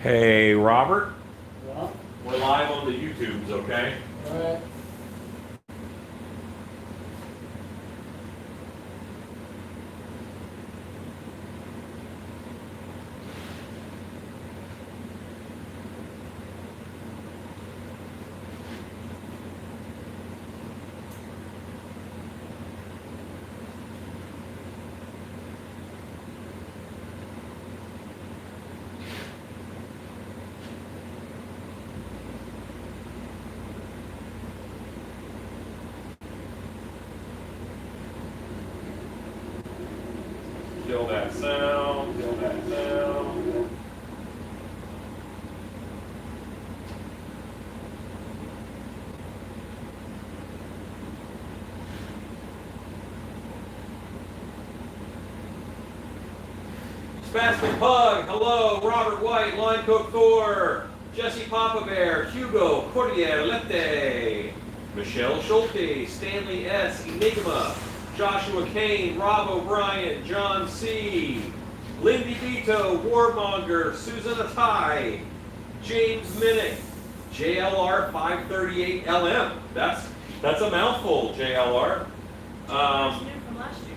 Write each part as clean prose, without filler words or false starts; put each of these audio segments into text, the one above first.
Hey, Robert. Yeah. We're live on the YouTubes, okay? All right. Kill that sound, kill that sound. Spastic Pug, hello, Robert White, Line Cook Thor, Jesse Papa Bear, Hugo, Cordier, Lette, Michelle Schulte, Stanley S, Enigma, Joshua Kane, Rob O'Brien, John C, Lindy Vito, Warmonger, Susan Atai, James Minnick, JLR 538 LM. That's a mouthful, JLR. From last year.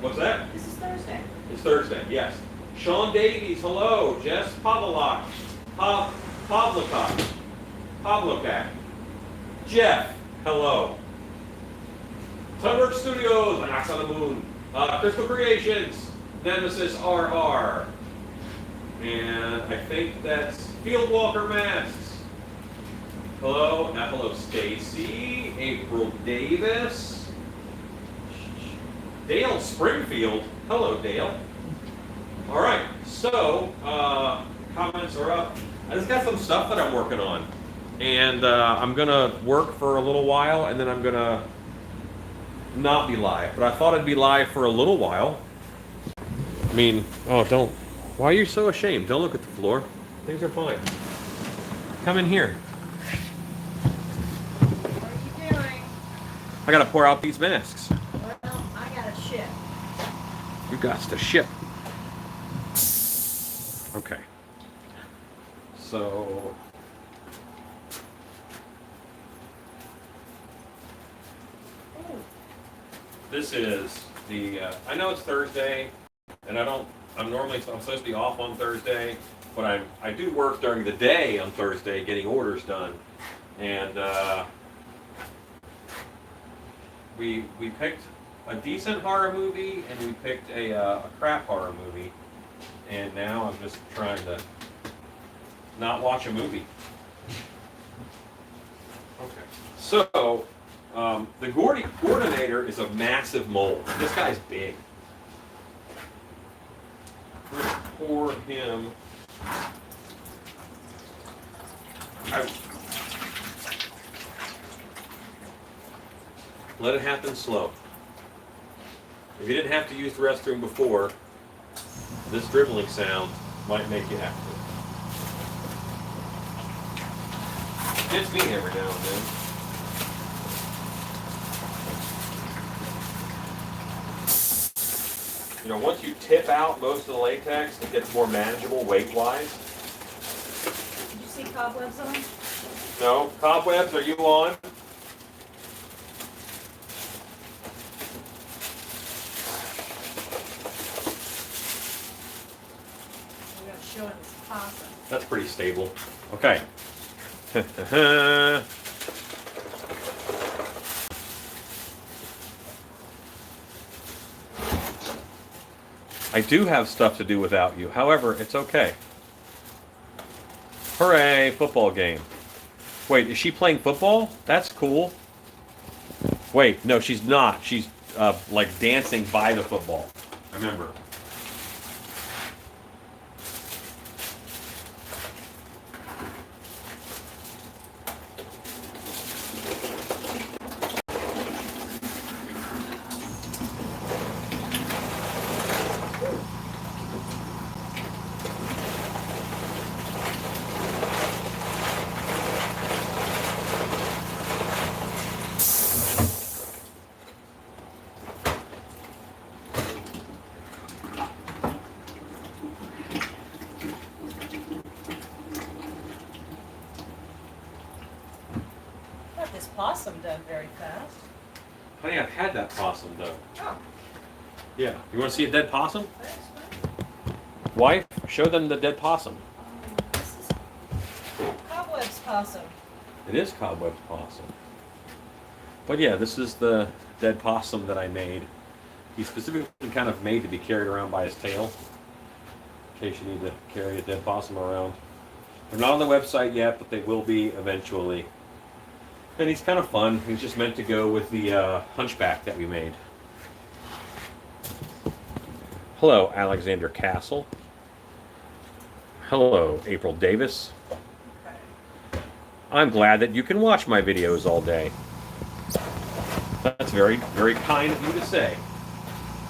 What's that? This is Thursday. It's Thursday, yes. Sean Davies, hello. Jess Pavlak, Pavlokak. Jeff, hello. Tunwork Studios, Knocks on the Moon. Crystal Creations, Nemesis RR. And I think that's Fieldwalker Masks. Hello, hello Stacy, April Davis, Dale Springfield. Hello, Dale. All right, so comments are up. I just got some stuff that I'm working on, and I'm gonna work for a little while, and then I'm gonna not be live. But I thought I'd be live for a little while. I mean, oh, don't. Why are you so ashamed? Don't look at the floor. Things are fine. Come in here. What are you doing? I gotta pour out these masks. Well, I got a ship. You got to ship. Okay. So this is the. I know it's Thursday, and I'm supposed to be off on Thursday, but I do work during the day on Thursday, getting orders done, and we picked a decent horror movie, and we picked a crap horror movie. And now I'm just trying to not watch a movie. Okay. So, the coordinator is a massive mold. This guy's big. We're going to pour him. Let it happen slow. If you didn't have to use the restroom before, this dribbling sound might make you have to. It's me every now and then. You know, once you tip out most of the latex, it gets more manageable weight-wise. Did you see cobwebs on? No? Cobwebs, are you on? Showing this possum. That's pretty stable. Okay. I do have stuff to do without you. However, it's okay. Hooray, football game. Wait, is she playing football? That's cool. Wait, no, she's not. She's like dancing by the football. I remember. this possum done very fast. Honey, I've had that possum though. Oh, Yeah. You want to see a dead possum? that's fine. Wife, show them the dead possum. This is Cobweb's possum. It is Cobweb's possum. But yeah, this is the dead possum that I made. He's specifically kind of made to be carried around by his tail. In case you need to carry a dead possum around. They're not on the website yet, but they will be eventually. And he's kind of fun. He's just meant to go with the hunchback that we made. Hello, Alexander Castle. Hello, April Davis. I'm glad that you can watch my videos all day. That's very, very kind of you to say.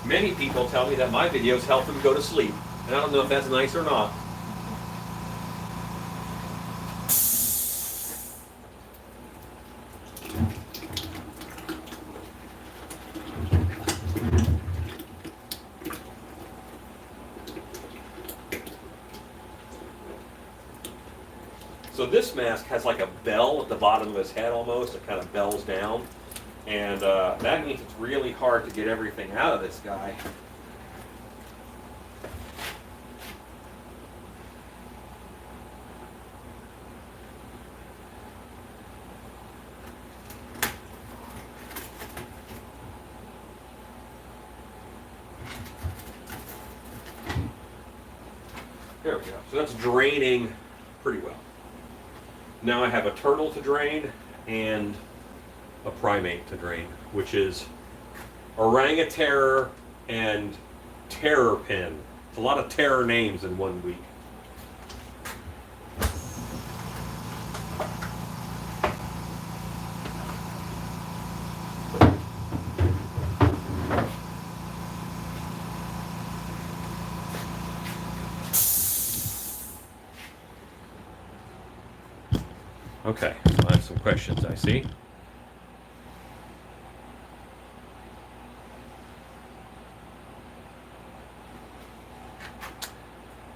Many people tell me that my videos help them go to sleep. And I don't know if that's nice or not. So this mask has like a bell at the bottom of his head almost. It kind of bells down. And that means it's really hard to get everything out of this guy. There we go. So that's draining pretty well. Now I have a turtle to drain and a primate to drain, which is Oranguterror and Terrorpin. It's a lot of terror names in 1 week. Okay, I have some questions I see.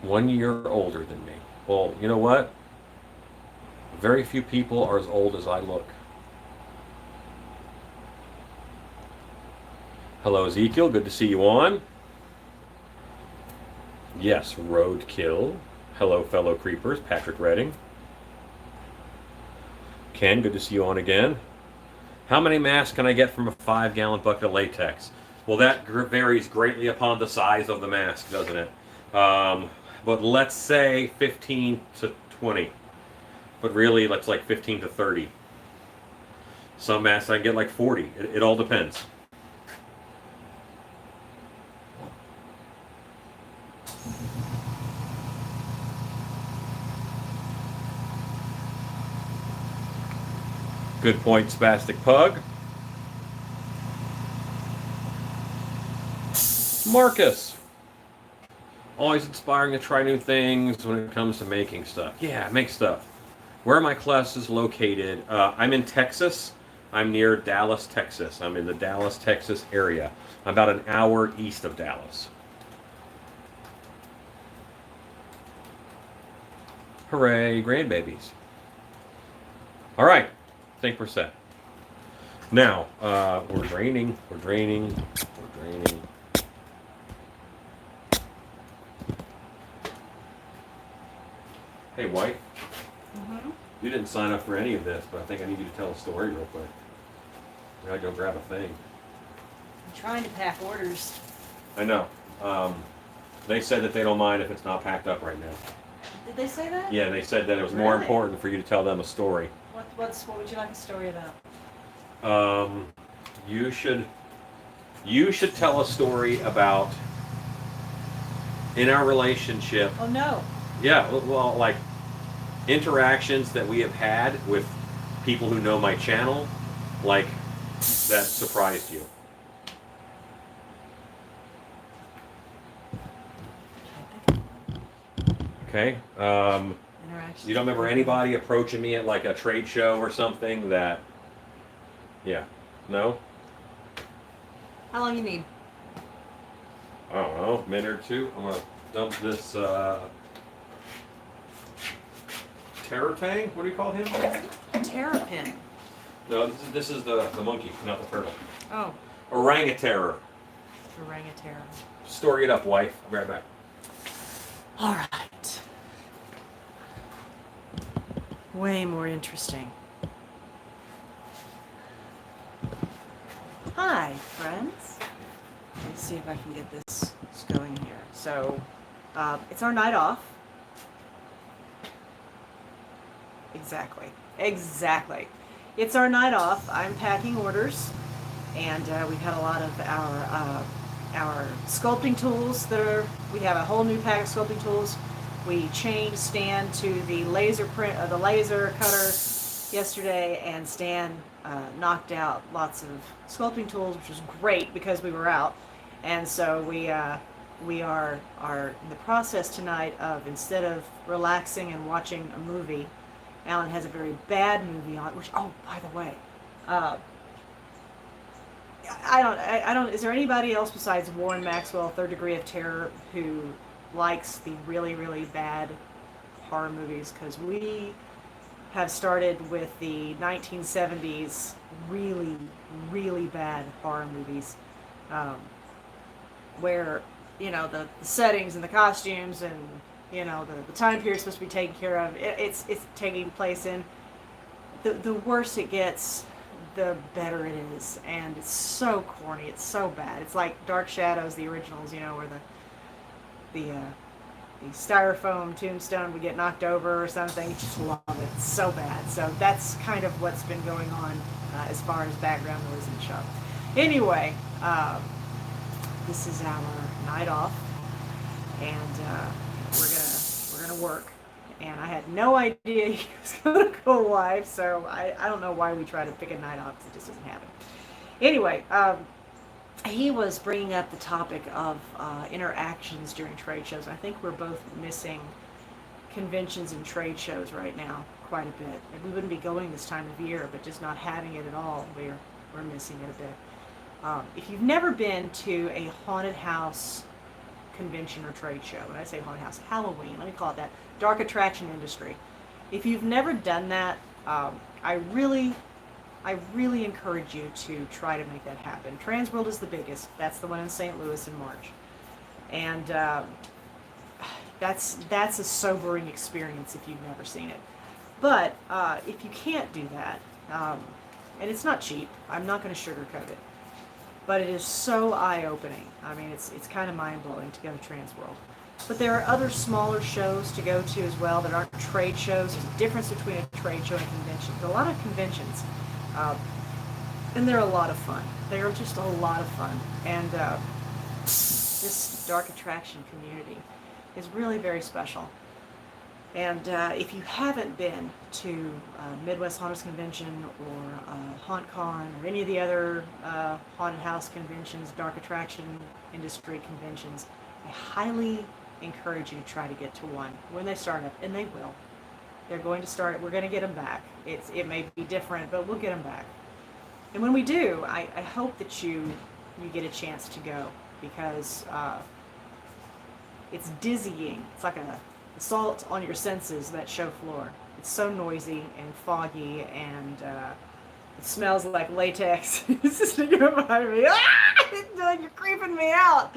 One year older than me. Well, you know what? Very few people are as old as I look. Hello, Ezekiel. Good to see you on. Yes, Roadkill. Hello, fellow creepers. Patrick Redding. Ken, good to see you on again. How many masks can I get from a 5-gallon bucket of latex? Well, that varies greatly upon the size of the mask, doesn't it? But let's say 15 to 20. But really, that's like 15 to 30. Some masks I can get like 40. It all depends. Good point, Spastic Pug. Marcus. Always inspiring to try new things when it comes to making stuff. Yeah, make stuff. Where are my classes located? I'm in Texas. I'm near Dallas, Texas. I'm in the Dallas, Texas area. I'm about an hour east of Dallas. Hooray, grandbabies. All right. I think we're set. Now, we're draining. Hey, White. Mm-hmm. You didn't sign up for any of this, but I think I need you to tell a story real quick. I gotta go grab a thing. I'm trying to pack orders. I know. They said that they don't mind if it's not packed up right now. Did they say that? Yeah, they said that it was more Really? important for you to tell them a story. What would you like a story about? You should tell a story about in our relationship. Oh no. Yeah, well, like interactions that we have had with people who know my channel, like that surprised you. Okay. You don't remember anybody approaching me at like a trade show or something that? Yeah. No? How long you need? I don't know, a minute or two. I'm gonna dump this Terror Tang? What do you call him? Terrapin. No, this is the monkey, not the turtle. Oh, Oranguterror. orangutan. Story it up, wife. I'll be right back. All right. Way more interesting. Hi, friends. Let's see if I can get this going here. So, it's our night off. Exactly. It's our night off. I'm packing orders, and we've had a lot of our sculpting tools we have a whole new pack of sculpting tools. We changed Stan to the laser cutter yesterday, and Stan knocked out lots of sculpting tools, which was great because we were out. And so we are in the process tonight of, instead of relaxing and watching a movie, Alan has a very bad movie on, which, oh, by the way, I don't, is there anybody else besides Warren Maxwell, Third Degree of Terror, who likes the really, really bad horror movies? Because we have started with the 1970s really, really bad horror movies, where, you know, the settings and the costumes and, you know, the time period supposed to be taken care of, it's taking place in. The worse it gets, the better it is. And it's so corny, it's so bad. It's like Dark Shadows, the originals, you know, where the styrofoam tombstone would get knocked over or something. You just love it. It's so bad. So that's kind of what's been going on as far as background noise in the show. Anyway, this is our night off, and we're gonna work. And I had no idea he was gonna go live, so I don't know why we try to pick a night off, because it just doesn't happen. Anyway, he was bringing up the topic of interactions during trade shows. I think we're both missing conventions and trade shows right now quite a bit. And we wouldn't be going this time of year, but just not having it at all, we're missing it a bit. If you've never been to a haunted house convention or trade show, when I say haunted house, Halloween, let me call it that, dark attraction industry. If you've never done that, I really encourage you to try to make that happen. Transworld is the biggest. That's the one in St. Louis in March. And that's a sobering experience if you've never seen it. But if you can't do that, and it's not cheap, I'm not going to sugarcoat it, but it is so eye-opening. I mean, it's kind of mind-blowing to go to Transworld. But there are other smaller shows to go to as well that aren't trade shows. There's a difference between a trade show and a convention. There are a lot of conventions, and they're a lot of fun. They are just a lot of fun. And this dark attraction community is really very special. And if you haven't been to Midwest Haunters Convention or HauntCon or any of the other haunted house conventions, dark attraction industry conventions, I highly encourage you to try to get to one when they start up, and they will. They're going to start. We're going to get them back. It may be different, but we'll get them back. And when we do, I hope that you get a chance to go, because it's dizzying. It's like an assault on your senses, that show floor. It's so noisy and foggy, and it smells like latex. It's just behind me. You're creeping me out.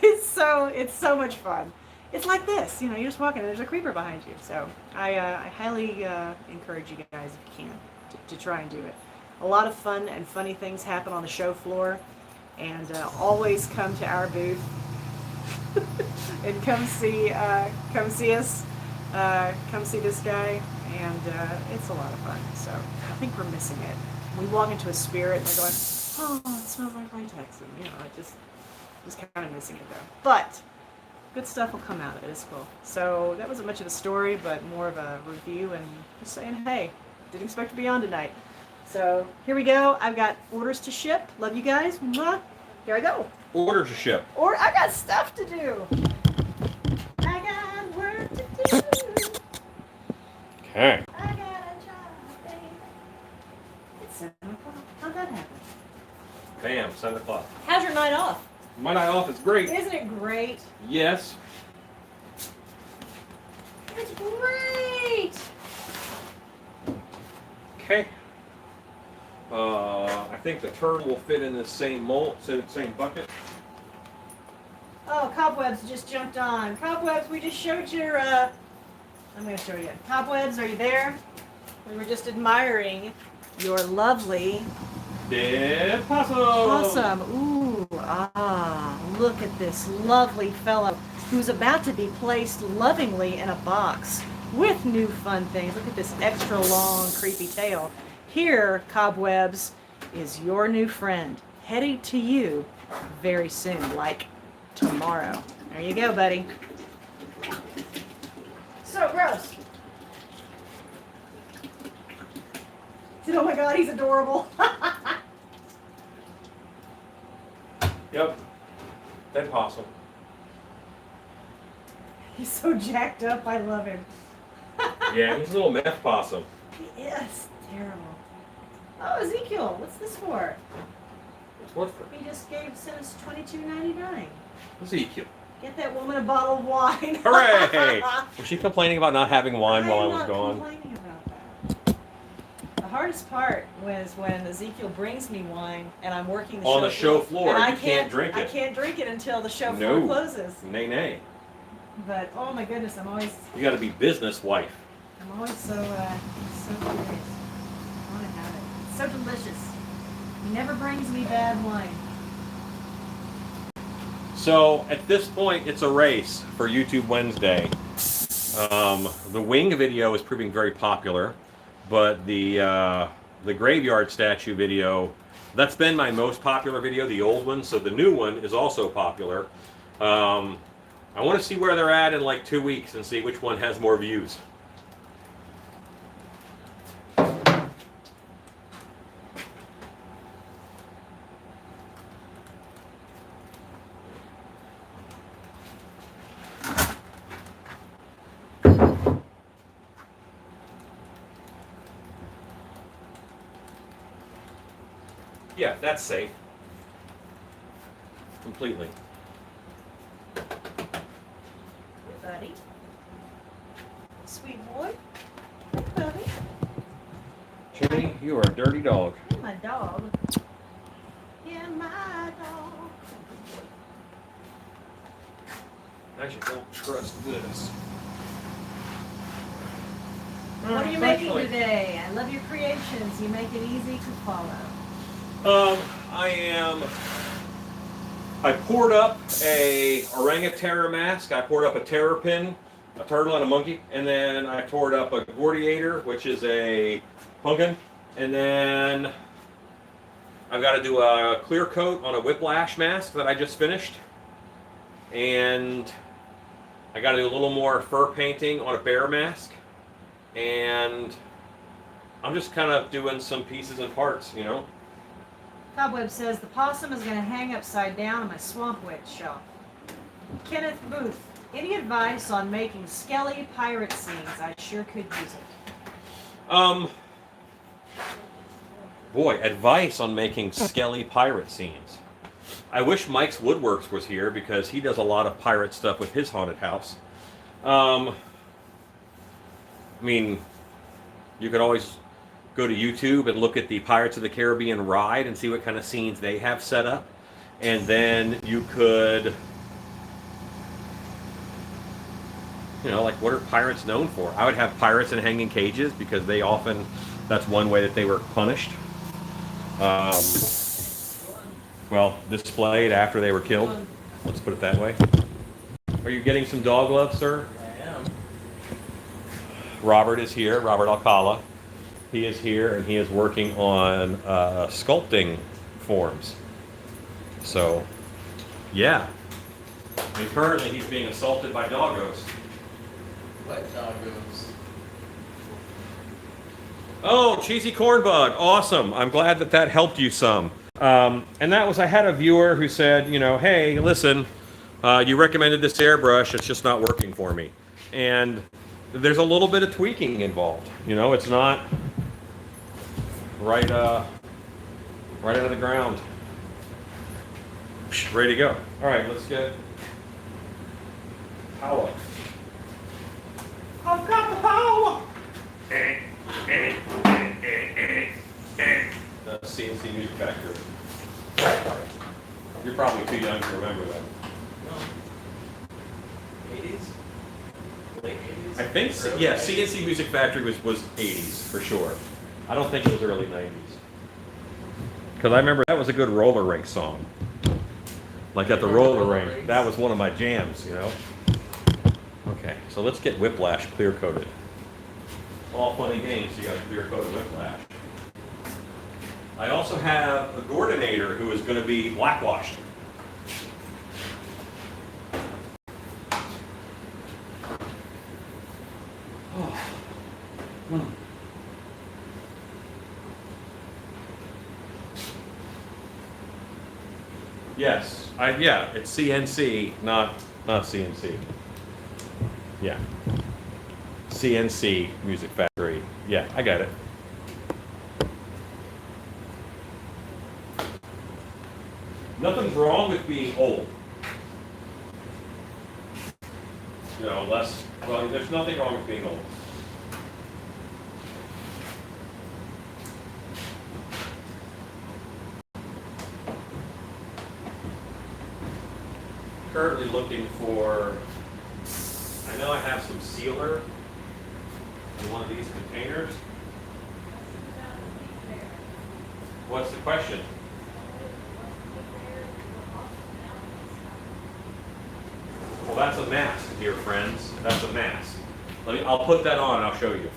It's so much fun. It's like this, you know, you're just walking and there's a creeper behind you. So I highly encourage you guys, if you can, to try and do it. A lot of fun and funny things happen on the show floor, and always come to our booth and come see us, come see this guy, and it's a lot of fun. So I think we're missing it. We walk into a spirit and they're going, oh, it smells like latex, and you know, just kind of missing it though. But good stuff will come out of it. It's cool. So that wasn't much of a story, but more of a review and just saying, hey, didn't expect to be on tonight. So here we go. I've got orders to ship. Love you guys. Mwah. Here I go. Order to ship. Or I got stuff to do. I got work to do. Okay. I got a job, baby. It's 7 o'clock. How'd that happen? Bam, 7 o'clock. How's your night off? My night off is great. Isn't it great? Yes. It's great. Okay. I think the turtle will fit in the same mold, same bucket. Oh, Cobwebs just jumped on. Cobwebs, we just showed your, I'm going to show you. Cobwebs, are you there? We were just admiring your lovely Dead possum. possum. Ooh, look at this lovely fellow who's about to be placed lovingly in a box with new fun things. Look at this extra long, creepy tail. Here, Cobwebs, is your new friend, heading to you very soon, like tomorrow. There you go, buddy. So gross. Oh my God, he's adorable. Yep. Dead possum. He's so jacked up, I love him. Yeah, he's a little meth possum. He is terrible. Oh, Ezekiel, what's this for? What for? He just sent us $22.99. Ezekiel. Get that woman a bottle of wine. Hooray! Was she complaining about not having wine while I was I'm gone? not complaining about that. The hardest part was when Ezekiel brings me wine and I'm working the On show the show floor, and you can't drink I it. can't drink it until the show floor No. closes. Nay, nay. But oh my goodness, I'm always You got to be business wife. so curious. I want to have it. It's so delicious. He never brings me bad wine. So at this point, it's a race for YouTube Wednesday. The wing video is proving very popular, but the graveyard statue video, that's been my most popular video, the old one. So the new one is also popular. I want to see where they're at in like 2 weeks and see which one has more views. Yeah, that's safe. Completely. Hey, buddy. Sweet boy. Hey, buddy. Jenny, you are a dirty dog. Hey, my dog. Yeah, my dog. Actually, don't trust this. What are you making today? I love your creations. You make it easy to follow. I poured up a orangutan mask. I poured up a terrapin, a turtle, and a monkey, and then I poured up a gordiator, which is a pumpkin, and then I've got to do a clear coat on a whiplash mask that I just finished, and I got to do a little more fur painting on a bear mask, and I'm just kind of doing some pieces and parts, you know. Cobweb says the possum is going to hang upside down on my swamp witch shelf. Kenneth Booth, any advice on making skelly pirate scenes? I sure could use it. Boy, advice on making skelly pirate scenes. I wish Mike's Woodworks was here because he does a lot of pirate stuff with his haunted house. I mean, you could always go to YouTube and look at the Pirates of the Caribbean ride and see what kind of scenes they have set up. And then you could, you know, like, what are pirates known for? I would have pirates in hanging cages because they often, that's one way that they were punished. Well, displayed after they were killed. Let's put it that way. Are you getting some dog love, sir? I am. Robert is here, Robert Alcala. He is here and he is working on sculpting forms. So, yeah. I mean, currently he's being assaulted by doggos. What doggos? Oh, cheesy corn bug. Awesome. I'm glad that that helped you some. And that was, I had a viewer who said, you know, hey, listen, you recommended this airbrush. It's just not working for me. And there's a little bit of tweaking involved. You know, it's not right out of the ground. Ready to go. All right, let's get power. I've got the power. The CNC Music Factory. You're probably too young to remember them. No. 80s? Late 80s? I think, so, yeah, CNC Music Factory was 80s for sure. I don't think it was early 90s. Because I remember that was a good roller rink song. Like at the roller rink, that was one of my jams, you know? Okay, so let's get Whiplash clear coated. All funny games, you got clear coated Whiplash. I also have a Gordinator who is going to be blackwashed. Oh. Yes, yeah, it's CNC, not CNC. Yeah. CNC Music Factory. Yeah, I got it. Nothing's wrong with being old. You know, well, there's nothing wrong with being old. Currently looking for, I know I have some sealer in one of these containers. What's the question? Well, that's a mask, dear friends. That's a mask. I'll put that on and I'll show you.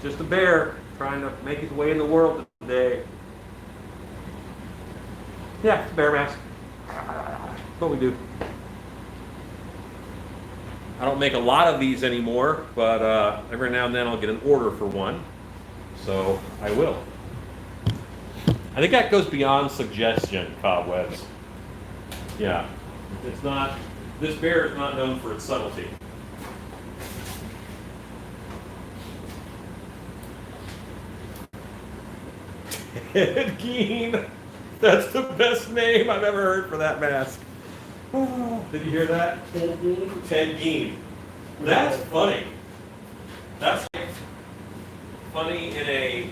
Just a bear trying to make his way in the world today. Yeah, it's a bear mask. That's what we do. I don't make a lot of these anymore, but every now and then I'll get an order for one. So I will. I think that goes beyond suggestion, Cobwebs. Yeah. It's not, this bear is not known for its subtlety. Ted Gein. That's the best name I've ever heard for that mask. Did you hear that? Ted Gein? Ted Gein. That's funny. That's like funny in a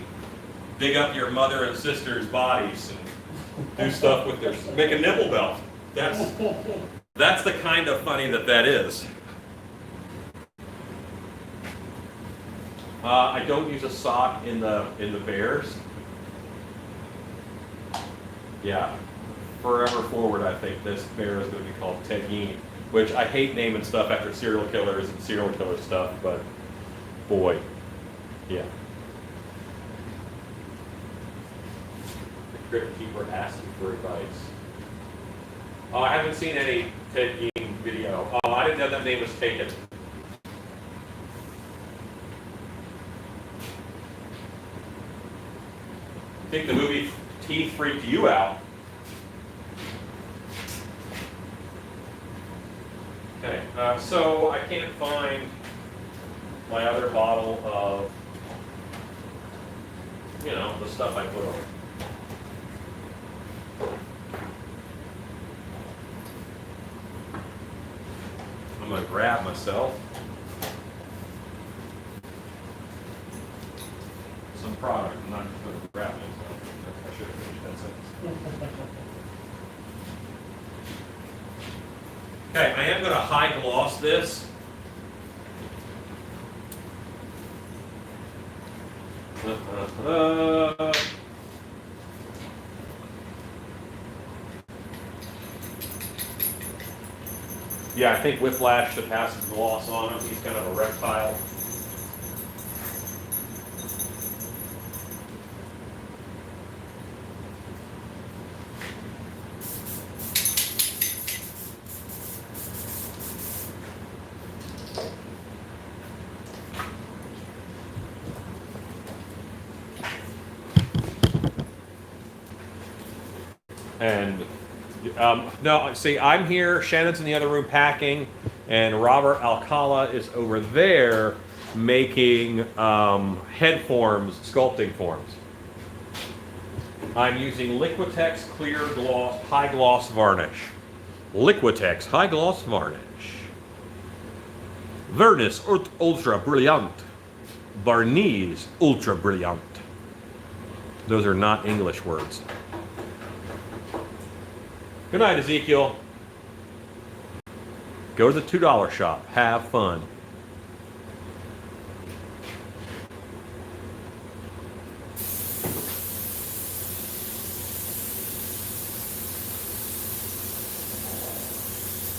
dig up your mother and sister's bodies and do stuff with their, make a nipple belt. That's the kind of funny that is. I don't use a sock in the bears. Yeah, forever forward, I think this bear is going to be called Ted Gein, which I hate naming stuff after serial killers and serial killer stuff, but boy, yeah. The Crypt Keeper asking for advice. Oh, I haven't seen any Ted Gein video. Oh, I didn't know that name was taken. I think the movie Teeth freaked you out. Okay, so I can't find my other bottle of, you know, the stuff I put on. I'm going to grab myself some product. I'm not just going to grab myself. I should have finished that sentence. Okay, I am going to high gloss this. Yeah, I think Whiplash should have some gloss on him. He's kind of a reptile. And no, see, I'm here. Shannon's in the other room packing, and Robert Alcala is over there making head forms, sculpting forms. I'm using Liquitex Clear Gloss, High Gloss Varnish. Liquitex High Gloss Varnish. Vernis Ultra Brilliant. Barniz Ultra Brilliant. Those are not English words. Good night, Ezekiel. Go to the $2 shop. Have fun.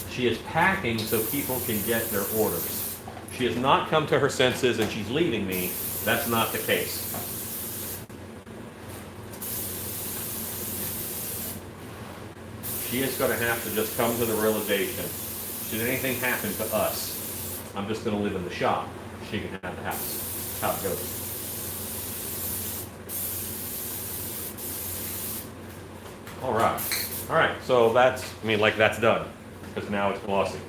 She is packing so people can get their orders. She has not come to her senses and she's leaving me. That's not the case. She is going to have to just come to the realization, should anything happen to us, I'm just going to live in the shop. She can have the house. How it goes. All right, so that's done, because now it's glossy.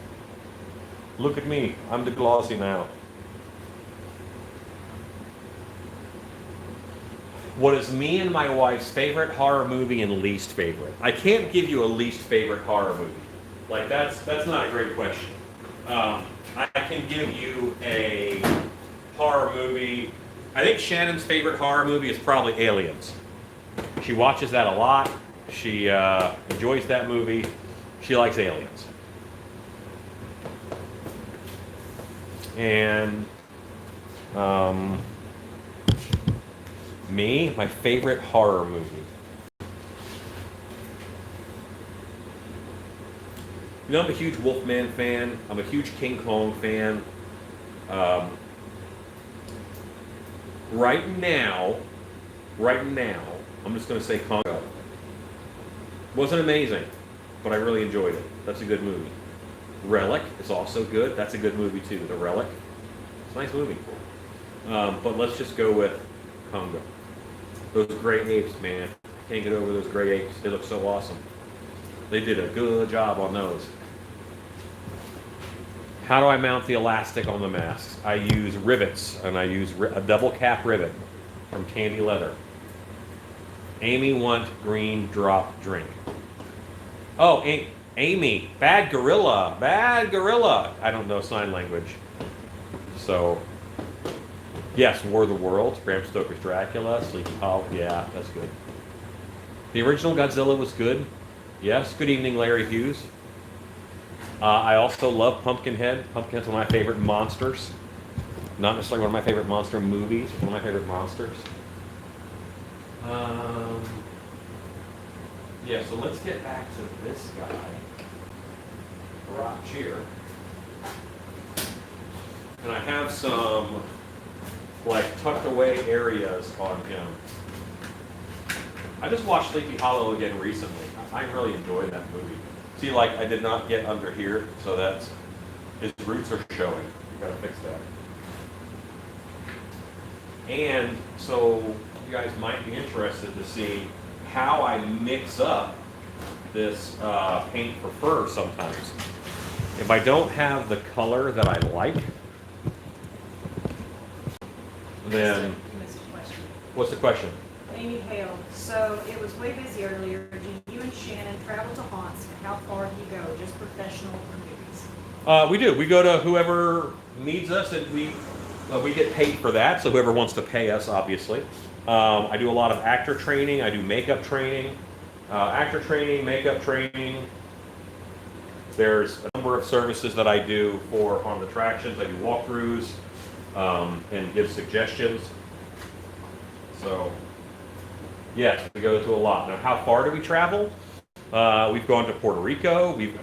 Look at me, I'm the glossy now. What is me and my wife's favorite horror movie and least favorite? I can't give you a least favorite horror movie. Like that's not a great question. I can give you a horror movie. I think Shannon's favorite horror movie is probably Aliens. She watches that a lot. She enjoys that movie. She likes Aliens. And me, my favorite horror movie. You know, I'm a huge Wolfman fan. I'm a huge King Kong fan. Right now, I'm just going to say Congo. Wasn't amazing, but I really enjoyed it. That's a good movie. Relic is also good. That's a good movie too. The Relic. It's a nice movie. But let's just go with Congo. Those gray apes, man. Can't get over those gray apes. They look so awesome. They did a good job on those. How do I mount the elastic on the masks? I use rivets, and I use a double cap rivet from Candy Leather. Amy want green drop drink. Oh, Amy, bad gorilla. I don't know sign language. So, yes, War of the Worlds, Bram Stoker's Dracula, Sleepy Hollow. Yeah, that's good. The original Godzilla was good. Yes, Good Evening, Larry Hughes. I also love Pumpkinhead. Pumpkinhead's one of my favorite monsters. Not necessarily one of my favorite monster movies, but one of my favorite monsters. Yeah, so let's get back to this guy. Rock cheer. And I have some like tucked away areas on him. I just watched Sleepy Hollow again recently. I really enjoyed that movie. See, like I did not get under here, so that's his roots are showing. You gotta fix that. And so you guys might be interested to see how I mix up this paint for fur sometimes. If I don't have the color that I like, then You missed a question. what's the question? Amy Hale. So it was way busy earlier. Do you and Shannon travel to haunts? How far do you go? Just professional or movies? We do. We go to whoever needs us, and we get paid for that. So whoever wants to pay us, obviously. I do a lot of actor training. I do makeup training, makeup training. There's a number of services that I do for haunted attractions. I do walkthroughs and give suggestions. So, yes, we go to a lot. Now, how far do we travel? We've gone to Puerto Rico. We've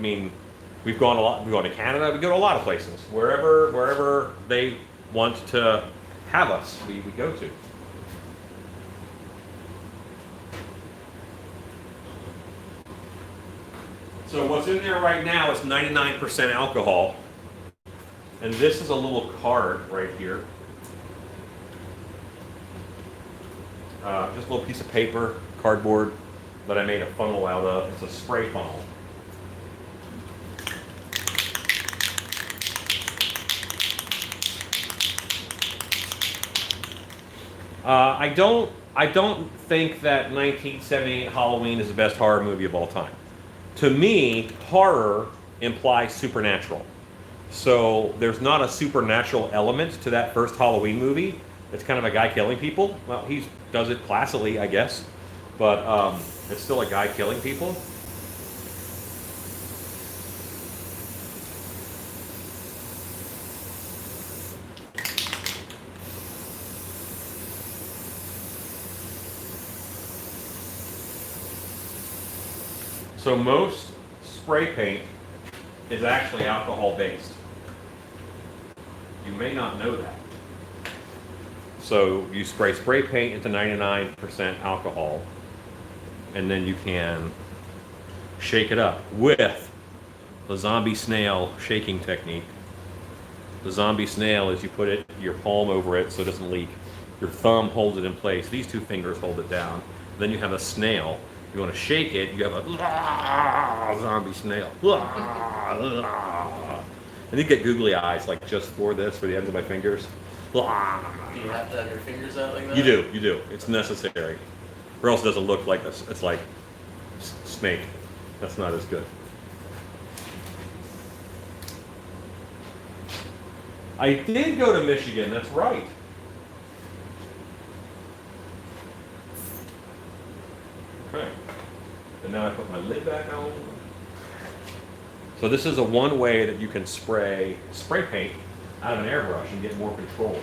gone a lot. We've gone to Canada. We go to a lot of places. Wherever they want to have us, we go to. So what's in there right now is 99% alcohol. And this is a little card right here. Just a little piece of paper, cardboard. that I made a funnel out of. It's a spray funnel. I don't think that 1978 Halloween is the best horror movie of all time. To me, horror implies supernatural. So there's not a supernatural element to that first Halloween movie. It's kind of a guy killing people. Well, he does it classily, I guess, but it's still a guy killing people. So most spray paint is actually alcohol based. You may not know that. So you spray paint into 99% alcohol, and then you can shake it up with the zombie snail shaking technique. The zombie snail is you put your palm over it so it doesn't leak. Your thumb holds it in place. These two fingers hold it down. Then you have a snail. You want to shake it, you have a zombie snail. And you get googly eyes like just for this, for the ends of my fingers. Do you have to have your fingers out like that? You do. It's necessary. Or else it doesn't look like this. It's like snake. That's not as good. I did go to Michigan, that's right. Okay. And now I put my lid back on. So this is a one way that you can spray paint out of an airbrush and get more control.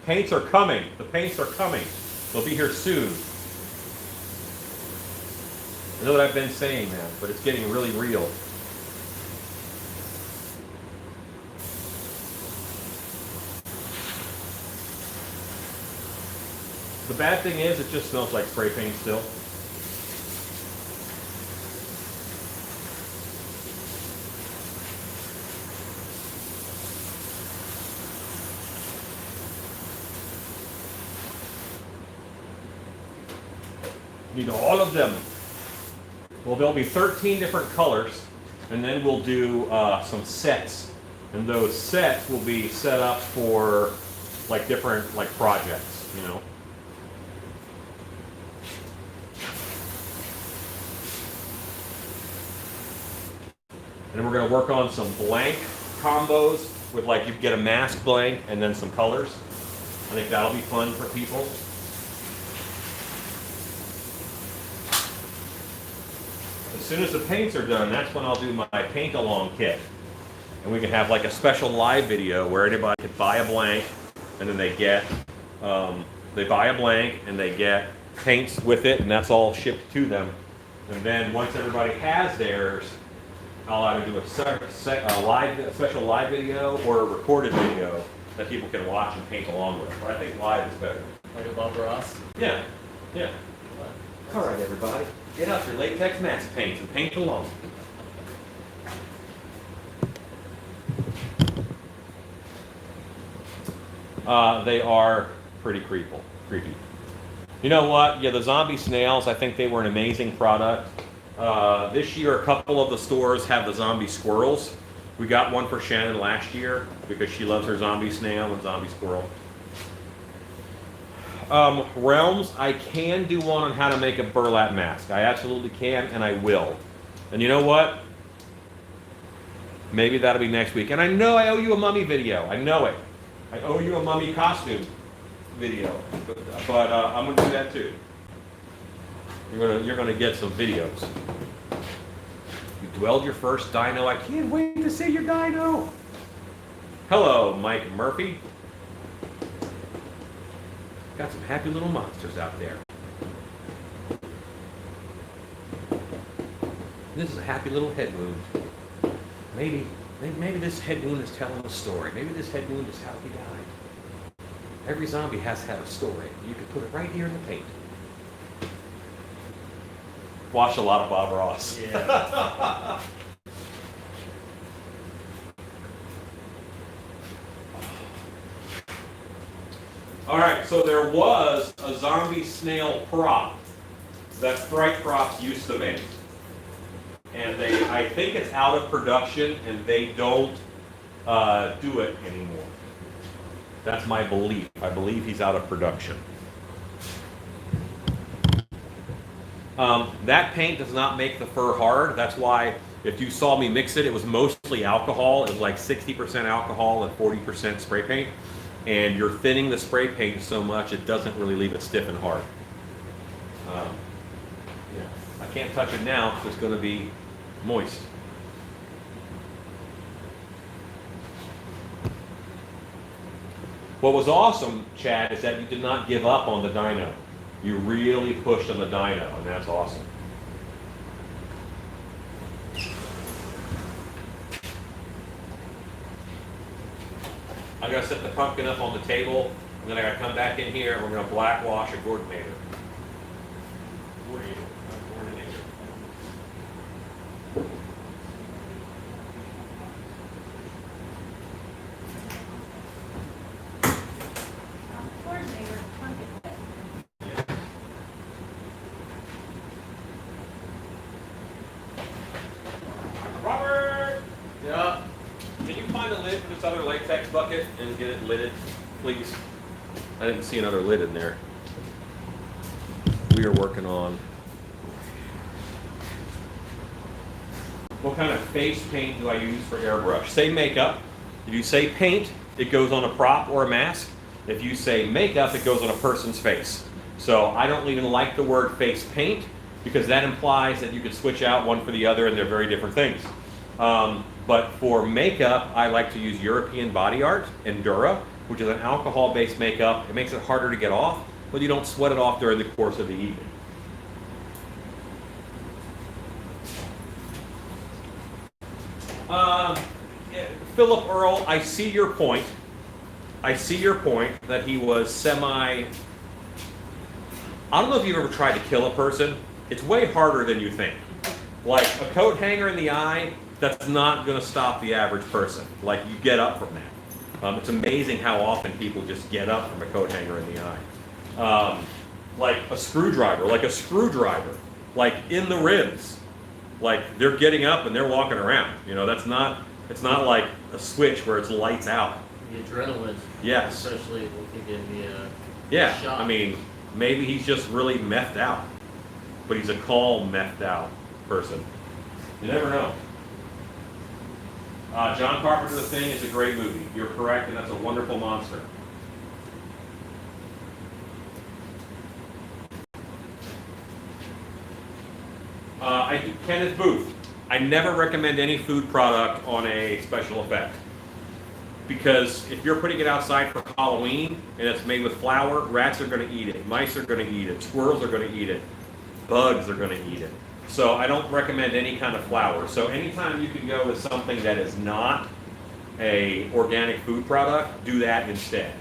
Paints are coming. The paints are coming. They'll be here soon. I know that I've been saying that, but it's getting really real. The bad thing is it just smells like spray paint still. Need all of them. Well, there'll be 13 different colors, and then we'll do some sets. And those sets will be set up for like different projects, you know. And we're going to work on some blank combos with you get a mask blank and then some colors. I think that'll be fun for people. As soon as the paints are done, that's when I'll do my paint along kit. And we can have a special live video where anybody can buy a blank and then they get, they buy a blank and they get paints with it, and that's all shipped to them. And then once everybody has theirs, I'll either do a special live video or a recorded video that people can watch and paint along with. But I think live is better. Like a Bob Ross? Yeah. All right, everybody. Get out your latex mask paints and paint along. They are pretty creepy. You know what? Yeah, the zombie snails, I think they were an amazing product. This year, a couple of the stores have the zombie squirrels. We got one for Shannon last year because she loves her zombie snail and zombie squirrel. Realms, I can do one on how to make a burlap mask. I absolutely can, and I will. And you know what? Maybe that'll be next week. And I know I owe you a mummy video. I know it. I owe you a mummy costume video. But I'm going to do that too. You're gonna get some videos. You dwelled your first dino. I can't wait to see your dino. Hello, Mike Murphy. Got some happy little monsters out there. This is a happy little head wound. Maybe this head wound is telling a story. Maybe this head wound is how he died. Every zombie has to have a story. You can put it right here in the paint. Watch a lot of Bob Ross. Yeah. All right, so there was a zombie snail prop that Fright Props used to make. And I think it's out of production and they don't do it anymore. That's my belief. I believe he's out of production. That paint does not make the fur hard. That's why if you saw me mix it, it was mostly alcohol. It was like 60% alcohol and 40% spray paint. And you're thinning the spray paint so much it doesn't really leave it stiff and hard. Yeah. I can't touch it now because it's going to be moist. What was awesome, Chad, is that you did not give up on the dyno. You really pushed on the dyno, and that's awesome. I'm going to set the pumpkin up on the table, and then I got to come back in here, and we're going to black wash a coordinator. Robert! Yeah. Can you find a lid for this other latex bucket and get it lidded, please? I didn't see another lid in there. We are working on. What kind of face paint do I use for airbrush? Say makeup. If you say paint, it goes on a prop or a mask. If you say makeup, it goes on a person's face. So I don't even like the word face paint because that implies that you could switch out one for the other and they're very different things. But for makeup, I like to use European Body Art Endura, which is an alcohol-based makeup. It makes it harder to get off, but you don't sweat it off during the course of the evening. Philip Earl, I see your point. I see your point that he was I don't know if you've ever tried to kill a person. It's way harder than you think. Like a coat hanger in the eye, that's not going to stop the average person. Like you get up from that. It's amazing how often people just get up from a coat hanger in the eye. Like a screwdriver, like in the ribs. Like they're getting up and they're walking around. You know, it's not like a switch where it's lights out. The adrenaline. Yes. Especially will kick in the Yeah, shock. I mean, maybe he's just really methed out. But he's a calm, methed out person. You never know. John Carpenter's The Thing is a great movie. You're correct, and that's a wonderful monster. Kenneth Booth. I never recommend any food product on a special effect. Because if you're putting it outside for Halloween and it's made with flour, rats are going to eat it, mice are going to eat it, squirrels are going to eat it, bugs are going to eat it. So I don't recommend any kind of flour. So anytime you can go with something that is not a organic food product, do that instead.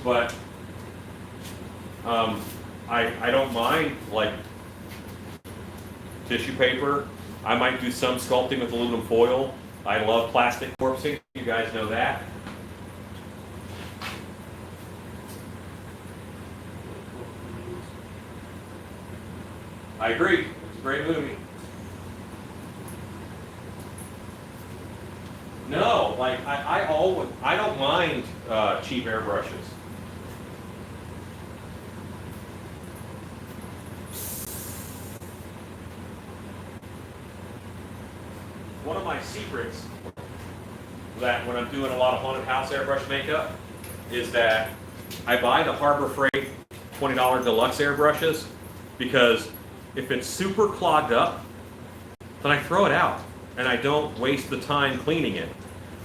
But I don't mind like tissue paper. I might do some sculpting with aluminum foil. I love plastic corpsing. You guys know that. I agree. It's a great movie. No, like I don't mind cheap airbrushes. One of my secrets that when I'm doing a lot of haunted house airbrush makeup is that I buy the Harbor Freight $20 deluxe airbrushes because if it's super clogged up, then I throw it out and I don't waste the time cleaning it.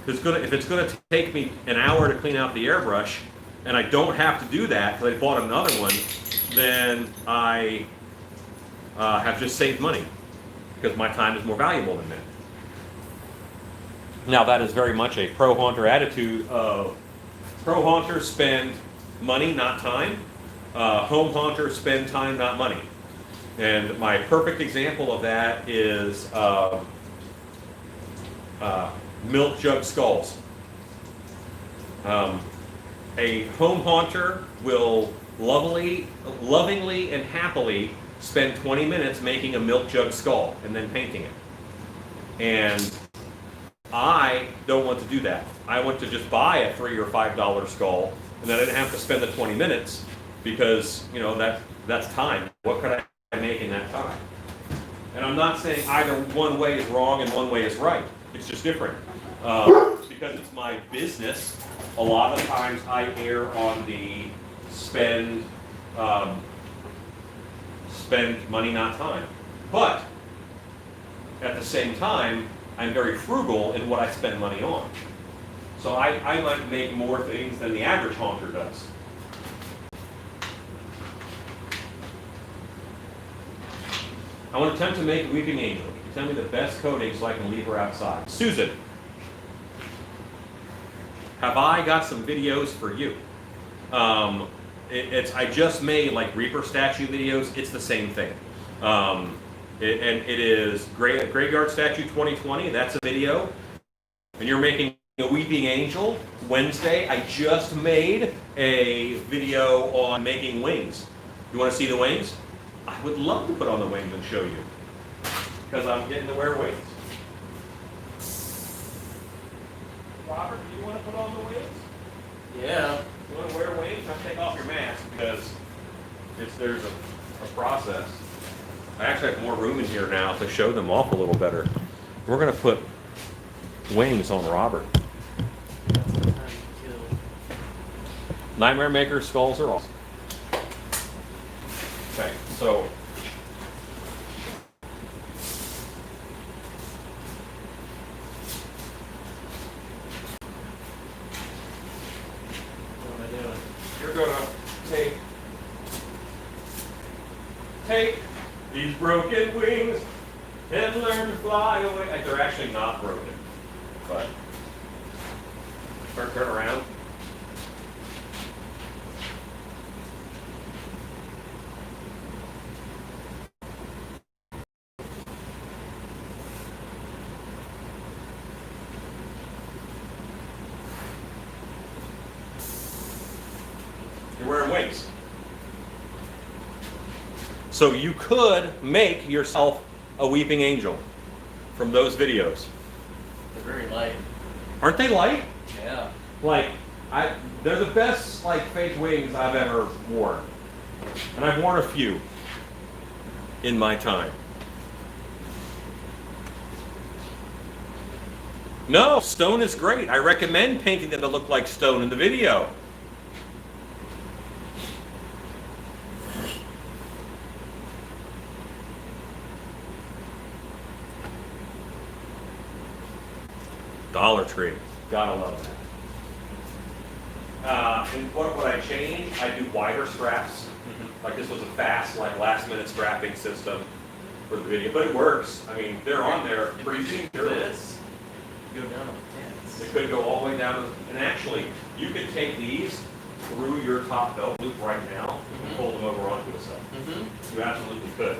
If it's gonna take me an hour to clean out the airbrush and I don't have to do that because I bought another one, then I have just saved money because my time is more valuable than that. Now that is very much a pro haunter attitude of pro haunters spend money, not time. Home haunters spend time, not money. And my perfect example of that is milk jug skulls. A home haunter will lovingly and happily spend 20 minutes making a milk jug skull and then painting it. And I don't want to do that. I want to just buy a $3 or $5 skull, and then I didn't have to spend the 20 minutes because, you know, that's time. What could I make in that time? And I'm not saying either one way is wrong and one way is right. It's just different. Because it's my business, a lot of times I err on the spend money, not time. But at the same time, I'm very frugal in what I spend money on. So I might make more things than the average haunter does. I want to attempt to make Weeping Angel. Can you tell me the best coating so I can leave her outside? Susan, have I got some videos for you? I just made like Reaper statue videos. It's the same thing. It is Graveyard Statue 2020. That's a video. And you're making a Weeping Angel. Wednesday, I just made a video on making wings. You want to see the wings? I would love to put on the wings and show you. Because I'm getting to wear wings. Robert, do you want to put on the wings? Yeah. You want to wear wings? I'll take off your mask because there's a process. I actually have more room in here now to show them off a little better. We're going to put wings on Robert. That's the time to kill. Nightmare Maker skulls are awesome. Okay, so What am I doing? you're gonna take these broken wings and learn to fly away. Like, they're actually not broken, but turn around. You're wearing wings. So you could make yourself a Weeping Angel from those videos. They're very light. Aren't they light? Yeah. Like, they're the best like fake wings I've ever worn. And I've worn a few in my time. No, stone is great. I recommend painting them to look like stone in the video. Dollar Tree. Gotta love that. And what would I change? I do wider straps. Like this was a fast, like last minute strapping system for the video. But it works. I mean, they're on there pretty secure. This go down on the pants. It could go all the way down to, and actually, you could take these through your top belt loop right now and pull them over onto a set. Mm-hmm. You absolutely could.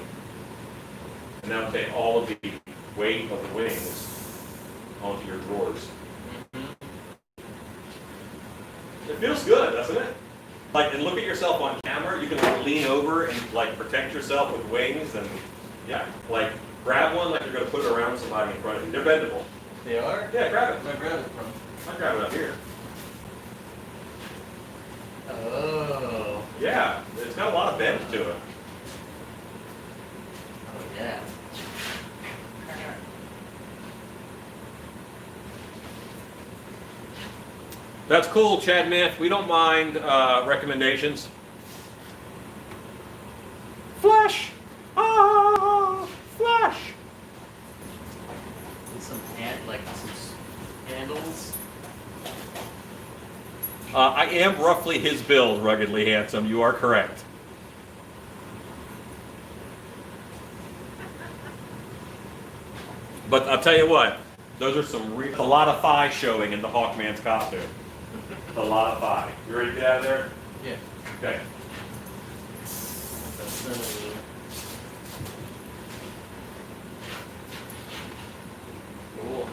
And that would take all of the weight of the wings onto your drawers. It feels good, doesn't it? Like, and look at yourself on camera. You can like lean over and like protect yourself with wings, and yeah, like grab one like you're gonna put it around somebody in front of you. They're bendable. They are? Yeah, grab it. Where I grab it from? I grab it up here. Oh. Yeah, it's got a lot of bend to it. Oh yeah. That's cool, Chad Myth. We don't mind recommendations. Flash! Ah! Flash! And some handles. I am roughly his build, ruggedly handsome. You are correct. But I'll tell you what, those are a lot of thigh showing in the Hawkman's costume. A lot of thigh. You ready to get out of there? Yeah. Okay. That's cool.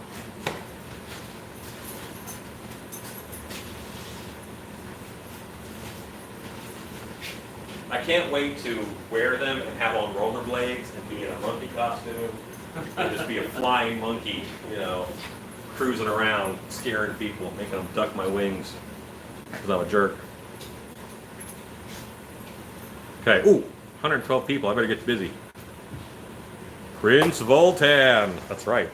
I can't wait to wear them and have on rollerblades and be in a monkey costume and just be a flying monkey, you know, cruising around, scaring people, making them duck my wings because I'm a jerk. Okay, ooh, 112 people. I better get busy. Prince Voltan. That's right.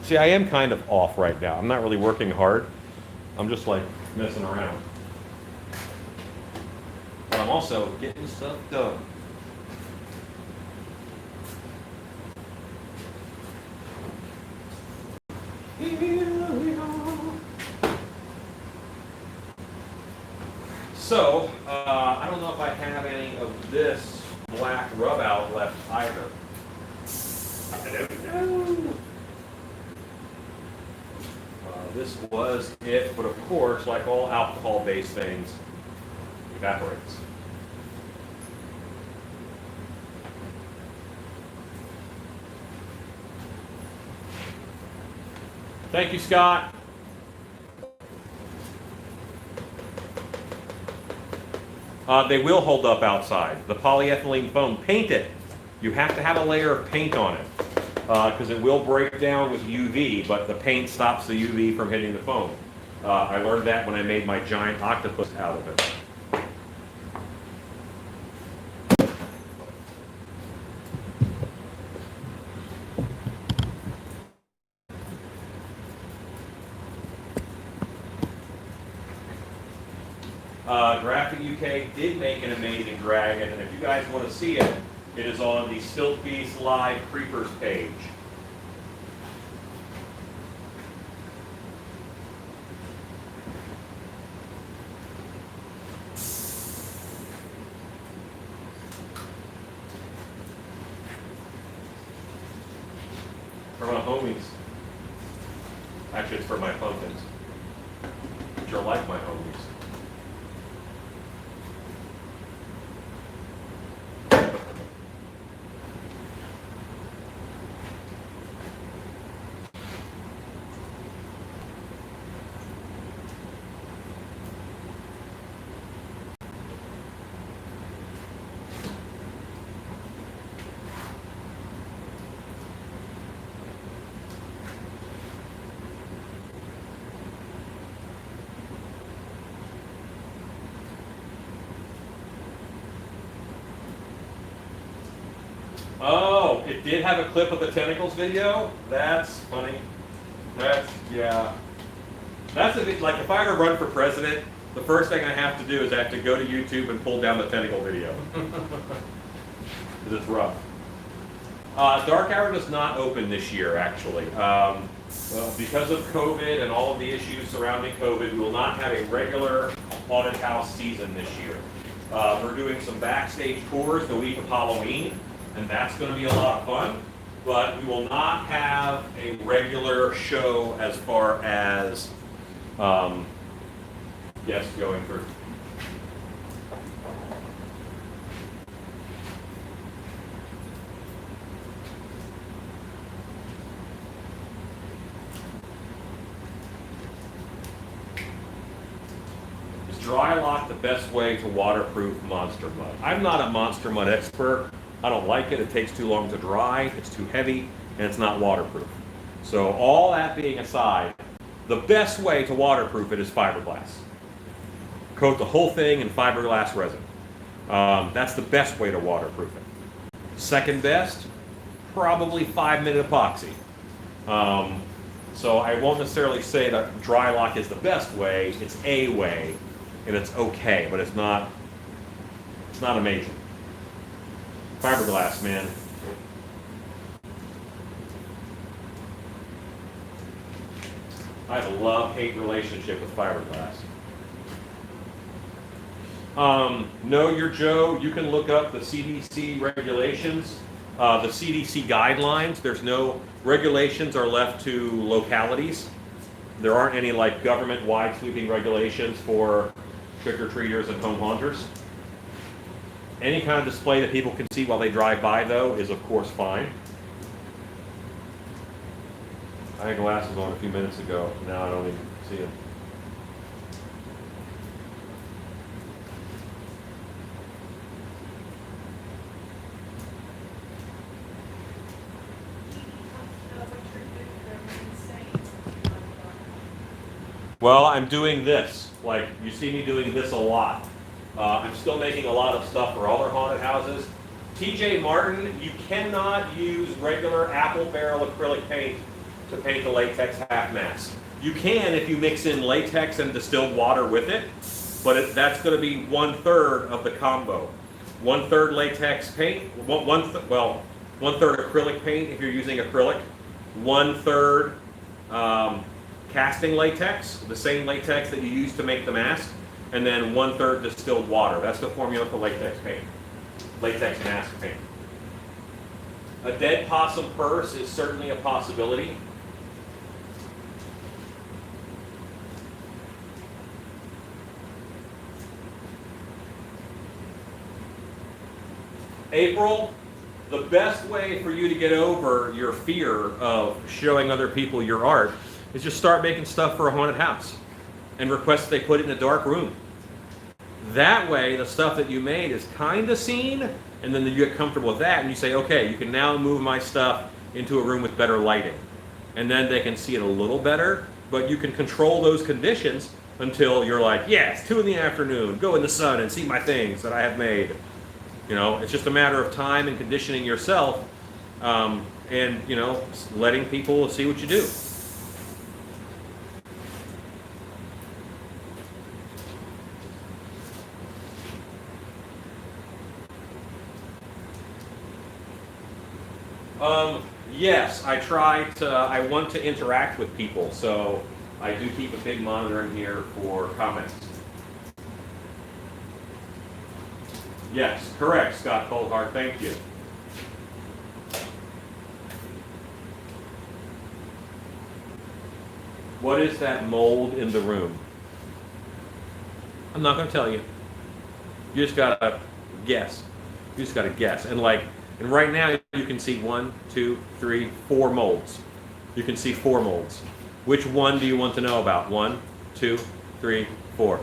See, I am kind of off right now. I'm not really working hard. I'm just like messing around. But I'm also getting stuff done. So, I don't know if I have any of this black rub out left either. I don't know. This was it, but of course, like all alcohol-based things, evaporates. Thank you, Scott. They will hold up outside. The polyethylene foam, paint it. You have to have a layer of paint on it because it will break down with UV, but the paint stops the UV from hitting the foam. I learned that when I made my giant octopus out of it. Graphic UK did make an amazing dragon, and if you guys want to see it, it is on the Stilt Beast Live Creepers page. For my homies. Actually, it's for my pumpkins, which are like my homies. Oh, it did have a clip of the tentacles video? That's funny. Yeah. That's a bit, like if I were to run for president, the first thing I have to do is I have to go to YouTube and pull down the tentacle video. Because it's rough. Dark Hour does not open this year, actually. Well, because of COVID and all of the issues surrounding COVID, we will not have a regular haunted house season this year. We're doing some backstage tours the week of Halloween, and that's going to be a lot of fun. But we will not have a regular show as far as guests going through. Is dry lock the best way to waterproof monster mud? I'm not a monster mud expert. I don't like it. It takes too long to dry. It's too heavy, and it's not waterproof. So all that being aside, the best way to waterproof it is fiberglass. Coat the whole thing in fiberglass resin. That's the best way to waterproof it. Second best, probably 5-minute epoxy. So I won't necessarily say that dry lock is the best way. It's a way, and it's okay, but it's not amazing. Fiberglass, man. I have a love-hate relationship with fiberglass. Know Your Joe, you can look up the CDC regulations, the CDC guidelines. There's no regulations are left to localities. There aren't any like government-wide sweeping regulations for trick-or-treaters and home haunters. Any kind of display that people can see while they drive by, though, is of course fine. I had glasses on a few minutes ago. Now I don't even See you. Well, I'm doing this. Like, you see me doing this a lot. I'm still making a lot of stuff for other haunted houses. TJ Martin, you cannot use regular apple barrel acrylic paint to paint the latex half mask. You can if you mix in latex and distilled water with it, but that's going to be 1/3 of the combo. 1/3 latex paint, well, 1/3 acrylic paint if you're using acrylic, 1/3 casting latex, the same latex that you use to make the mask, and then 1/3 distilled water. That's the formula for latex paint, latex mask paint. A dead possum purse is certainly a possibility. April, the best way for you to get over your fear of showing other people your art is just start making stuff for a haunted house and request they put it in a dark room. That way, the stuff that you made is kind of seen, and then you get comfortable with that, and you say, okay, you can now move my stuff into a room with better lighting. And then they can see it a little better, but you can control those conditions until you're like, yes, 2 in the afternoon, go in the sun and see my things that I have made. You know, it's just a matter of time and conditioning yourself, and, you know, letting people see what you do. Yes, I want to interact with people, so I do keep a big monitor in here for comments. Yes, correct, Scott Colhart, thank you. What is that mold in the room? I'm not going to tell you. You just got to guess. You just got to guess. And right now you can see 1, 2, 3, 4 molds. You can see 4 molds. Which one do you want to know about? 1, 2, 3, 4.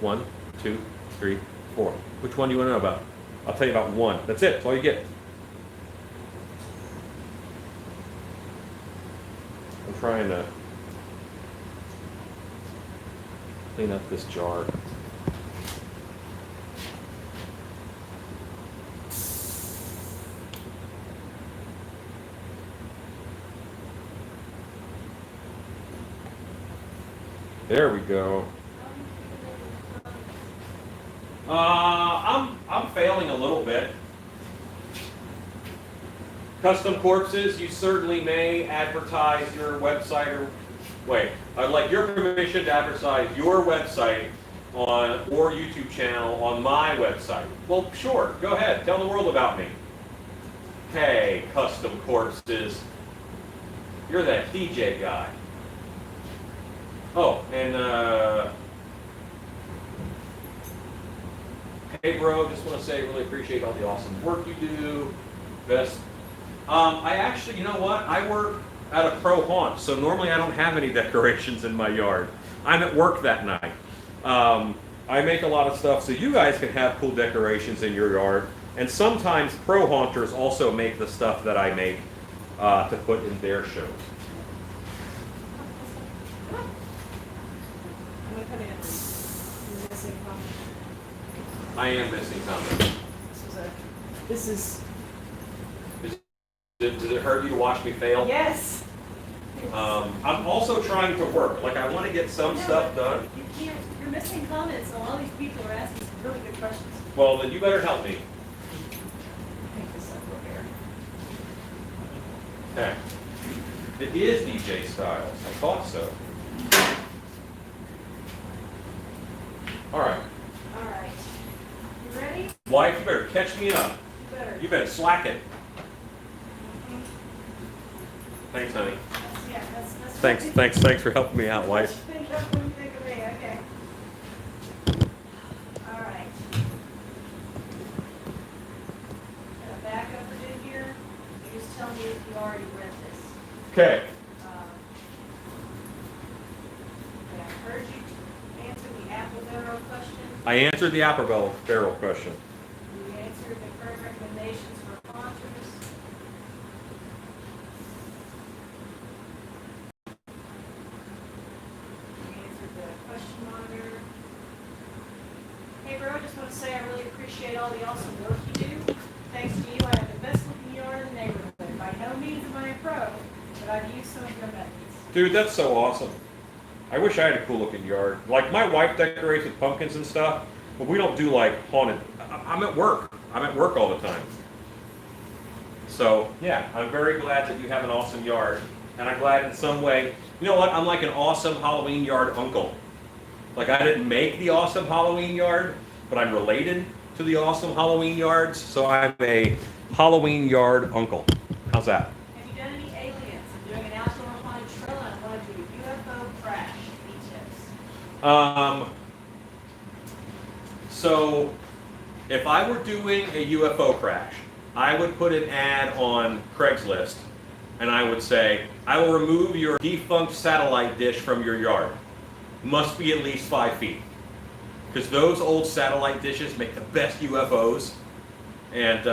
1, 2, 3, 4. Which one do you want to know about? I'll tell you about 1. That's it. That's all you get. I'm trying to clean up this jar. There we go. I'm failing a little bit. Custom corpses, you certainly may advertise your website or I'd like your permission to advertise your website or YouTube channel on my website. Well, sure, go ahead, tell the world about me. Hey, Custom Corpses, you're that DJ guy. Oh, and hey bro, just want to say really appreciate all the awesome work you do. Best. I actually, you know what? I work at a pro haunt, so normally I don't have any decorations in my yard. I'm at work that night. I make a lot of stuff so you guys can have cool decorations in your yard. And sometimes pro haunters also make the stuff that I make to put in their shows. I am missing something. This is. Does it hurt you to watch me fail? Yes. I'm also trying to work. Like, I want to get some stuff done. You can't. You're missing comments, and all these people are asking some really good questions. Well, then you better help me. Pick this up over here. Okay. It is DJ Styles. I thought so. All right. All right. You ready? Wife, you better catch me up. Better. You better slack it. Thanks, honey. That's Thanks for helping me out, wife. Think of when you think of me. Okay. All right. Gonna back up a bit here. You just tell me if you already read this. Okay. I answered the apple barrel question. You answered the current recommendations for haunters. You answered the question monitor. Hey bro, I just want to say I really appreciate all the awesome work you do. Thanks to you, I have the best looking yard in the neighborhood. By no means am I a pro, but I've used some of your methods. Dude, that's so awesome. I wish I had a cool looking yard. Like my wife decorates with pumpkins and stuff, but we don't do like haunted. I'm at work. I'm at work all the time. So yeah, I'm very glad that you have an awesome yard. And I'm glad in some way, you know what, I'm like an awesome Halloween yard uncle. Like I didn't make the awesome Halloween yard, but I'm related to the awesome Halloween yards. So I'm a Halloween yard uncle. How's that? Have you done any aliens? I'm doing an outdoor haunted trail and I want to do a UFO crash. Any tips? So if I were doing a UFO crash, I would put an ad on Craigslist and I would say, I will remove your defunct satellite dish from your yard. Must be at least 5 feet. Because those old satellite dishes make the best UFOs and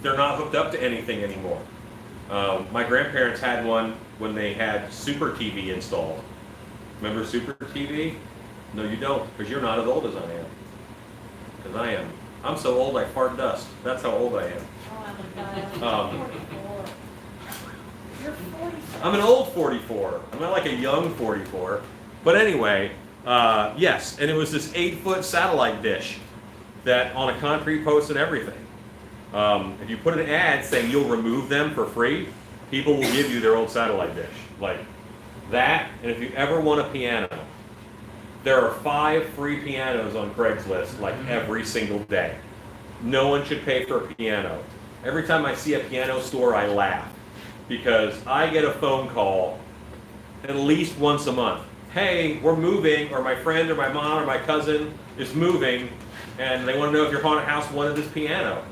they're not hooked up to anything anymore. My grandparents had one when they had Super TV installed. Remember Super TV? No, you don't, because you're not as old as I am. Because I am. I'm so old I fart dust. That's how old I am. Oh my God. 44. You're 44. I'm an old 44. I'm not like a young 44. But anyway, yes, and it was this 8-foot satellite dish that on a concrete post and everything. If you put an ad saying you'll remove them for free, people will give you their old satellite dish. Like that, and if you ever want a piano, there are 5 free pianos on Craigslist like every single day. No one should pay for a piano. Every time I see a piano store, I laugh because I get a phone call at least once a month. Hey, we're moving, or my friend or my mom or my cousin is moving, and they want to know if your haunted house wanted this piano.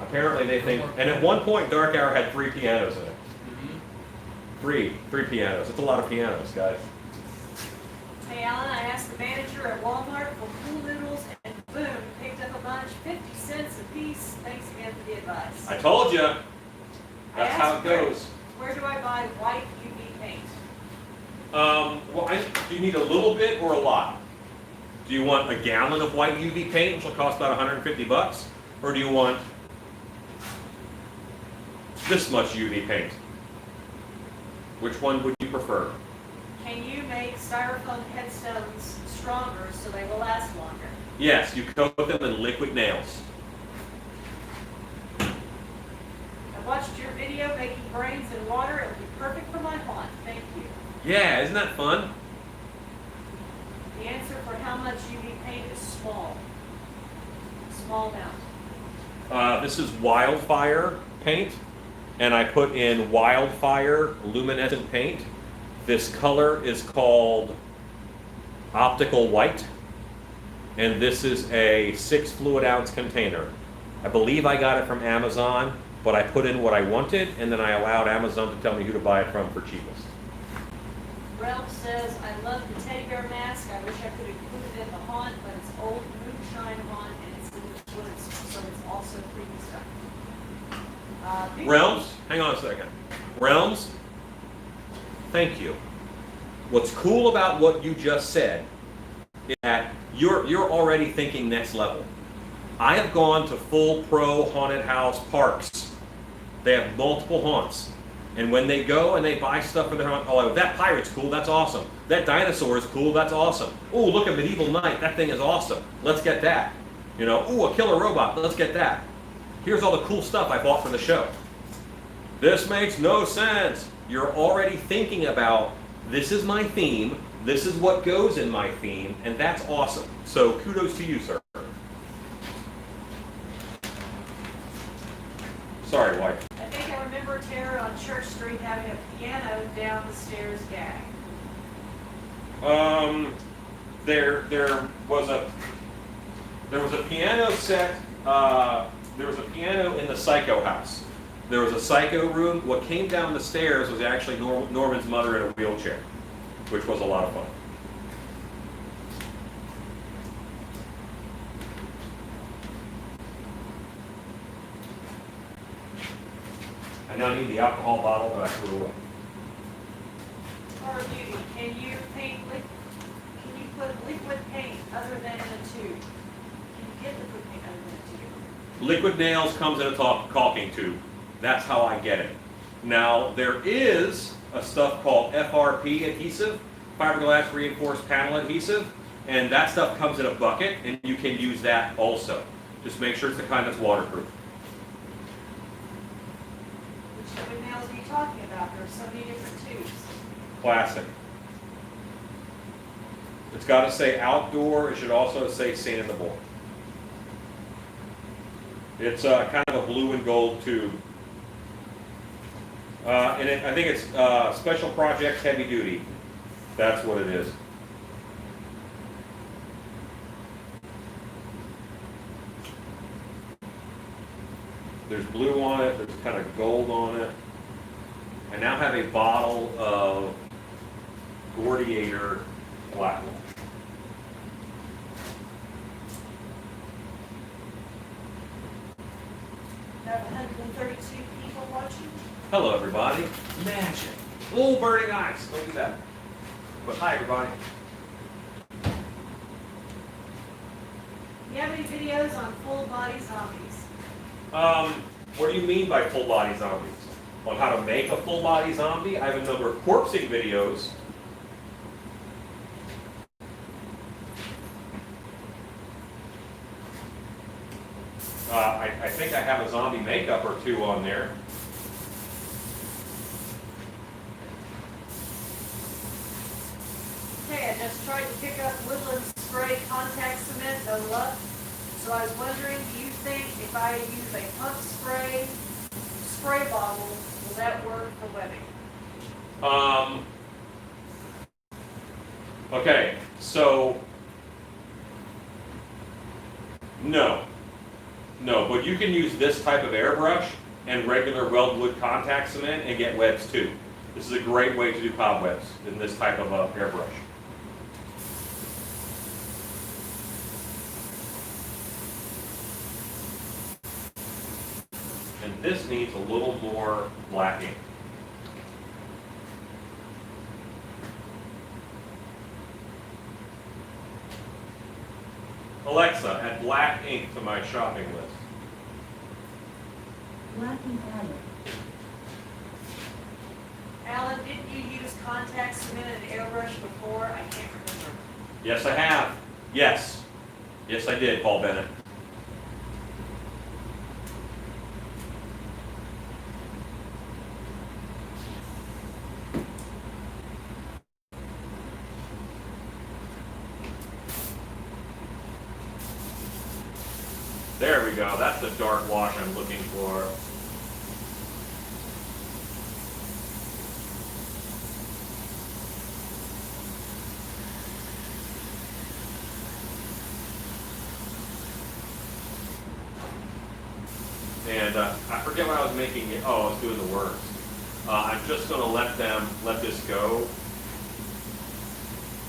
Apparently they think, and at one point Dark Hour had 3 pianos in it. Three pianos. It's a lot of pianos, guys. Hey Alan, I asked the manager at Walmart for pool noodles and boom, picked up a bunch, 50 cents a piece. Thanks again for the advice. I told you. I That's asked how it goes. Where do I buy white UV paint? Well, do you need a little bit or a lot? Do you want a gallon of white UV paint, which will cost about 150 bucks? Or do you want this much UV paint? Which one would you prefer? Can you make styrofoam headstones stronger so they will last longer? Yes, you coat them in liquid nails. I watched your video making brains in water. It would be perfect for my haunt. Thank you. Yeah, isn't that fun? The answer for how much UV paint is small. Small amount. This is wildfire paint, and I put in wildfire luminescent paint. This color is called optical white, and this is a 6 fluid ounce container. I believe I got it from Amazon, but I put in what I wanted, and then I allowed Amazon to tell me who to buy it from for cheapest. Ralph says, I love the teddy bear mask. I wish I could include it in the haunt, but it's old moonshine haunt and it's in the woods, so it's also creepy stuff. Realms, hang on a second. Realms, thank you. What's cool about what you just said is that you're already thinking next level. I have gone to full pro haunted house parks. They have multiple haunts. And when they go and they buy stuff for their haunt, oh, that pirate's cool, that's awesome. That dinosaur is cool, that's awesome. Oh, look, a medieval knight, that thing is awesome. Let's get that. You know, ooh, a killer robot, let's get that. Here's all the cool stuff I bought for the show. This makes no sense. You're already thinking about, this is my theme, this is what goes in my theme, and that's awesome. So kudos to you, sir. Sorry, wife. I think I remember Tara on Church Street having a piano down the stairs gag. There was a piano set. There was a piano in the Psycho house. There was a Psycho room. What came down the stairs was actually Norman's mother in a wheelchair, which was a lot of fun. now need the alcohol bottle that I threw away. Or beauty, can you put liquid paint other than in a tube? Can you get liquid paint other than a tube? Liquid nails comes in a caulking tube. That's how I get it. Now, there is a stuff called FRP adhesive, fiberglass reinforced panel adhesive, and that stuff comes in a bucket, and you can use that also. Just make sure it's the kind that's waterproof. Which liquid nails are you talking about? There are so many different tubes. Plastic. It's got to say outdoor. It should also say sandable. It's kind of a blue and gold tube. I think it's Special Projects Heavy Duty. That's what it is. There's blue on it. There's kind of gold on it. I now have a bottle of Gordiator Black. You have 132 people watching. Hello, everybody. Magic. Oh, burning eyes. Don't do that. But hi, everybody. Do you have any videos on full body zombies? What do you mean by full body zombies? On how to make a full body zombie? I have a number of corpsing videos. I think I have a zombie makeup or two on there. Okay, I just tried to pick up Woodland Spray contact cement, no luck. So I was wondering, do you think if I use a pump spray bottle, will that work for webbing? Okay, so no, but you can use this type of airbrush and regular weldwood contact cement and get webs too. This is a great way to do cobwebs in this type of airbrush. And this needs a little more black ink. Alexa, add black ink to my shopping list. Black and added. Alan, didn't you use contact cement and airbrush before? I can't remember. Yes, I have. Yes. Yes, I did, Paul Bennett. There we go. That's the dark wash I'm looking for. And I forget what I was making it. Oh, I was doing the works. I'm just going to let this go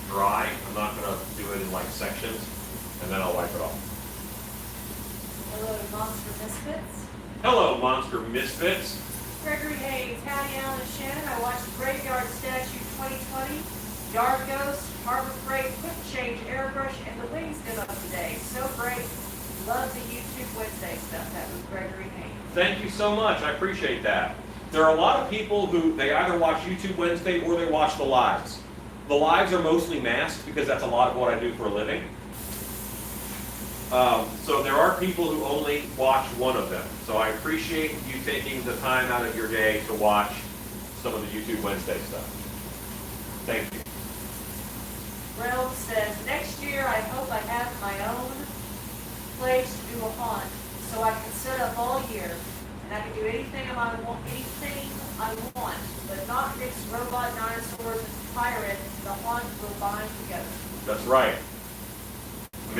dry. I'm not going to do it in like sections, and then I'll wipe it off. Hello, Monster Misfits. Hello, Monster Misfits. Gregory Hayes, howdy, Alan and Shannon. I watched Graveyard Statue 2020, Yard Ghost, Harbor Freight, Quick Change Airbrush, and the Wings demo today. So great. Love the YouTube Wednesday stuff. That was Gregory Hayes. Thank you so much. I appreciate that. There are a lot of people who, they either watch YouTube Wednesday or they watch the lives. The lives are mostly masked because that's a lot of what I do for a living. So there are people who only watch one of them. So I appreciate you taking the time out of your day to watch some of the YouTube Wednesday stuff. Thank you. Realm says, next year I hope I have my own place to do a haunt so I can set up all year and I can do anything I want, but not mix robot dinosaurs and pirate. The haunt will bind together. That's right. It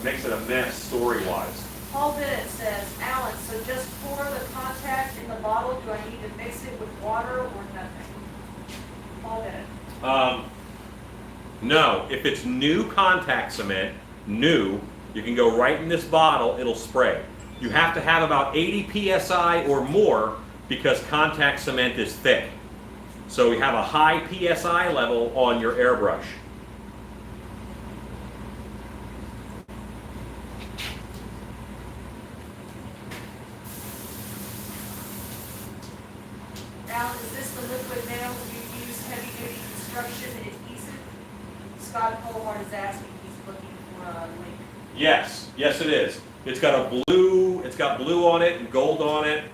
makes it a mess story-wise. Paul Bennett says, Alan, so just pour the contact in the bottle. Do I need to mix it with water or nothing? Paul Bennett. No, if it's new contact cement, you can go right in this bottle, it'll spray. You have to have about 80 psi or more because contact cement is thick. So we have a high PSI level on your airbrush. Alan, is this the liquid nails you use heavy duty construction adhesive? Scott Colhart is asking, he's looking for a link. Yes, yes it is. It's got blue on it and gold on it.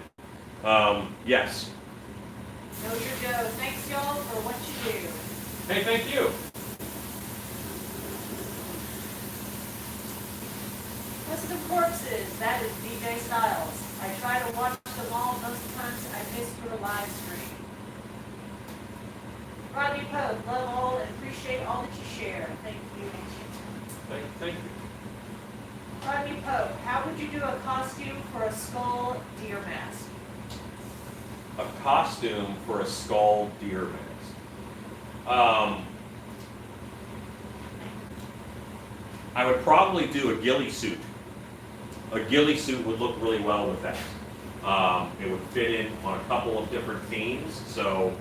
Yes. Know your dough. Thanks y'all for what you do. Hey, thank you. Custom corpses, that is DJ Styles. I try to watch them all, most times I miss your live stream. Rodney Pope, love all and appreciate all that you share. Thank you. Thank you. Rodney Pope, how would you do a costume for a skull deer mask? A costume for a skull deer mask. I would probably do a ghillie suit. A ghillie suit would look really well with that. It would fit in on a couple of different themes, so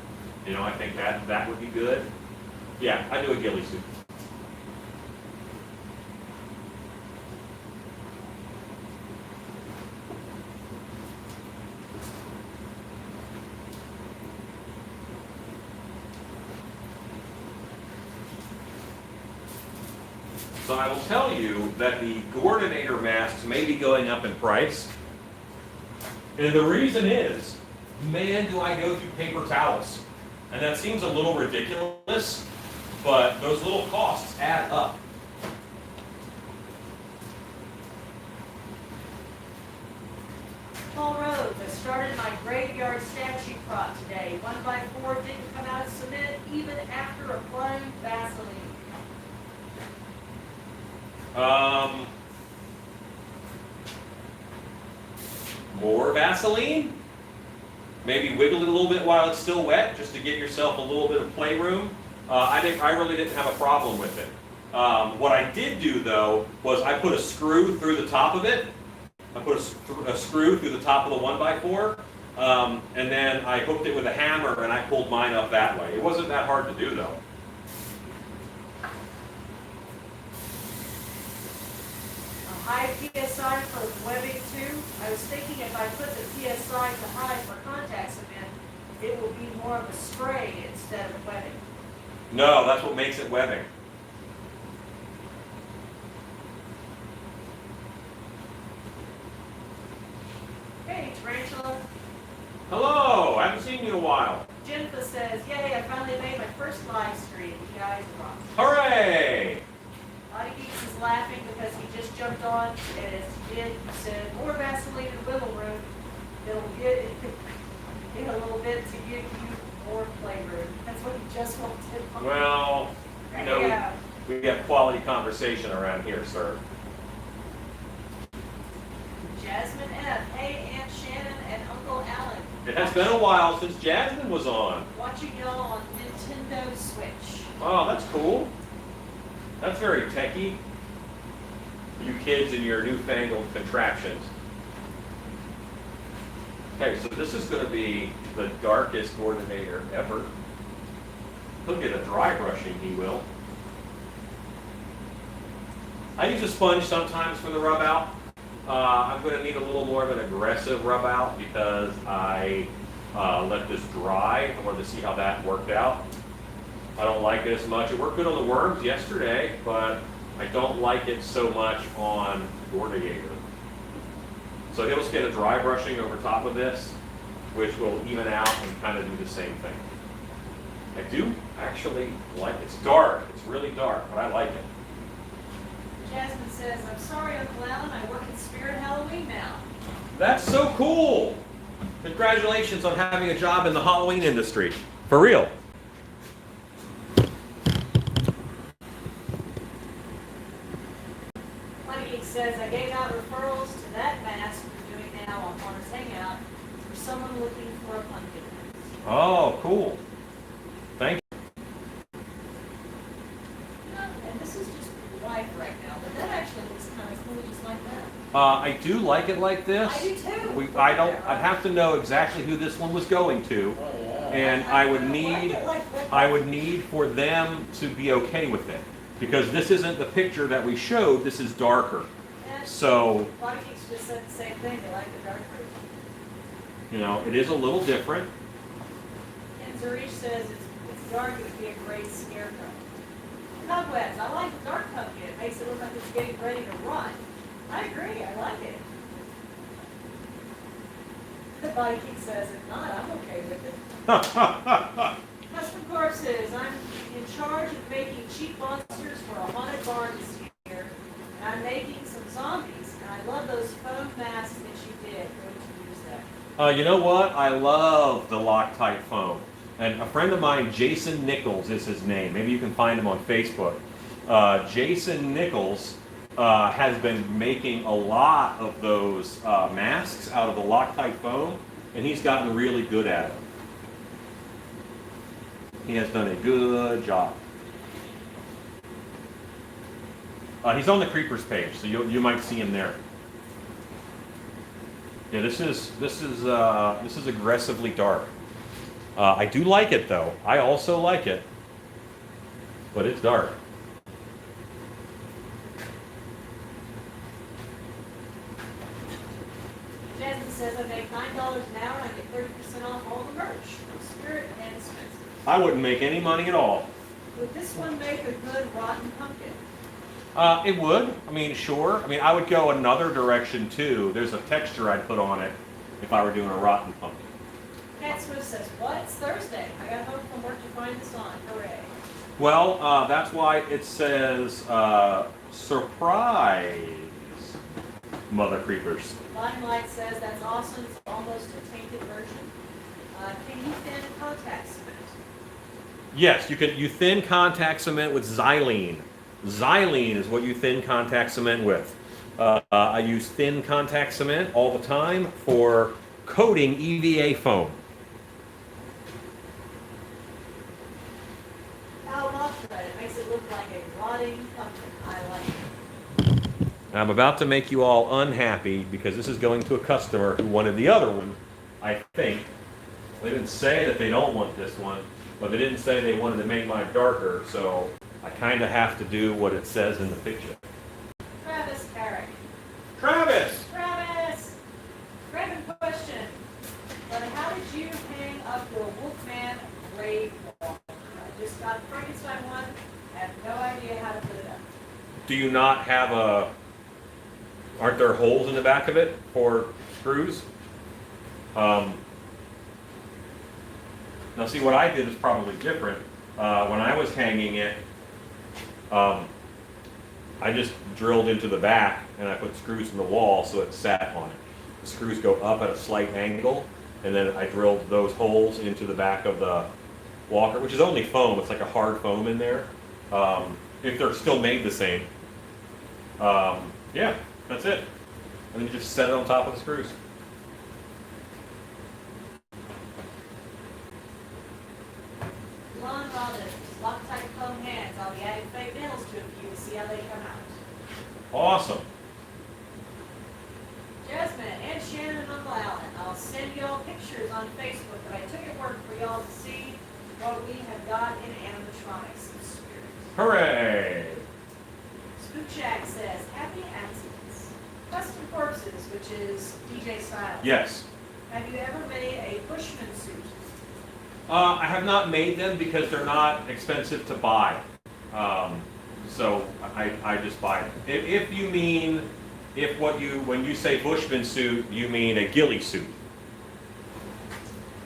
I think that would be good. Yeah, I do a ghillie suit. So I will tell you that the coordinator masks may be going up in price. And the reason is, man, do I go through paper towels. And that seems a little ridiculous, but those little costs add up. Paul Rhodes, I started my graveyard statue prop today. 1x4 didn't come out of cement even after applying Vaseline. More Vaseline? Maybe wiggle it a little bit while it's still wet, just to give yourself a little bit of playroom. I really didn't have a problem with it. What I did do though, was I put a screw through the top of it. I put a screw through the top of the 1x4, and then I hooked it with a hammer and I pulled mine up that way. It wasn't that hard to do though. High PSI for webbing too. I was thinking if I put the PSI to high for contact cement, it will be more of a spray instead of webbing. No, that's what makes it webbing. Hey, Tarantula. Hello, I haven't seen you in a while. Jennifer says, yay, I finally made my first live stream. You guys rock. Hooray! Lottie Geeks is laughing because he just jumped on, and as he did, he said, more Vaseline and Willow Room. It'll get in a little bit to give you more flavor. That's what he just wanted. Well, Yeah. we have quality conversation around here, sir. Jasmine F. Hey, Aunt Shannon and Uncle Alan. It has been a while since Jasmine was on. Watching y'all on Nintendo Switch. Oh, that's cool. That's very techy. You kids and your newfangled contraptions. Okay, so this is going to be the darkest coordinator ever. He'll get a dry brushing, he will. I use a sponge sometimes for the rub out. I'm going to need a little more of an aggressive rub out because I let this dry. I wanted to see how that worked out. I don't like it as much. It worked good on the worms yesterday, but I don't like it so much on the coordinator. So he'll just get a dry brushing over top of this, which will even out and kind of do the same thing. I do actually like it. It's dark. It's really dark, but I like it. Jasmine says, I'm sorry, Uncle Alan, I work at Spirit Halloween now. That's so cool. Congratulations on having a job in the Halloween industry. For real. Money says, I gave out referrals to that mask we're doing now on Farmers Hangout for someone looking for a pumpkin. Oh, cool. Thank you. And this is just white right now, but that actually looks kind of cool just like that. I do like it like this. I do too. I'd have to know exactly who this one was going to, Oh, yeah. and I would like need, it like that. I would need for them to be okay with it, because this isn't the picture that we showed. This is darker. And So, a lot of geeks just said the same thing. They like the dark fruit. you know, it is a little different. And Zarish says it's dark. It would be a great scarecrow. Cobwebs. I like the dark pumpkin. It makes it look like it's getting ready to run. I agree. I like it. The body geek says if not, I'm okay with it. Custom Corpses. I'm in charge of making cheap monsters for a haunted barn this year. And I'm making some zombies. And I love those foam masks that you did. Going to use them. You know what? I love the Loctite foam. And a friend of mine, Jason Nichols is his name. Maybe you can find him on Facebook. Jason Nichols has been making a lot of those masks out of the Loctite foam, and he's gotten really good at it. He has done a good job. He's on the Creepers page, so you might see him there. Yeah, this is aggressively dark. I do like it though. I also like it, but it's dark. Jasmine says I make $9 an hour and I get 30% off all the merch from Spirit and Spencer. I wouldn't make any money at all. Would this one make a good rotten pumpkin? It would. I mean, sure. I mean, I would go another direction too. There's a texture I'd put on it if I were doing a rotten pumpkin. Cat Swift says, what? It's Thursday. I got home from work to find this on. Hooray. Well, that's why it says Suprise Mothercreepers. Limelight says that's awesome. It's almost a tainted version. Can you thin contact cement? Yes, you can. You thin contact cement with xylene. Xylene is what you thin contact cement with. I use thin contact cement all the time for coating EVA foam. Almatra, it makes it look like a rotting pumpkin. I like it. I'm about to make you all unhappy because this is going to a customer who wanted the other one, I think. They didn't say that they don't want this one, but they didn't say they wanted to make mine darker, so I kind of have to do what it says in the picture. Travis Carrick. Travis! Travis! Random question. But how did you hang up your Wolfman grave wall? I just got the Frankenstein one. I have no idea how to put it up. Do you not have aren't there holes in the back of it for screws? Now see, what I did is probably different. When I was hanging it, I just drilled into the back and I put screws in the wall so it sat on it. The screws go up at a slight angle, and then I drilled those holes into the back of the walker, which is only foam. It's like a hard foam in there. If they're still made the same. Yeah, that's it. And then you just set it on top of the screws. Lon Robbins, Loctite foam hands. I'll be adding fake nails to a few to see how they come out. Awesome. Jasmine and Shannon and Uncle Allen, I'll send y'all pictures on Facebook, but I took it work for y'all to see what we have got in animatronics and spirits. Hooray! Spook Shack says, happy accidents. Custom Corpses, which is DJ style. Yes. Have you ever made a Bushman suit? I have not made them because they're not expensive to buy. So I just buy them. If you mean, when you say Bushman suit, you mean a ghillie suit.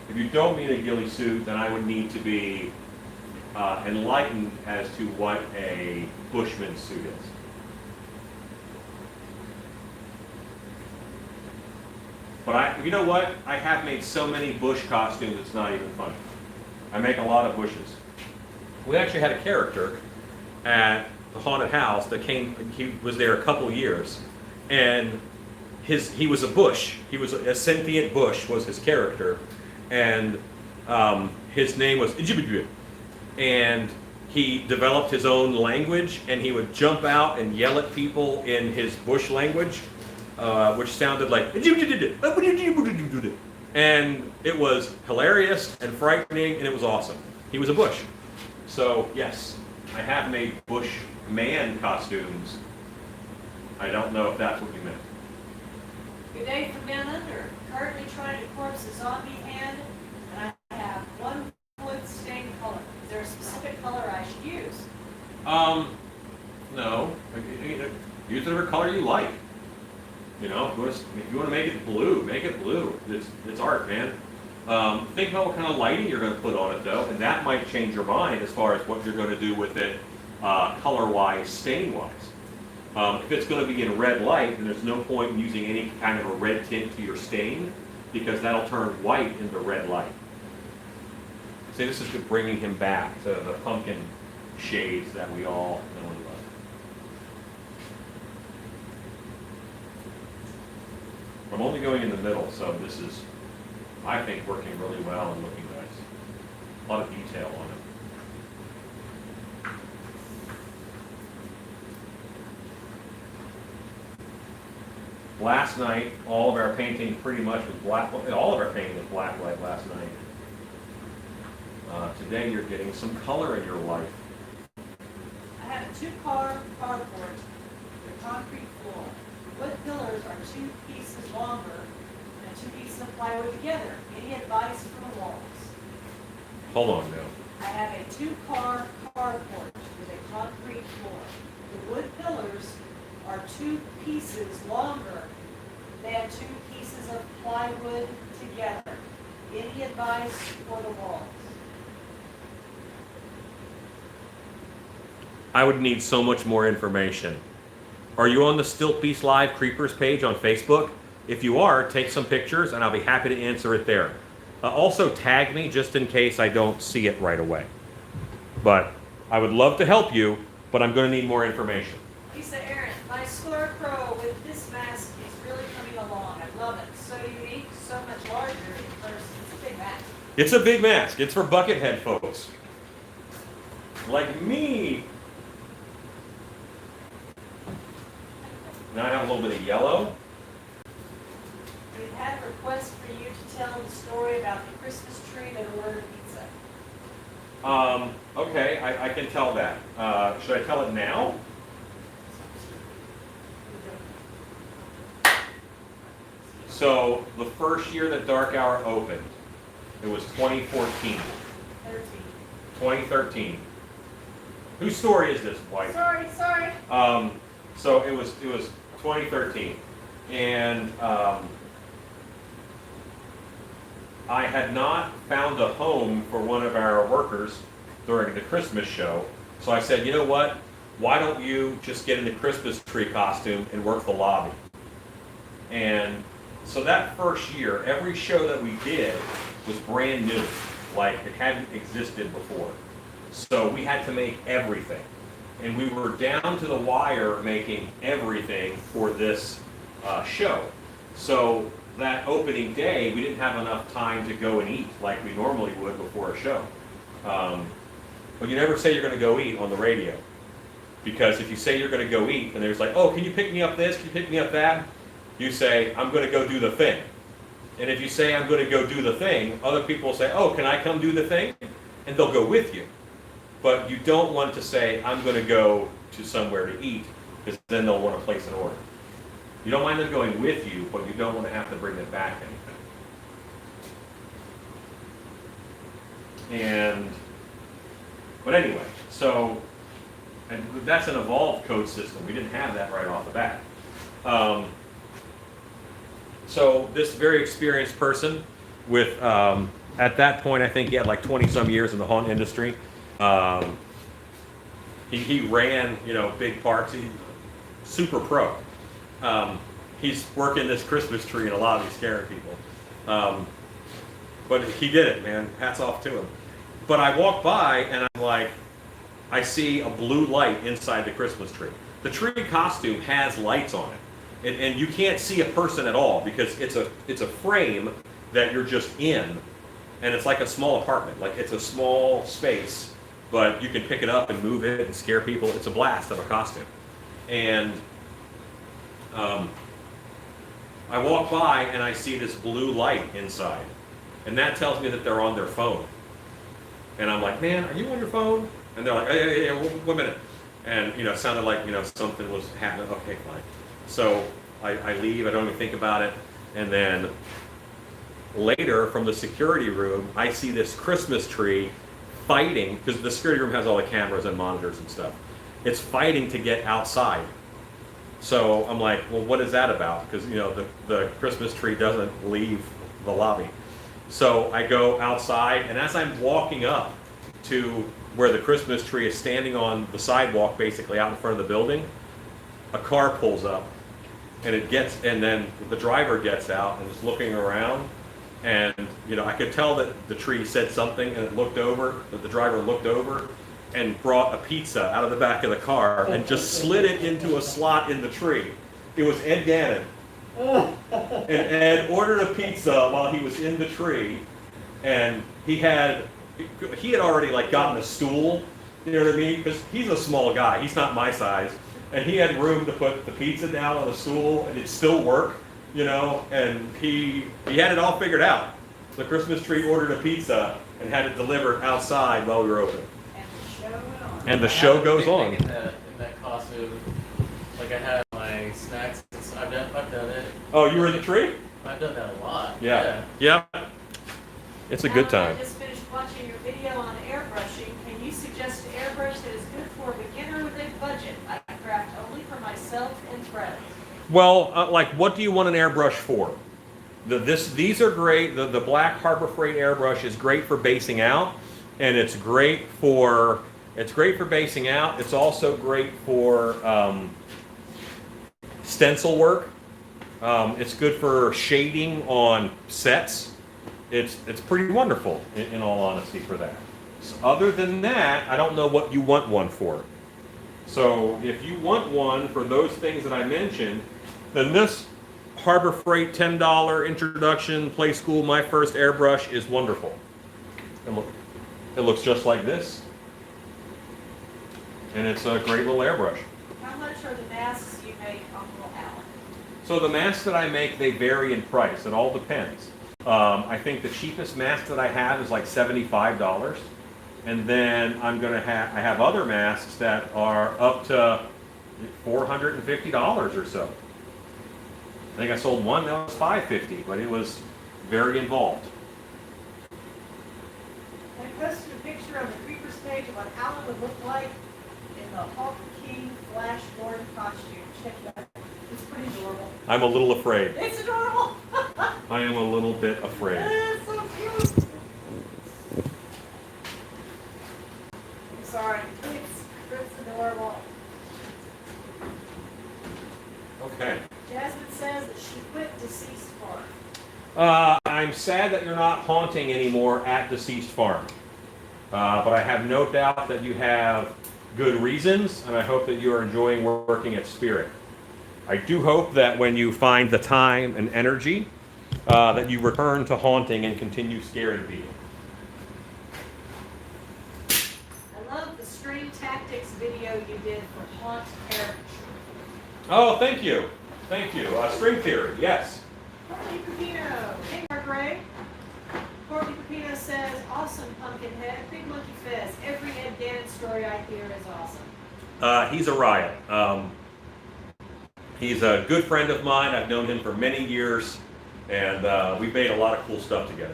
If you don't mean a ghillie suit, then I would need to be enlightened as to what a Bushman suit is. But you know what? I have made so many bush costumes, it's not even funny. I make a lot of bushes. We actually had a character at the haunted house that he was there a couple years, and he was a bush. He was a sentient bush was his character, and his name was Ijibidwe. And he developed his own language, and he would jump out and yell at people in his bush language. which sounded like, and it was hilarious and frightening, and it was awesome. He was a bush. So yes, I have made bush man costumes. I don't know if that's what you meant. Good day from Down Under. Currently trying to corpse a zombie hand, and I have one wood stained color. Is there a specific color I should use? No. Use whatever color you like. You know, if you want to make it blue, make it blue. It's art, man. Think about what kind of lighting you're going to put on it, though, and that might change your mind as far as what you're going to do with it, color-wise, stain-wise. If it's going to be in red light, then there's no point in using any kind of a red tint to your stain, because that'll turn white into red light. See, this is bringing him back to the pumpkin shades that we all know and love. I'm only going in the middle, so this is, I think, working really well and looking nice. A lot of detail on it. Last night, all of our painting pretty much was black. All of our painting was black light last night. Today, you're getting some color in your life. I have a two-car carport with concrete floor. Wood pillars are 2 pieces longer than 2 pieces of plywood together. Any advice for the walls? Hold on now. I have a 2-car carport with a concrete floor. The wood pillars are 2 pieces longer than 2 pieces of plywood together. Any advice for the walls? I would need so much more information. Are you on the Still Peace Live Creepers page on Facebook? If you are, take some pictures and I'll be happy to answer it there. Also tag me just in case I don't see it right away. But I would love to help you, but I'm going to need more information. Lisa Aaron, my scarecrow with this mask is really coming along. I love it. So unique, so much larger in person. It's a big mask. It's a big mask. It's for buckethead folks. Like me. Now I have a little bit of yellow. We've had a request for you to tell the story about the Christmas tree that ordered pizza. Okay, I can tell that. Should I tell it now? So, the first year that Dark Hour opened, it was 2014. 2013. Whose story is this, White? Sorry. So it was 2013, and I had not found a home for one of our workers during the Christmas show. So I said, you know what? Why don't you just get in the Christmas tree costume and work the lobby? And so that first year, every show that we did was brand new, like it hadn't existed before. So we had to make everything. And we were down to the wire making everything for this show. So that opening day, we didn't have enough time to go and eat like we normally would before a show. But you never say you're going to go eat on the radio. Because if you say you're going to go eat, and there's like, oh, can you pick me up this? Can you pick me up that? You say, I'm going to go do the thing. And if you say, I'm going to go do the thing, other people will say, oh, can I come do the thing? And they'll go with you. But you don't want to say, I'm going to go to somewhere to eat, because then they'll want to place an order. You don't mind them going with you, but you don't want to have to bring them back anything. But anyway, so, and that's an evolved code system. We didn't have that right off the bat. So this very experienced person with, at that point, I think he had like 20 some years in the haunt industry. He ran, big parks. He's super pro. He's working this Christmas tree in a lobby, scaring people. But he did it, man. Hats off to him. But I walk by and I'm like, I see a blue light inside the Christmas tree. The tree costume has lights on it, and you can't see a person at all because it's a frame that you're just in, and it's like a small apartment. Like it's a small space, but you can pick it up and move it and scare people. It's a blast of a costume. And I walk by and I see this blue light inside. And that tells me that they're on their phone. And I'm like, man, are you on your phone? And they're like, hey, one minute. And, it sounded like, something was happening. Okay, fine. So I leave, I don't even think about it. And then later from the security room, I see this Christmas tree fighting, because the security room has all the cameras and monitors and stuff. It's fighting to get outside. So I'm like, well, what is that about? Because, the Christmas tree doesn't leave the lobby. So I go outside, and as I'm walking up to where the Christmas tree is standing on the sidewalk, basically out in front of the building, a car pulls up, and then the driver gets out and is looking around, and I could tell that the tree said something, and the driver looked over and brought a pizza out of the back of the car and just slid it into a slot in the tree. It was Ed Gannon. And Ed ordered a pizza while he was in the tree, and he had already gotten a stool, you know what I mean? Because he's a small guy, he's not my size, and he had room to put the pizza down on a stool, and it'd still work, and he had it all figured out. The Christmas tree ordered a pizza and had it delivered outside while we were open. And the show goes on. In that costume, I had my snacks. I've done it. Oh, you were in the tree? I've done that a lot. Yeah. It's a good time. I just finished watching your video on airbrushing. Can you suggest an airbrush that is good for a beginner with a budget? I craft only for myself and friends. Well, what do you want an airbrush for? These are great. The black Harbor Freight airbrush is great for basing out, and it's great for basing out. It's also great for stencil work. It's good for shading on sets. It's pretty wonderful, in all honesty, for that. So other than that, I don't know what you want one for. So if you want one for those things that I mentioned, then this Harbor Freight $10 introduction play school my first airbrush is wonderful. And look, it looks just like this. And it's a great little airbrush. How much are the masks you make, Uncle Alan? So the masks that I make, they vary in price. It all depends. I think the cheapest mask that I have is like $75. And then I have other masks that are up to $450 or so. I think I sold one that was $550, but it was very involved. I posted a picture on the Creepers page of what Alan would look like in the Hulk King Flash Gordon costume. Check that out. It's pretty adorable. I'm a little afraid. It's adorable. I am a little bit afraid. It's so cute. I'm sorry. It's adorable. Okay. Jasmine says that she quit Deceased Farm. I'm sad that you're not haunting anymore at Deceased Farm. But I have no doubt that you have good reasons, and I hope that you are enjoying working at Spirit. I do hope that when you find the time and energy, that you return to haunting and continue scaring people. I love the Stream Tactics video you did for Haunt Heritage. Oh, thank you. Thank you. String theory, yes. Courtney Pepino. Hey, Mark Ray. Courtney Pepino says, awesome Pumpkinhead, Big Monkey Fez. Every Ed Gannon story I hear is awesome. He's a riot. He's a good friend of mine. I've known him for many years, and we've made a lot of cool stuff together.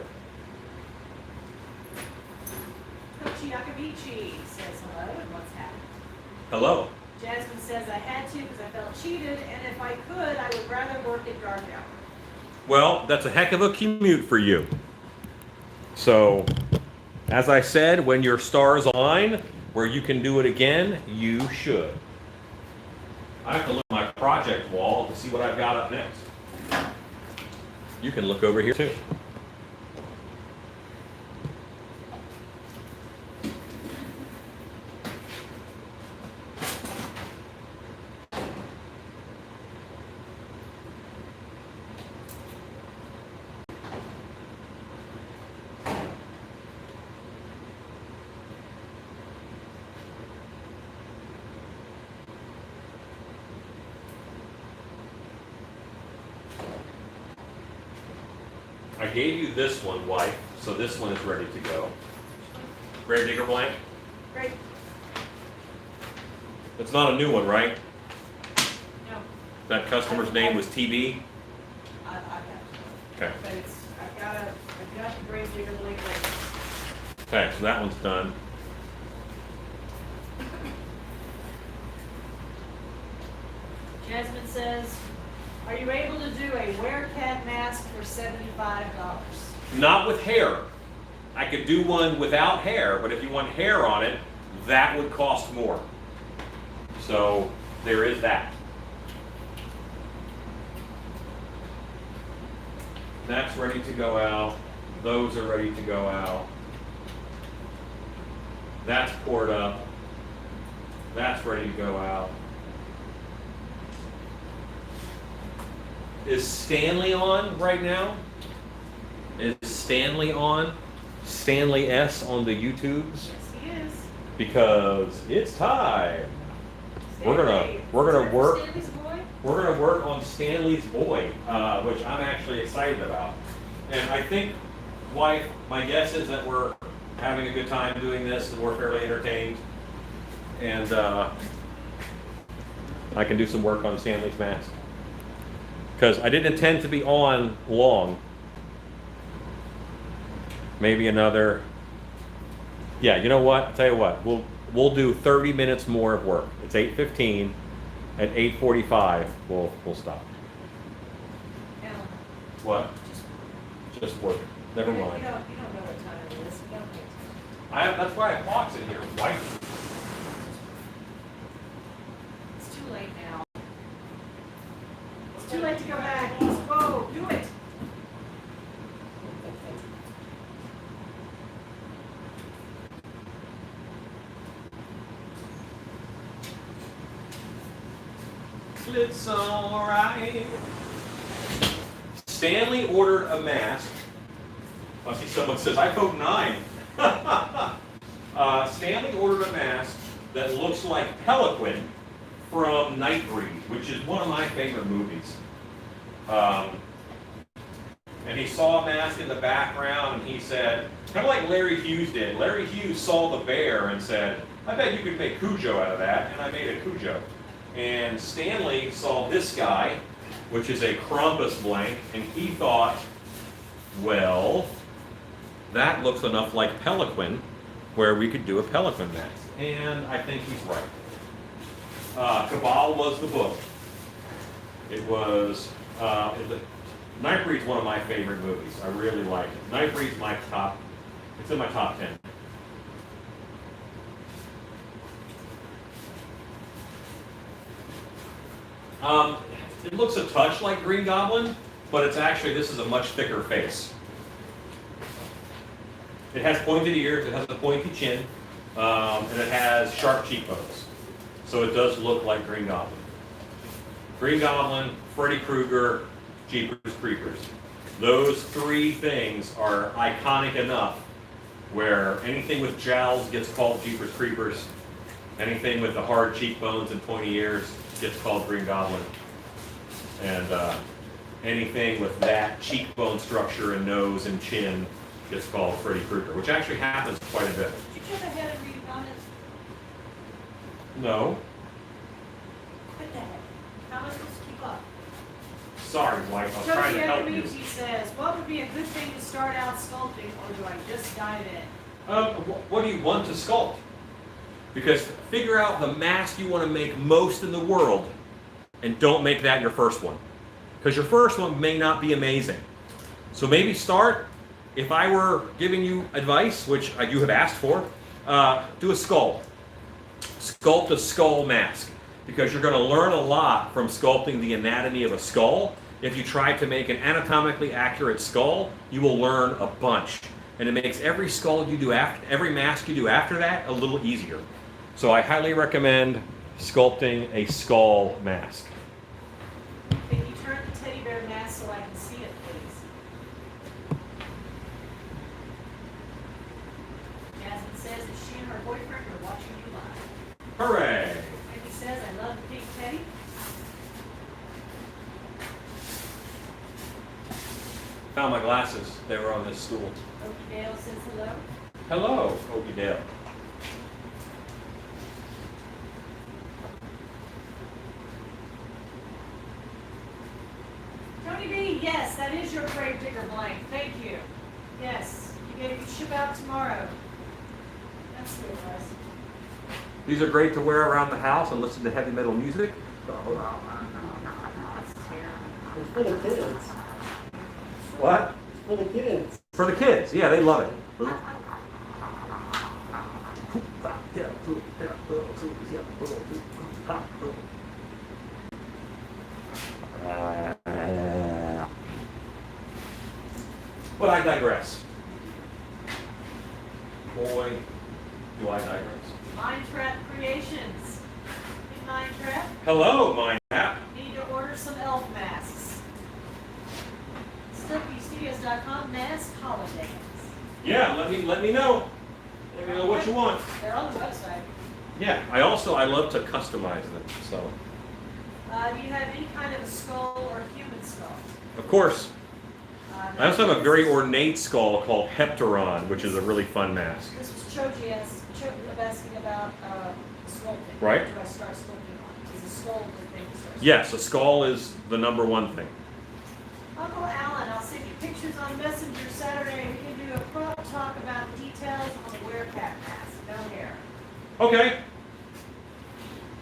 Kochi Nakabichi says hello and what's happening. Hello. Jasmine says I had to because I felt cheated, and if I could, I would rather work at dark hour. Well, that's a heck of a commute for you. So, as I said, when your stars align, where you can do it again, you should. I have to look at my project wall to see what I've got up next. You can look over here too. gave you this one, wife, so this one is ready to go. Grave digger blank? Great. It's not a new one, right? No, That customer's name was TB? I got it. Okay. But it's, I've got the grave digger link ready. Okay, so that one's done. Jasmine says, are you able to do a werecat mask for $75? Not with hair. I could do one without hair, but if you want hair on it, that would cost more. So there is that. That's ready to go out. Those are ready to go out. That's poured up. That's ready to go out. Is Stanley on right now? Is Stanley on? Stanley S on the YouTubes? Yes, he is. Because it's time. We're gonna work. Stanley's boy? We're gonna work on Stanley's Boy, which I'm actually excited about. And I think, wife, my guess is that we're having a good time doing this, and we're fairly entertained. And I can do some work on Stanley's mask. Because I didn't intend to be on long. Maybe another. Yeah, you know what? I'll tell you what. We'll do 30 minutes more of work. It's 8:15. At 8:45, we'll stop. Alan, What? Just work. Never you mind. don't know what time it is. You don't pay attention. That's why I have clocks in here. Why? It's too late now. It's too late to go back. Whoa, do it. It's alright. Stanley ordered a mask. I see someone says, I vote 9. Stanley ordered a mask that looks like Pelican from Nightbreed, which is one of my favorite movies. And he saw a mask in the background and he said, kind of like Larry Hughes did. Larry Hughes saw the bear and said, I bet you could make Cujo out of that, and I made a Cujo. And Stanley saw this guy, which is a Krampus blank, and he thought, well, that looks enough like Pelican, where we could do a Pelican mask. And I think he's right. Cabal was the book. It was, Nightbreed's one of my favorite movies. I really like it. Nightbreed's my top, it's in my top 10. It looks a touch like Green Goblin, but it's actually, this is a much thicker face. It has pointed ears, it has a pointy chin, and it has sharp cheekbones. So it does look like Green Goblin. Green Goblin, Freddy Krueger, Jeepers Creepers. Those three things are iconic enough where anything with jowls gets called Jeepers Creepers. Anything with the hard cheekbones and pointy ears gets called Green Goblin. And anything with that cheekbone structure and nose and chin gets called Freddy Krueger, which actually happens quite a bit. Did you jump ahead and read a comment? No. What the heck? How am I supposed to keep up? Sorry, wife, I'm trying to help you. Josie says, what would be a good thing to start out sculpting, or do I just dive in? What do you want to sculpt? Because figure out the mask you want to make most in the world, and don't make that your first one. Because your first one may not be amazing. So maybe start, if I were giving you advice, which you have asked for, do a skull. Sculpt a skull mask. Because you're going to learn a lot from sculpting the anatomy of a skull. If you try to make an anatomically accurate skull, you will learn a bunch. And it makes every skull you do after, every mask you do after that a little easier. So I highly recommend sculpting a skull mask. Can you turn the teddy bear mask so I can see it, please? Jasmine says that she and her boyfriend are watching you live. Hooray! Becky says, I love the pink teddy. found my glasses. They were on this stool. Okie Dale says hello. Hello, Okie Dale. Tony B, yes, that is your grave digger blank. Thank you. Yes, you get it ship out tomorrow. That's good, guys. These are great to wear around the house and listen to heavy metal music. That's terrible. It's for the kids. What? It's for the kids. For the kids. Yeah, they love it. But I digress. Boy, do I digress. Mind Trap Creations. Hey, Mind Trap. Hello, Mindmap. Need to order some elf masks. StuffyStudios.com mask holidays. Yeah, let me know. Let me know what you want. They're on the website. Yeah, I love to customize them. So, Do you have any kind of a skull or human skull? of course, I also have a very ornate skull called Heptaron, which is a really fun mask. This was Choji asking about sculpting. Right. What do I start sculpting on? Is a skull the thing to start sculpting? Yes, a skull is the number one thing. Uncle Alan, I'll send you pictures on Messenger Saturday. We can do a prop talk about the details on the werecat mask. No hair. Okay.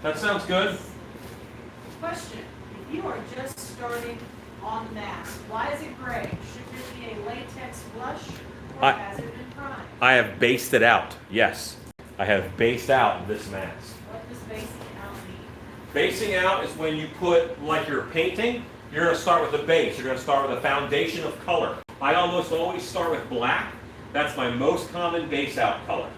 That sounds good. Question: if you are just starting on the mask, why is it gray? Should this be a latex blush, or has it been primed? I have based it out. Yes, I have based out this mask. What does basing out mean? Basing out is when you put, like you're painting, you're going to start with a base. You're going to start with a foundation of color. I almost always start with black. That's my most common base out color.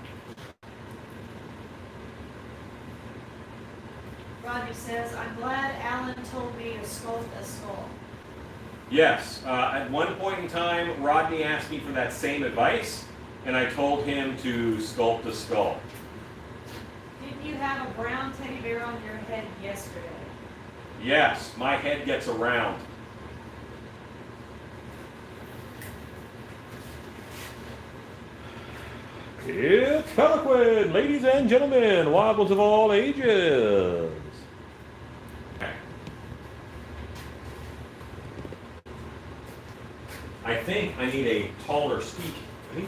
Rodney says, I'm glad Alan told me to sculpt a skull. Yes, at one point in time, Rodney asked me for that same advice, and I told him to sculpt a skull. Didn't you have a brown teddy bear on your head yesterday? Yes, my head gets around. It's Harlequin, ladies and gentlemen, wobbles of all ages. I think I need a taller stick. I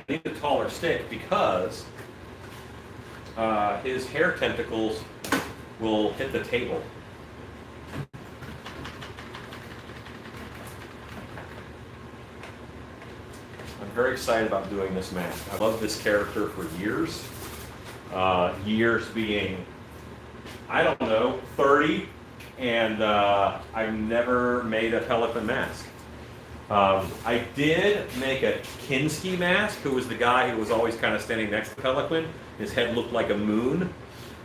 need a taller stick because his hair tentacles will hit the table. I'm very excited about doing this mask. I love this character for years. Years being, I don't know, 30, and I've never made a pelican mask. I did make a Kinski mask, who was the guy who was always kind of standing next to Pelican. His head looked like a moon.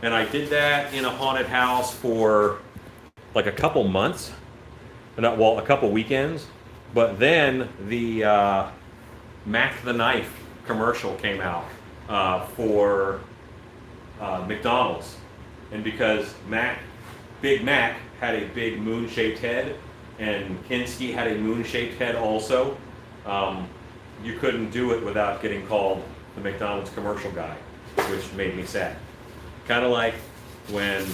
And I did that in a haunted house for like a couple months. Well, a couple weekends. But then the Mac the Knife commercial came out for McDonald's. And because Big Mac had a big moon-shaped head, and Kinski had a moon-shaped head also, you couldn't do it without getting called the McDonald's commercial guy, which made me sad. Kind of like when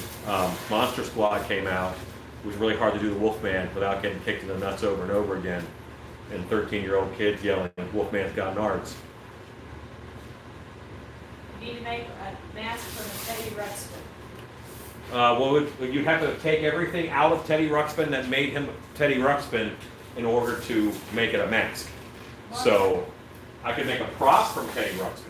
Monster Squad came out, it was really hard to do the Wolfman without getting kicked in the nuts over and over again, and 13-year-old kids yelling, "Wolfman's got nards." You need to make a mask from a Teddy Ruxpin. Well, you'd have to take everything out of Teddy Ruxpin that made him Teddy Ruxpin in order to make it a mask. So I could make a prop from Teddy Ruxpin.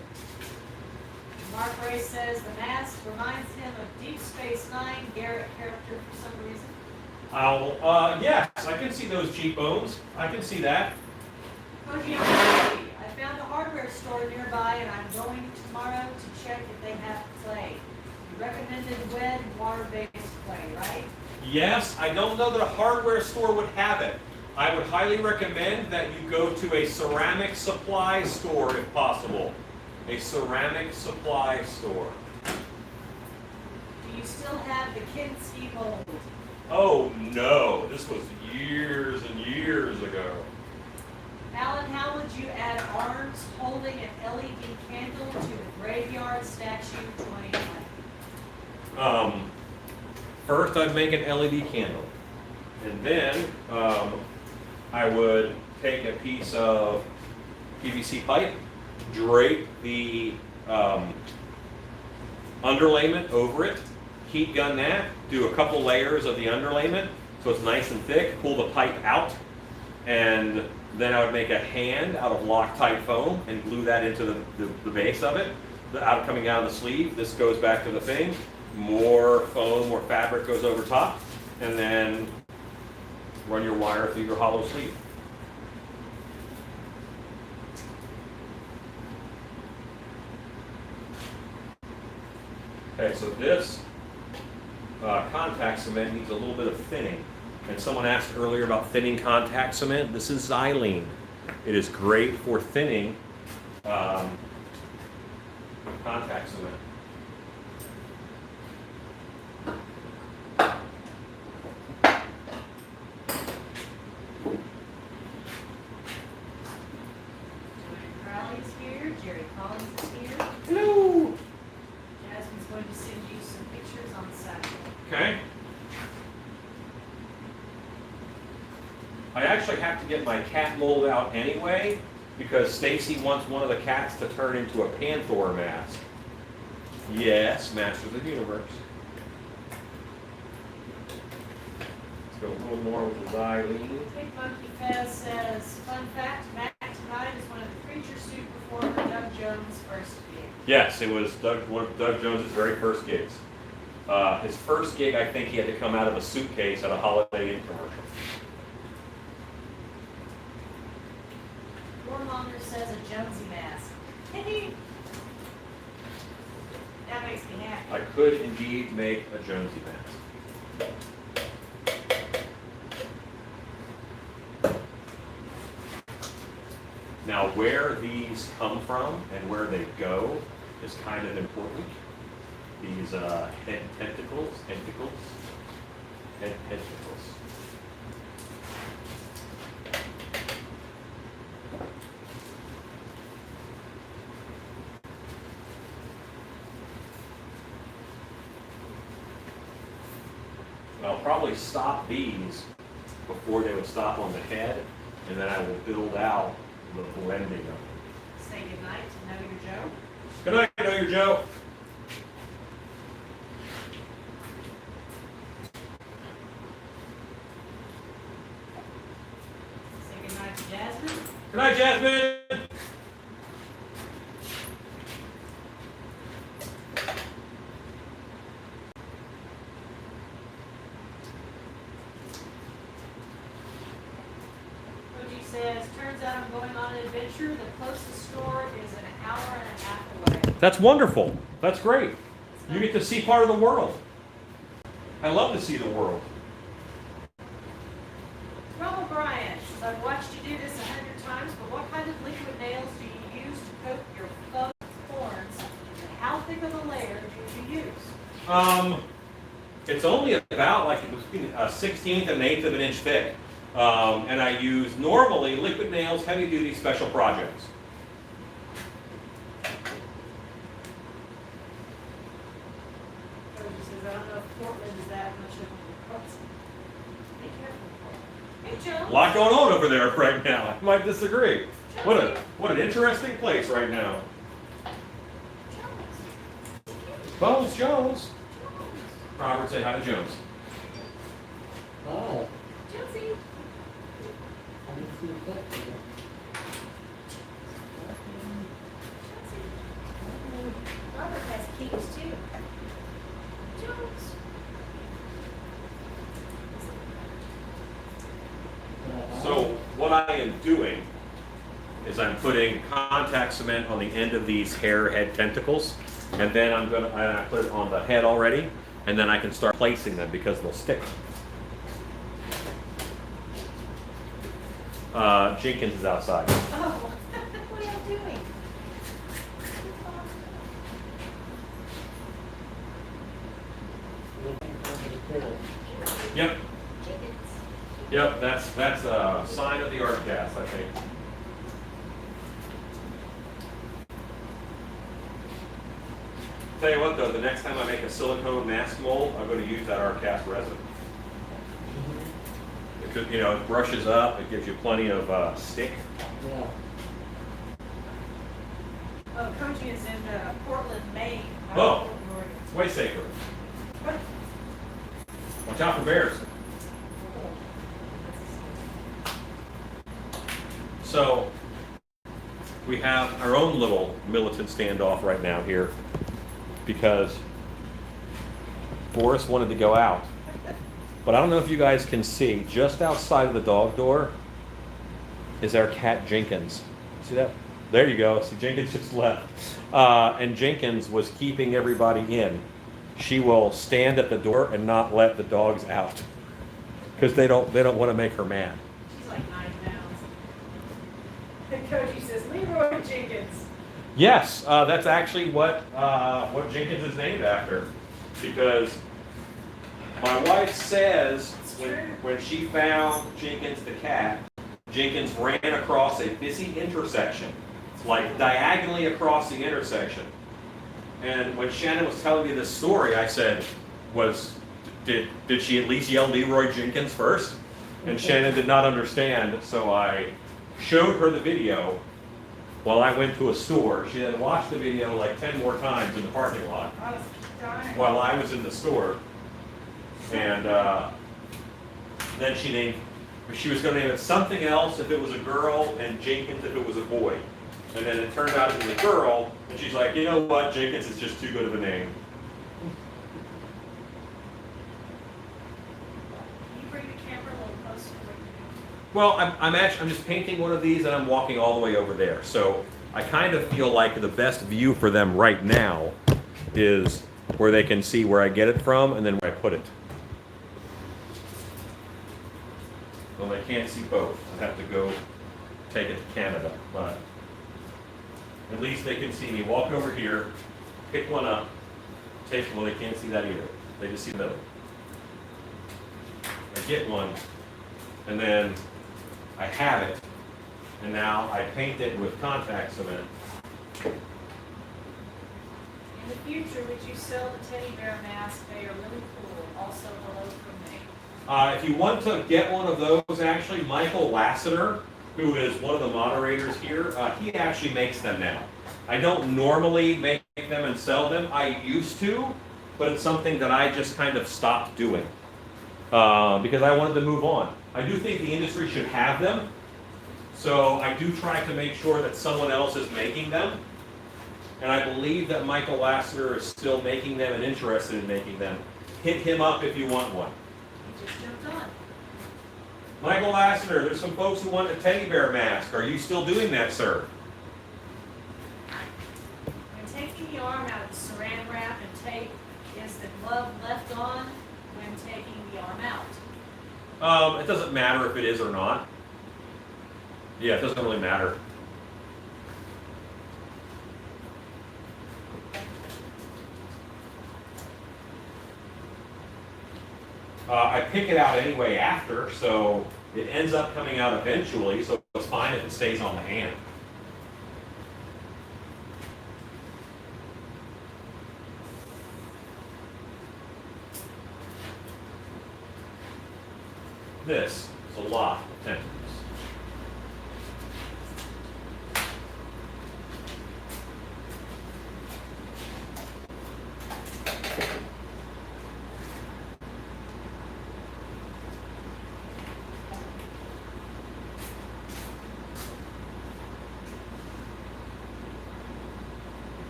Mark Ray says the mask reminds him of Deep Space Nine Garrett character for some reason. Yes, I can see those cheekbones. I can see that. Koji, I found a hardware store nearby and I'm going tomorrow to check if they have clay. You recommended wet water-based clay, right? Yes, I don't know that a hardware store would have it. I would highly recommend that you go to a ceramic supply store if possible. A ceramic supply store. Do you still have the Kinski mold? Oh no, this was years and years ago. Alan, how would you add arms holding an LED candle to the graveyard statue 2020? First I'd make an LED candle. And then I would take a piece of PVC pipe, drape the underlayment over it, heat gun that, do a couple layers of the underlayment so it's nice and thick, pull the pipe out, and then I would make a hand out of Loctite foam and glue that into the base of it, coming out of the sleeve. This goes back to the thing. More foam, more fabric goes over top, and then run your wire through your hollow sleeve. Okay, so this contact cement needs a little bit of thinning. And someone asked earlier about thinning contact cement. This is xylene. It is great for thinning contact cement. Joanne Crowley's here, Jerry Collins is here. Hello. Jasmine's going to send you some pictures on Saturday. Okay. I actually have to get my cat mold out anyway because Stacy wants one of the cats to turn into a Panther mask. Yes, Masters of the Universe. Let's go a little more with the xylene. Big Monkey Fez says, fun fact, Matt tonight is one of the Preacher Suit performer Doug Jones' first gig. Yes, it was one of Doug Jones' very first gigs. His first gig, I think he had to come out of a suitcase at a Holiday Inn commercial. Warmonger says a Jonesy mask. That makes me happy. I could indeed make a Jonesy mask. Now, where these come from and where they go is kind of important. These head tentacles. I'll probably stop these before they would stop on the head, and then I will build out the blending of them. Say goodnight to Know Your Joe. Good night, Know Your Joe. Say goodnight to Jasmine. Good night, Jasmine. Koji says, turns out I'm going on an adventure. The closest store is an hour and a half away. That's wonderful. That's great. You get to see part of the world. I love to see the world. Rob O'Brien says, I've watched you do this 100 times, but what kind of liquid nails do you use to coat your faux horns? And how thick of a layer do you use? It's only about like between a 16th and an eighth of an inch thick. And I use normally liquid nails, heavy duty special projects. Koji says, I don't know if Portland is that much of a cost. Be careful, Portland. Hey, Joe. A lot going on over there right now. I might disagree. What an interesting place right now. Bones Jones. Robert, say hi to Jones. Oh, Jonesy. I didn't see that. Robert has keys too. Jones. So what I am doing is I'm putting contact cement on the end of these hair head tentacles, and then I put it on the head already, and then I can start placing them because they'll stick. Jenkins is outside. Oh, what are y'all doing? Looking for the pill. Yep. Chickens. Yep, that's a sign of the art cast, I think. Tell you what though, the next time I make a silicone mask mold, I'm going to use that art cast resin. Because, you know, it brushes up, it gives you plenty of stick. Yeah. Oh, coaching is in Portland, Maine. Oh. It's way safer. Watch out for bears. So, we have our own little militant standoff right now here because Boris wanted to go out. But I don't know if you guys can see, just outside of the dog door is our cat Jenkins. See that? There you go. See, Jenkins just left. And Jenkins was keeping everybody in. She will stand at the door and not let the dogs out because they don't want to make her mad. She's like 9 pounds. And Cody says, Leroy Jenkins. Yes, that's actually what Jenkins is named after, because my wife says when she found Jenkins the cat, Jenkins ran across a busy intersection, like diagonally across the intersection. And when Shannon was telling me this story, I said, did she at least yell Leroy Jenkins first? And Shannon did not understand, so I showed her the video while I went to a store. She then watched the video like 10 more times in the parking lot I was dying. while I was in the store. And then she was going to name it something else if it was a girl and Jenkins if it was a boy. And then it turned out it was a girl, and she's like, you know what, Jenkins is just too good of a name. Can you bring the camera a little closer to what you're doing? Well, I'm just painting one of these and I'm walking all the way over there. So I kind of feel like the best view for them right now is where they can see where I get it from and then where I put it. Well, they can't see both. I have to go take it to Canada, but at least they can see me walk over here, pick one up, well, they can't see that either. They just see the middle. I get one, and then I have it, and now I paint it with contact cement. In the future, would you sell the teddy bear mask? They are really cool. Also, hello from me. If you want to get one of those, actually, Michael Lassiter, who is one of the moderators here, he actually makes them now. I don't normally make them and sell them. I used to, but it's something that I just kind of stopped doing because I wanted to move on. I do think the industry should have them, so I do try to make sure that someone else is making them. And I believe that Michael Lassiter is still making them and interested in making them. Hit him up if you want one. He just jumped on. Michael Lassiter, there's some folks who want a teddy bear mask. Are you still doing that, sir? When taking the arm out of the saran wrap and tape, is the glove left on when taking the arm out? It doesn't matter if it is or not. Yeah, it doesn't really matter. I pick it out anyway after, so it ends up coming out eventually, so it's fine if it stays on the hand. This is a lot of tentacles.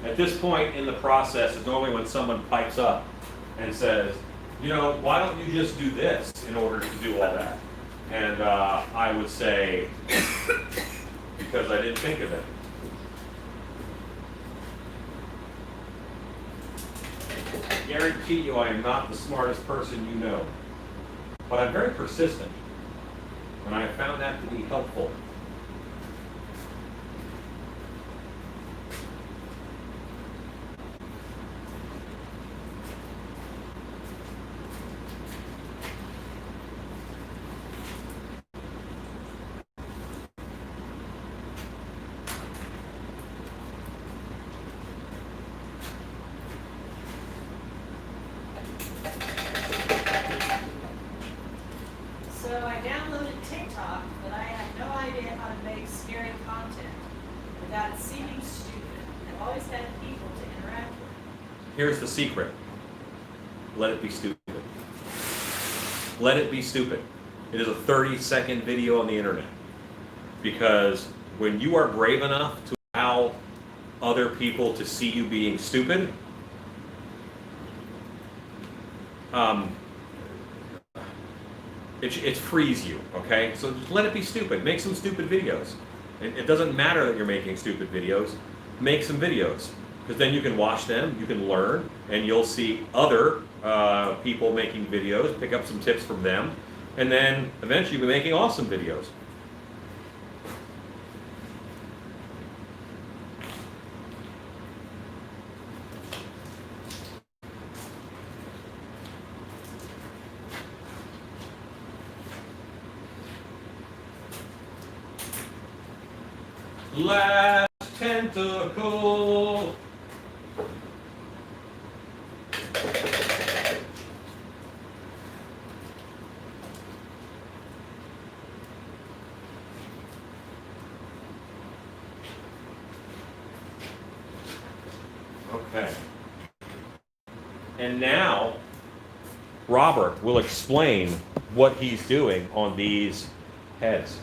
At this point in the process is normally when someone pipes up and says, you know, why don't you just do this in order to do all that? And I would say, because I didn't think of it. I guarantee you I am not the smartest person you know, but I'm very persistent, and I have found that to be helpful. without seeming stupid. I've always had people to interact with. Here's the secret. Let it be stupid. Let it be stupid. It is a 30-second video on the internet. Because when you are brave enough to allow other people to see you being stupid, it frees you, okay? So just let it be stupid. Make some stupid videos. It doesn't matter that you're making stupid videos. Make some videos. Because then you can watch them, you can learn, and you'll see other people making videos, pick up some tips from them, and then eventually you'll be making awesome videos. Last tentacle. Okay. And now, Robert will explain what he's doing on these heads.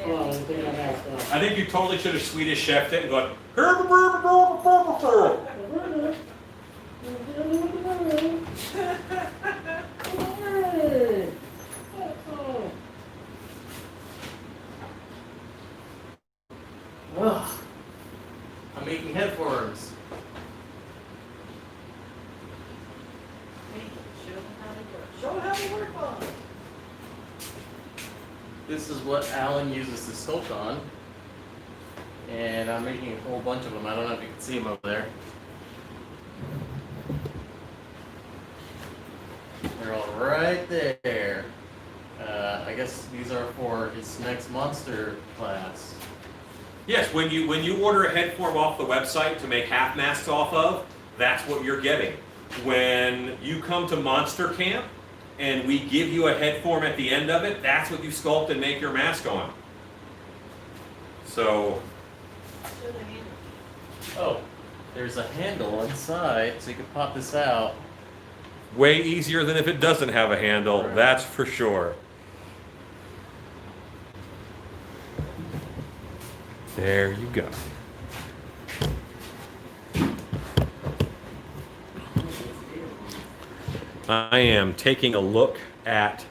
Oh, I think I have I think you totally should have Swedish chefed it and gone. Ugh. I'm making headforms. Show them how they work. Show them how they work on. This is what Alan uses to sculpt on. And I'm making a whole bunch of them. I don't know if you can see them over there. They're all right there. I guess these are for his next monster class. Yes, when you order a head form off the website to make half masks off of, that's what you're getting. When you come to Monster Camp and we give you a head form at the end of it, that's what you sculpt and make your mask on. So, Show the handle. Oh, there's a handle inside, so you can pop this out. way easier than if it doesn't have a handle, that's for sure. There you go. I am taking a look at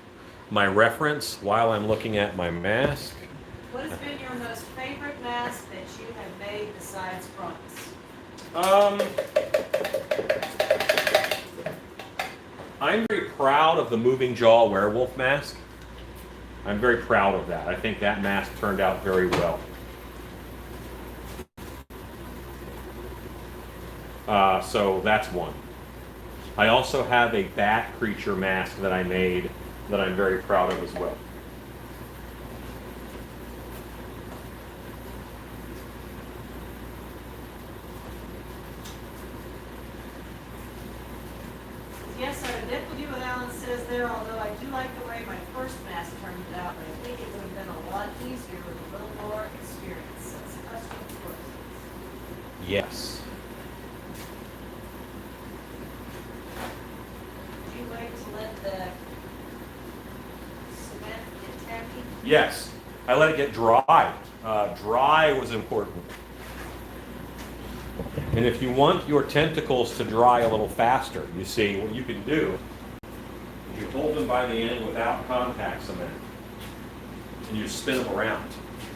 my reference while I'm looking at my mask. What has been your most favorite mask that you have made besides Bronx? I'm very proud of the moving jaw werewolf mask. I'm very proud of that. I think that mask turned out very well. So that's one. I also have a bat creature mask that I made that I'm very proud of as well. Yes, I would definitely do what Alan says there, although I do like the way my first mask turned out, but I think it would have been a lot easier with a little more experience since custom process. Yes. Would you wait to let the cement get tacky? Yes. I let it get dry. Dry was important. And if you want your tentacles to dry a little faster, you see, what you can do is you hold them by the end without contact cement. And you spin them around.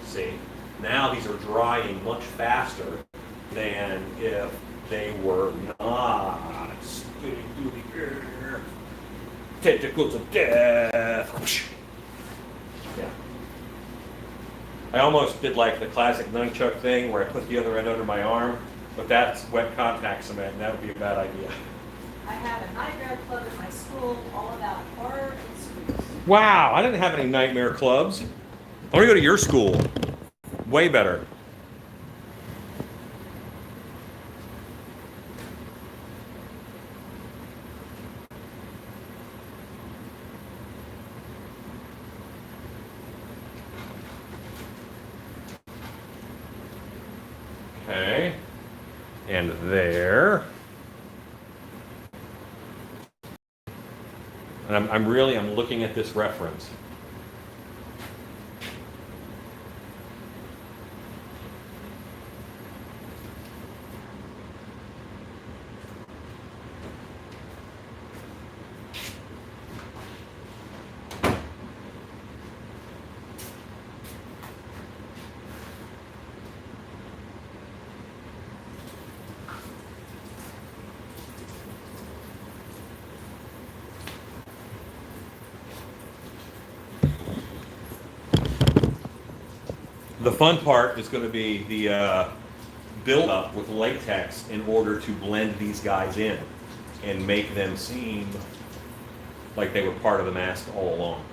See? Now these are drying much faster than if they were not spinning through the air. Tentacles of death. Yeah. I almost did like the classic nunchuck thing where I put the other end under my arm, but that's wet contact cement, and that would be a bad idea. I have a nightmare club at my school all about horror and spooks. Wow, I didn't have any nightmare clubs. I want to go to your school. Way better. Okay. And there. And I'm looking at this reference. The fun part is going to be the build up with latex in order to blend these guys in and make them seem like they were part of the mask all along.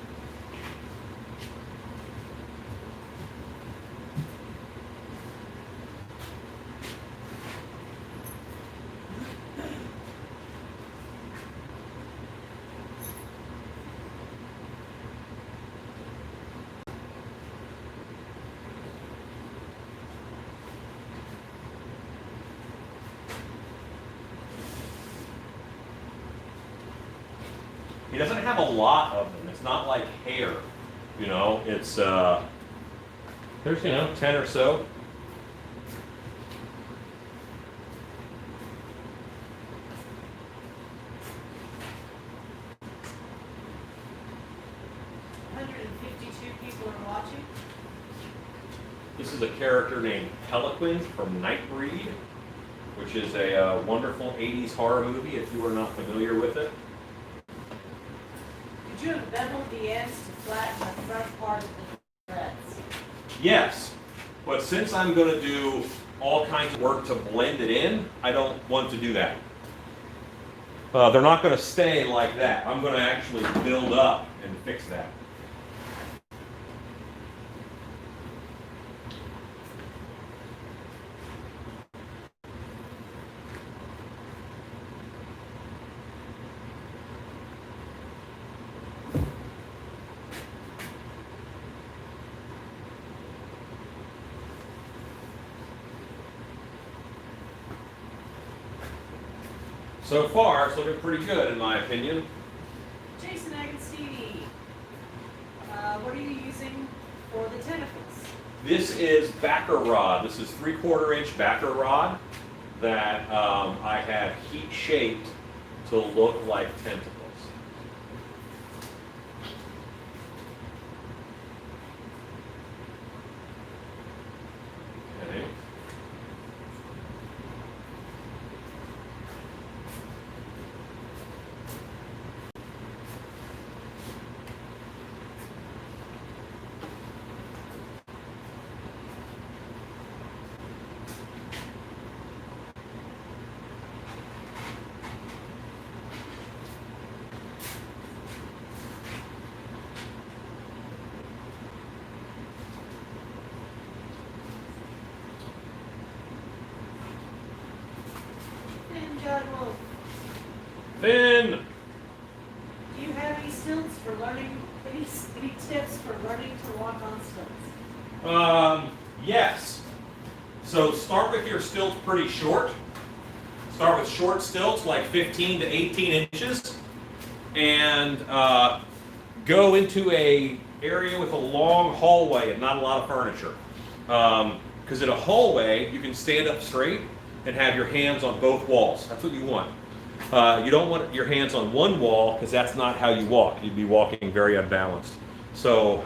He doesn't have a lot of them. It's not like hair, you know. It's there's 10 or so. People are watching. This is a character named Pelican from Nightbreed, which is a wonderful 80s horror movie if you are not familiar with it. Did you have beveled the ends to flatten the front part of the threads? Yes, but since I'm going to do all kinds of work to blend it in, I don't want to do that. They're not going to stay like that. I'm going to actually build up and fix that. So far, it's looking pretty good in my opinion. Jason Agostini, what are you using for the tentacles? This is backer rod. This is 3/4 inch backer rod that I have heat shaped to look like tentacles. Okay. And John Wolf, Finn! do you have any stilts for learning, any tips for learning to walk on stilts? Yes. So start with your stilts pretty short. Start with short stilts, like 15 to 18 inches, and go into a area with a long hallway and not a lot of furniture. Because in a hallway, you can stand up straight and have your hands on both walls. That's what you want. You don't want your hands on one wall because that's not how you walk. You'd be walking very unbalanced. So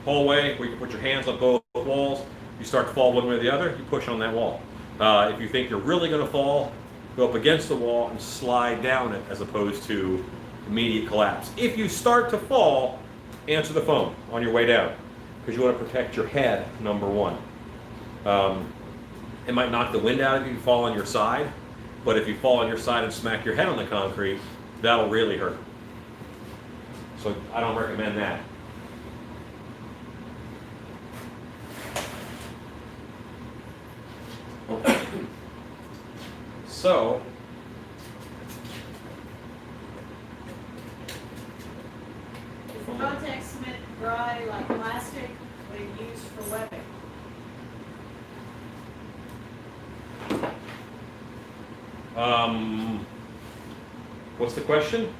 hallway where you can put your hands on both walls. You start to fall one way or the other, you push on that wall. If you think you're really going to fall, go up against the wall and slide down it as opposed to immediate collapse. If you start to fall, answer the phone on your way down because you want to protect your head, number one. It might knock the wind out of you if you fall on your side, but if you fall on your side and smack your head on the concrete, that'll really hurt. So I don't recommend that. So, Is the contact cement dry like plastic when used for webbing? What's the question?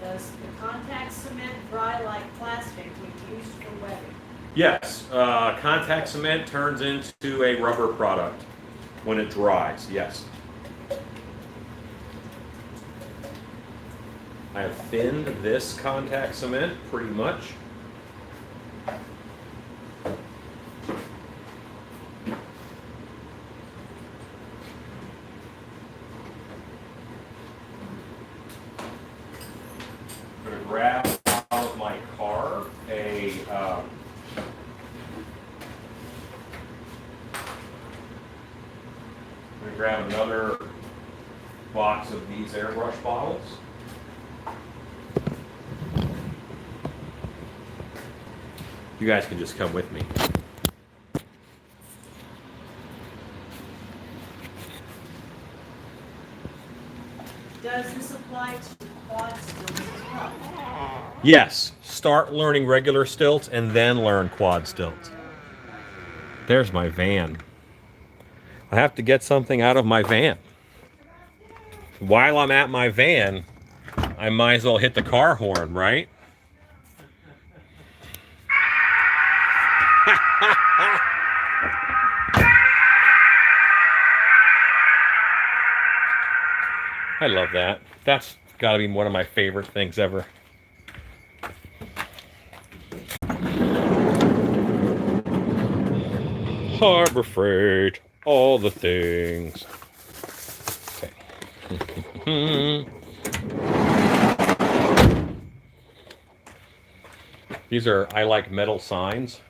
Does the contact cement dry like plastic when used for webbing? Yes, contact cement turns into a rubber product when it dries, yes. I have thinned this contact cement pretty much. I'm going to grab out of my car I'm going to grab another box of these airbrush bottles. You guys can just come with me. Does this apply to quad stilts as well? Yes, start learning regular stilts and then learn quad stilts. There's my van. I have to get something out of my van. While I'm at my van, I might as well hit the car horn, right? I love that. That's got to be one of my favorite things ever. Harbor Freight, all the things. Okay. These are I like metal signs,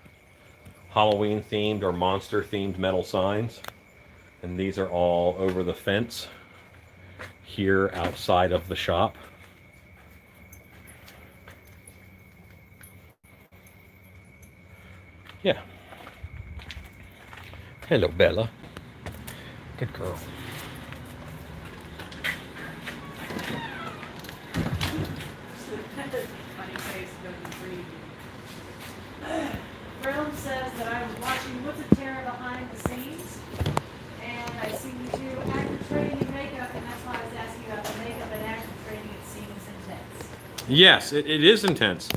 Halloween themed or monster themed metal signs. And these are all over the fence here outside of the shop. Yeah. Hello, Bella. Good girl. Funny face doesn't breathe. Realm says that I was watching What's a Terror behind the scenes, and I see you do actor training and makeup, and that's why I was asking about the makeup and actor training. It seems intense. Yes, it is intense.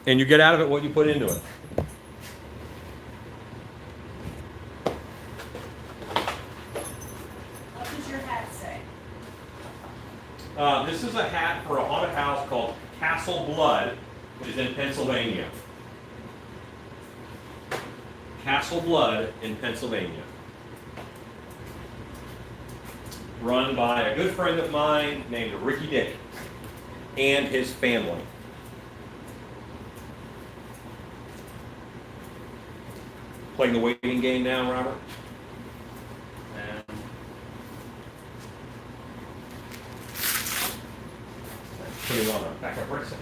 And you get out of it what you put into it. What does your hat say? This is a hat for a haunted house called Castle Blood, which is in Pennsylvania. Castle Blood in Pennsylvania. Run by a good friend of mine named Ricky Dick and his family. Playing the waiting game now, Robert? And Put it on the back of bracelet.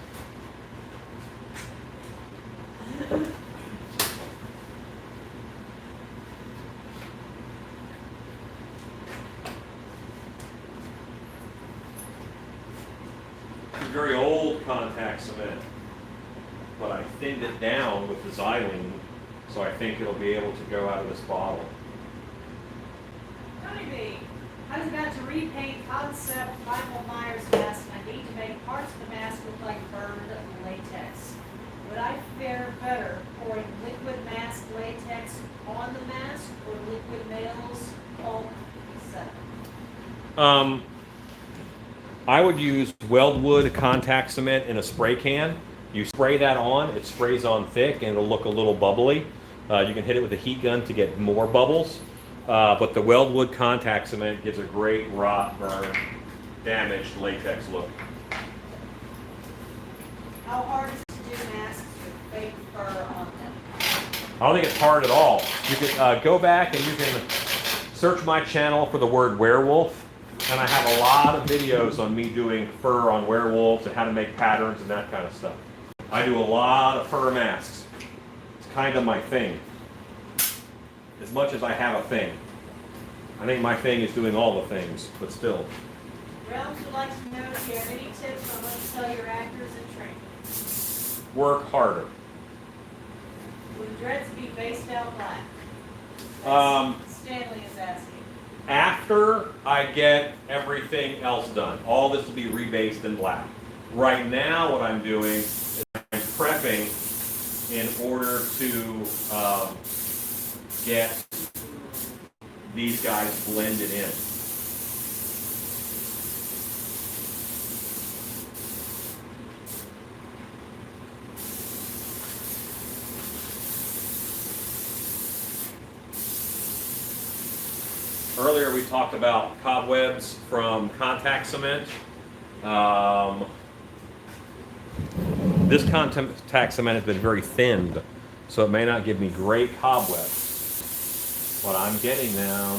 It's very old contact cement, but I thinned it down with the xylene, so I think it'll be able to go out of this bottle. Tony B, I was about to repaint concept Michael Myers mask. I need to make parts of the mask look like burned latex. Would I fare better pouring liquid mask latex on the mask or liquid nails pulp set? I would use Weldwood contact cement in a spray can. You spray that on, it sprays on thick and it'll look a little bubbly. You can hit it with a heat gun to get more bubbles. But the Weldwood contact cement gives a great rot, burn, damaged latex look. How hard is it to do masks with fake fur on them? I don't think it's hard at all. You can go back and you can search my channel for the word werewolf. And I have a lot of videos on me doing fur on werewolves and how to make patterns and that kind of stuff. I do a lot of fur masks. It's kind of my thing. As much as I have a thing. I think my thing is doing all the things, but still. Realms would like to know if you have any tips on what to tell your actors in training. Work harder. Would dreads be based out black? Um, Stanley is asking. after I get everything else done. All this will be rebased in black. Right now, what I'm doing is I'm prepping in order to get these guys blended in. Earlier we talked about cobwebs from contact cement. This contact cement has been very thinned, so it may not give me great cobwebs, but I'm getting them.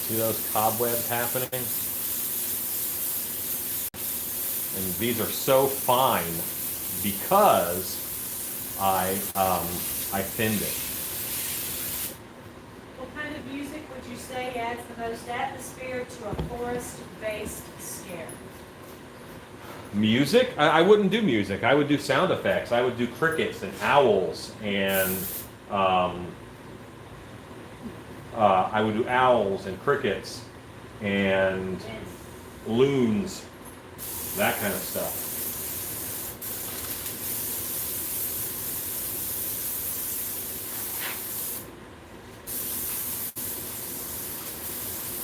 See those cobwebs happening? And these are so fine because I thinned it. What kind of music would you say adds the most atmosphere to a forest-based scare? Music? I wouldn't do music. I would do sound effects. I would do crickets and owls and I would do owls and crickets and loons, that kind of stuff.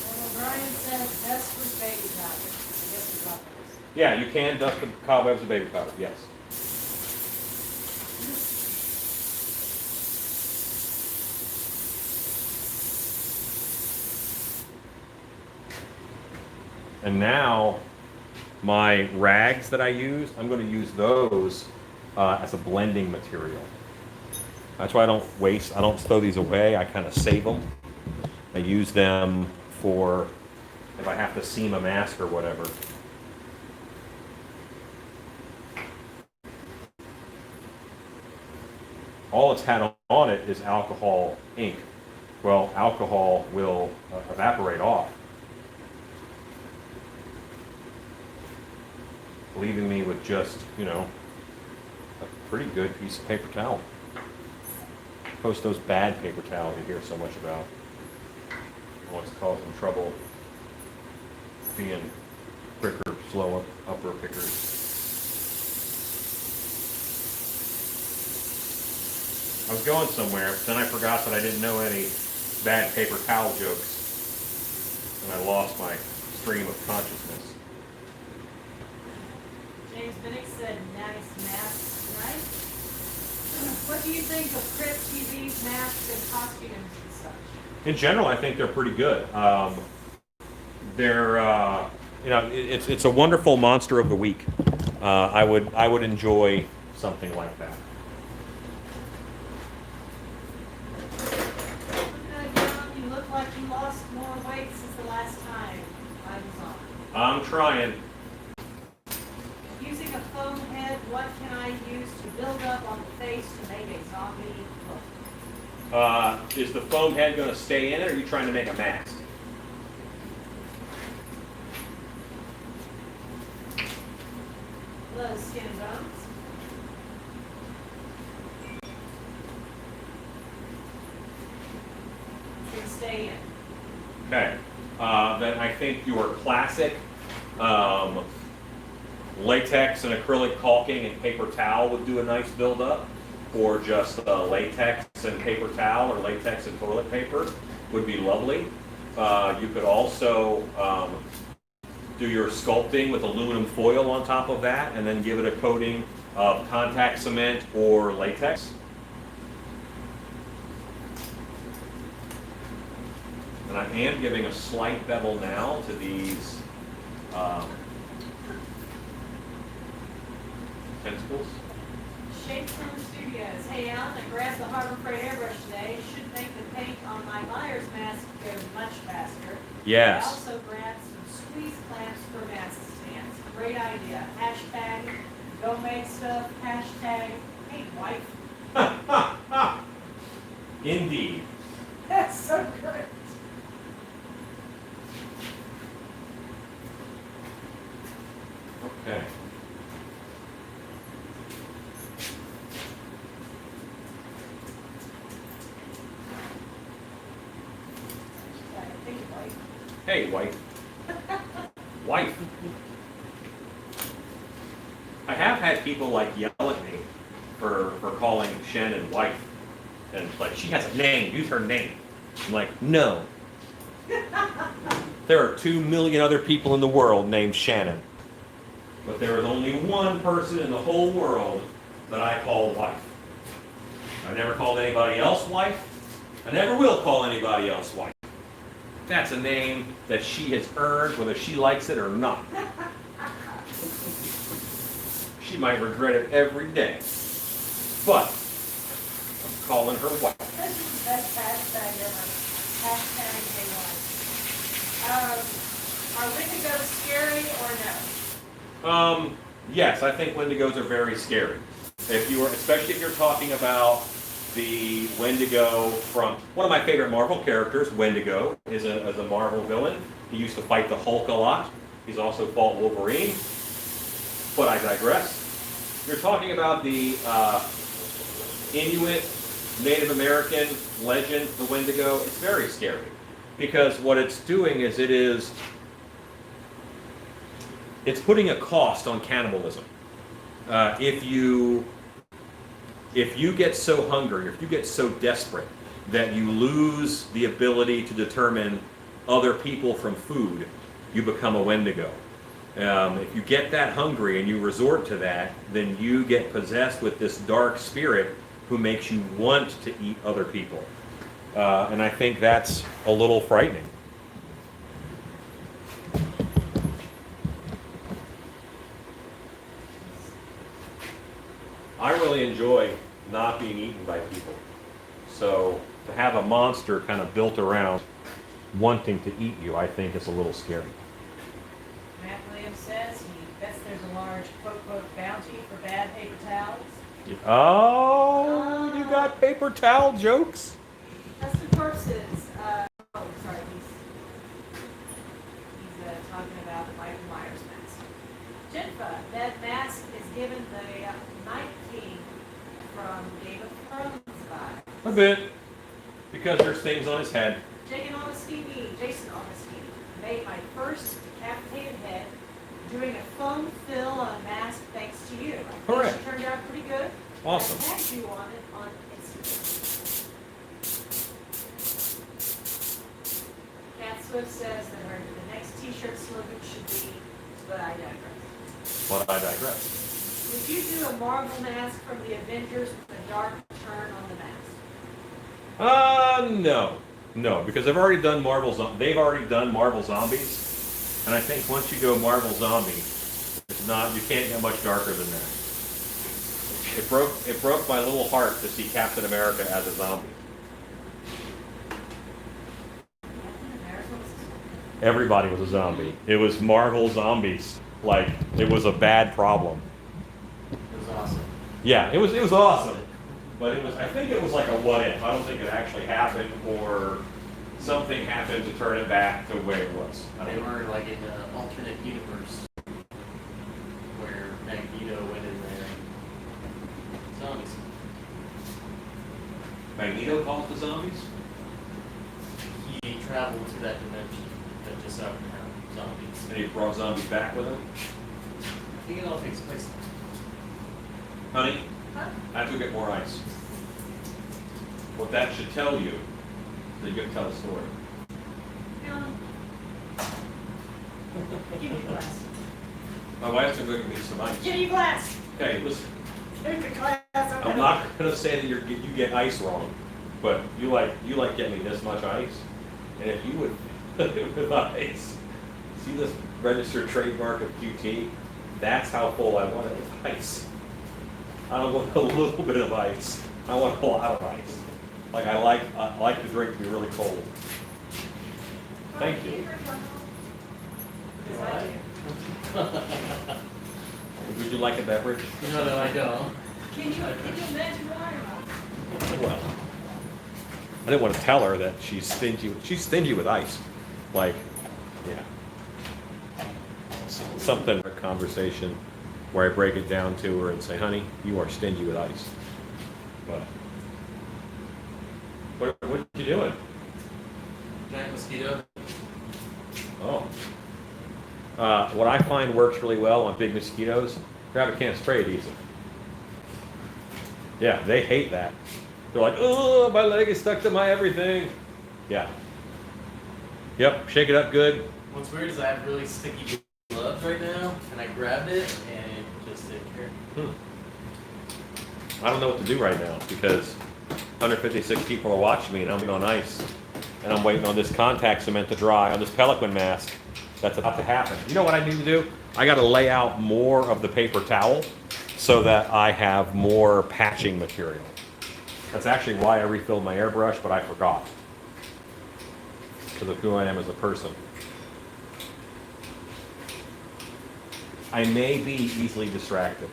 Well, Brian says best with baby powder. I guess it's not this. Yeah, you can dust the cobwebs with baby powder, yes. And now, my rags that I use, I'm going to use those as a blending material. That's why I don't waste, I don't throw these away, I kind of save them. I use them for if I have to seam a mask or whatever. All it's had on it is alcohol ink. Well, alcohol will evaporate off, leaving me with just, you know, a pretty good piece of paper towel. Post those bad paper towels you hear so much about. What's causing trouble being quicker, slow upper pickers. I was going somewhere, but then I forgot that I didn't know any bad paper towel jokes, and I lost my stream of consciousness. James Minnick said nice masks tonight. What do you think of Crypt TV's masks and costumes and such? In general, I think they're pretty good. They're, you know, it's a wonderful monster of the week. I would enjoy something like that. You look like you lost more weight since the last time I was on. I'm trying. Using a foam head, what can I use to build up on the face to make a zombie look? Is the foam head going to stay in it, or are you trying to make a mask? Little skin and bones. It's gonna stay in. Okay. Then I think your classic latex and acrylic caulking and paper towel would do a nice build-up, or just latex and paper towel or latex and toilet paper would be lovely. You could also do your sculpting with aluminum foil on top of that, and then give it a coating of contact cement or latex. And I am giving a slight bevel now to these tentacles. Shapes from Studios. Hey Alan, I grabbed the Harbor Freight airbrush today. Should make the paint on my Myers mask go much faster. Yes. I also grabbed some squeeze clamps for mask stands. Great idea. Hashtag go make stuff. Hashtag paint wipe. Indeed. That's so good. Okay. Hey, wife. Wife. I have had people like yell at me for calling Shannon wife. And like, she has a name, use her name. I'm like, no. There are 2 million other people in the world named Shannon. But there is only one person in the whole world that I call wife. I never called anybody else wife. I never will call anybody else wife. That's a name that she has earned, whether she likes it or not. She might regret it every day. But I'm calling her wife. This is the best hashtag ever. Hashtag are Wendigos scary or no? Yes, I think Wendigos are very scary. Especially if you're talking about the Wendigo from one of my favorite Marvel characters. Wendigo is a Marvel villain. He used to fight the Hulk a lot. He's also fought Wolverine. But I digress. You're talking about the Inuit Native American legend, the Wendigo. It's very scary because what it's doing is it's putting a cost on cannibalism. If you get so hungry, if you get so desperate that you lose the ability to determine other people from food, you become a Wendigo. If you get that hungry and you resort to that, then you get possessed with this dark spirit who makes you want to eat other people. And I think that's a little frightening. I really enjoy not being eaten by people. So to have a monster kind of built around wanting to eat you, I think is a little scary. Matt Williams says he bets there's a large quote bounty for bad paper towels. Oh, you got paper towel jokes? Custom Corpses, sorry, he's talking about the Michael Myers mask. Jennifer, that mask is given the Night King from Game of Thrones vibe. A bit. Because there's things on his head. Jason Augustini made my first decapitated head doing a foam fill on a mask thanks to you. I think Correct. she turned out pretty good. Awesome. I tagged you on it on Instagram. Cat Swift says that the next t-shirt slogan should be, but I digress. But I digress. Would you do a Marvel mask from the Avengers with a dark turn on the mask? No, because they've already done Marvel Zombies, and I think once you go Marvel Zombie, you can't get much darker than that. It broke my little heart to see Captain America as a zombie. Everybody was a zombie. It was Marvel Zombies. Like, it was a bad problem. It was awesome. Yeah, it was awesome. But I think it was like a what if. I don't think it actually happened, or something happened to turn it back to where it was. They were like in an alternate universe where Magneto went in there. Zombies. Magneto caused the zombies? He traveled to that dimension that just happened to have zombies. And he brought zombies back with him? I think it all takes place. Honey, Huh? I have to get more ice. What that should tell you, that you can tell a story. Give me a glass. My wife's going to give me some ice. Give me a glass. Okay, listen. Give me a glass. I'm not going to say that you get ice wrong, but you like getting me this much ice, and if you would with ice, see this registered trademark of QT? That's how full I want it with ice. I don't want a little bit of ice. I want a lot of ice. Like I like the drink to be really cold. Thank you. Because I do. Would you like a beverage? No, I don't. Can you imagine why or not? Well, I didn't want to tell her that she's stingy. She's stingy with ice. Like, yeah. Something, a conversation where I break it down to her and say, honey, you are stingy with ice. But what you doing? Giant mosquito. what I find works really well on big mosquitoes, grab a can of spray adhesive. Yeah, they hate that. They're like, oh, my leg is stuck to my everything. Yeah. Yep, shake it up good. What's weird is I have really sticky gloves right now, and I grabbed it, and it just didn't care. I don't know what to do right now because 156 people are watching me and I'm on ice. And I'm waiting on this contact cement to dry on this Pelican mask. That's about to happen. You know what I need to do? I got to lay out more of the paper towel so that I have more patching material. That's actually why I refilled my airbrush, but I forgot because of who I am as a person. I may be easily distracted.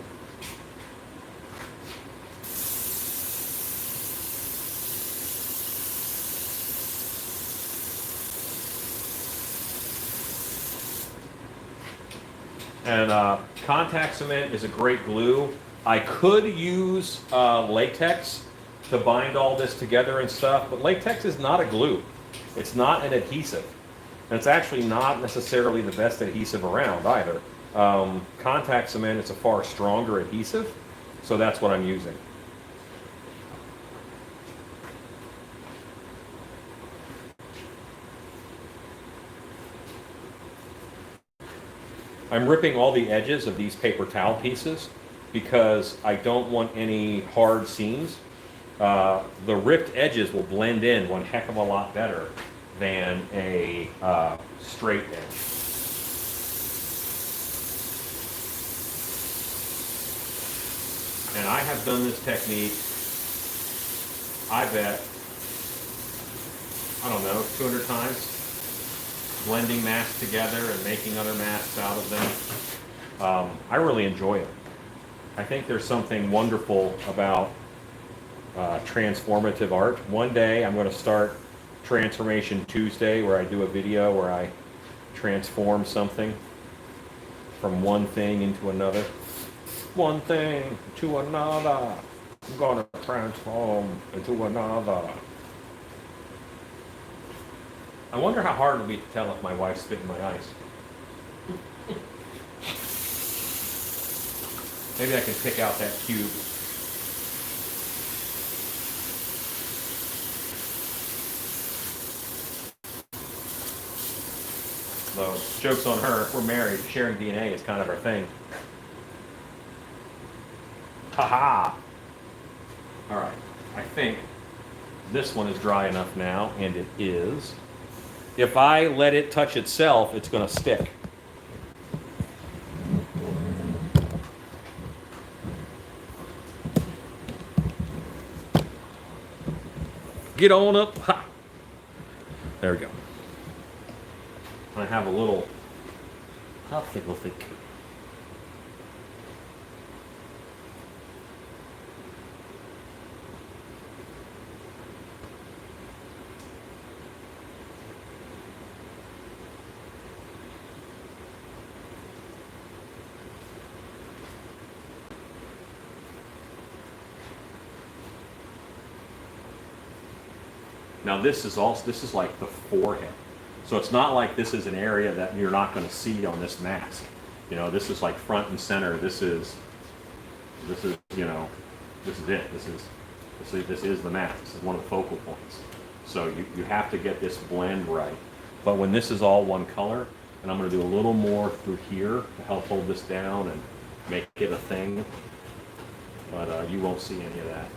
And contact cement is a great glue. I could use latex to bind all this together and stuff, but latex is not a glue. It's not an adhesive. And it's actually not necessarily the best adhesive around either. Contact cement is a far stronger adhesive, so that's what I'm using. I'm ripping all the edges of these paper towel pieces because I don't want any hard seams. The ripped edges will blend in one heck of a lot better than a straight edge. And I have done this technique, I bet, I don't know, 200 times. Blending masks together and making other masks out of them. I really enjoy it. I think there's something wonderful about transformative art. One day I'm going to start Transformation Tuesday where I do a video where I transform something from one thing into another. One thing to another. I'm going to transform into another. I wonder how hard it would be to tell if my wife's spitting my ice. Maybe I can pick out that cube. Though, joke's on her, if we're married, sharing DNA is kind of our thing. Ha-ha! Alright, I think this one is dry enough now, and it is. If I let it touch itself, it's going to stick. Get on up. Ha! There we go. I have a little popsicle thing. Now this is like the forehead. So it's not like this is an area that you're not going to see on this mask. You know, this is like front and center. This is you know, this is it. This is the mask. This is one of the focal points. So you have to get this blend right. But when this is all one color, and I'm going to do a little more through here to help hold this down and make it a thing. But you won't see any of that.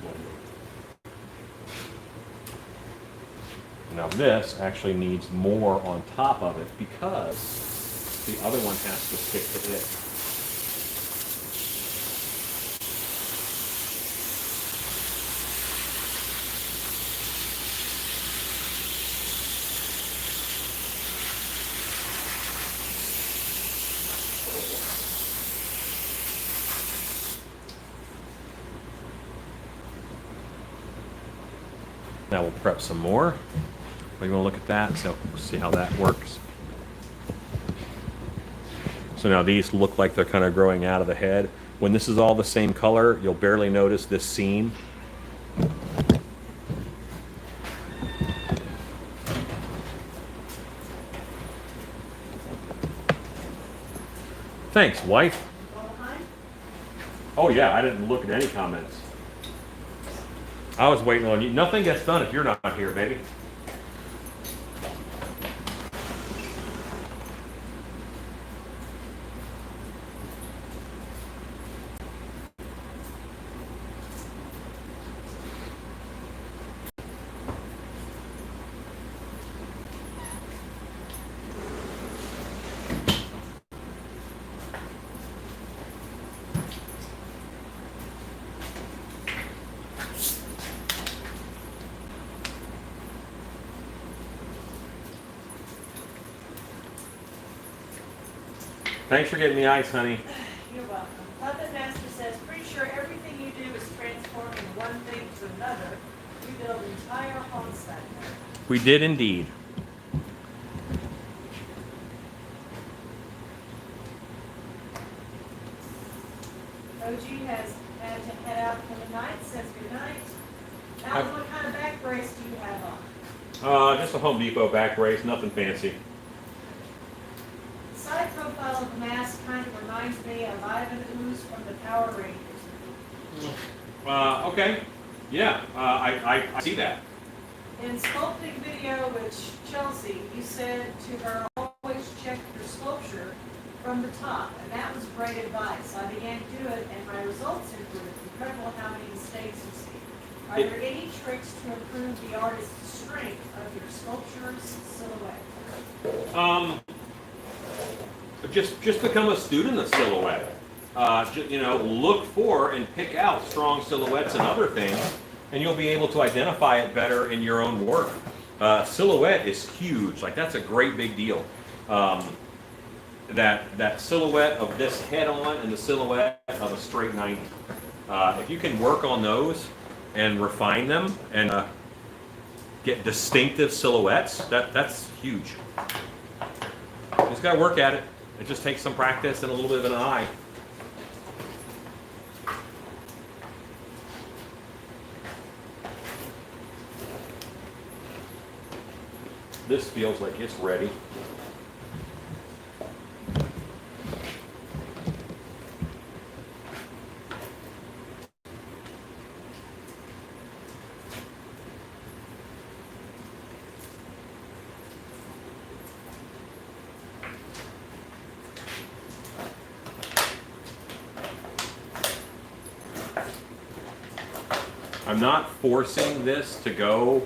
Now this actually needs more on top of it because the other one has to stick to it. Now we'll prep some more. You want to look at that, so we'll see how that works. So now these look like they're kind of growing out of the head. When this is all the same color, you'll barely notice this seam. Thanks, wife. Go behind. Oh yeah, I didn't look at any comments. I was waiting on you. Nothing gets done if you're not here, baby. Thanks for getting the ice, honey. You're welcome. Puppet Master says, pretty sure everything you do is transforming one thing to another. You build entire haunts that way. We did indeed. OG has had to head out for the night, says good night. Alan, what kind of back brace do you have on? Just a Home Depot back brace, nothing fancy. The side profile of the mask kind of reminds me of Ivan Ooze from the Power Rangers. Okay. Yeah, I see that. In sculpting video with Chelsea, you said to her, always check your sculpture from the top, and that was great advice. I began to do it, and my results improved. Incredible how many mistakes you see. Are there any tricks to improve the artist's strength of your sculpture's silhouette? Just become a student of silhouette. Look for and pick out strong silhouettes and other things, and you'll be able to identify it better in your own work. Silhouette is huge. Like, that's a great big deal. That silhouette of this head-on and the silhouette of a straight 90. If you can work on those and refine them and get distinctive silhouettes, that's huge. You just got to work at it. It just takes some practice and a little bit of an eye. This feels like it's ready. I'm not forcing this to go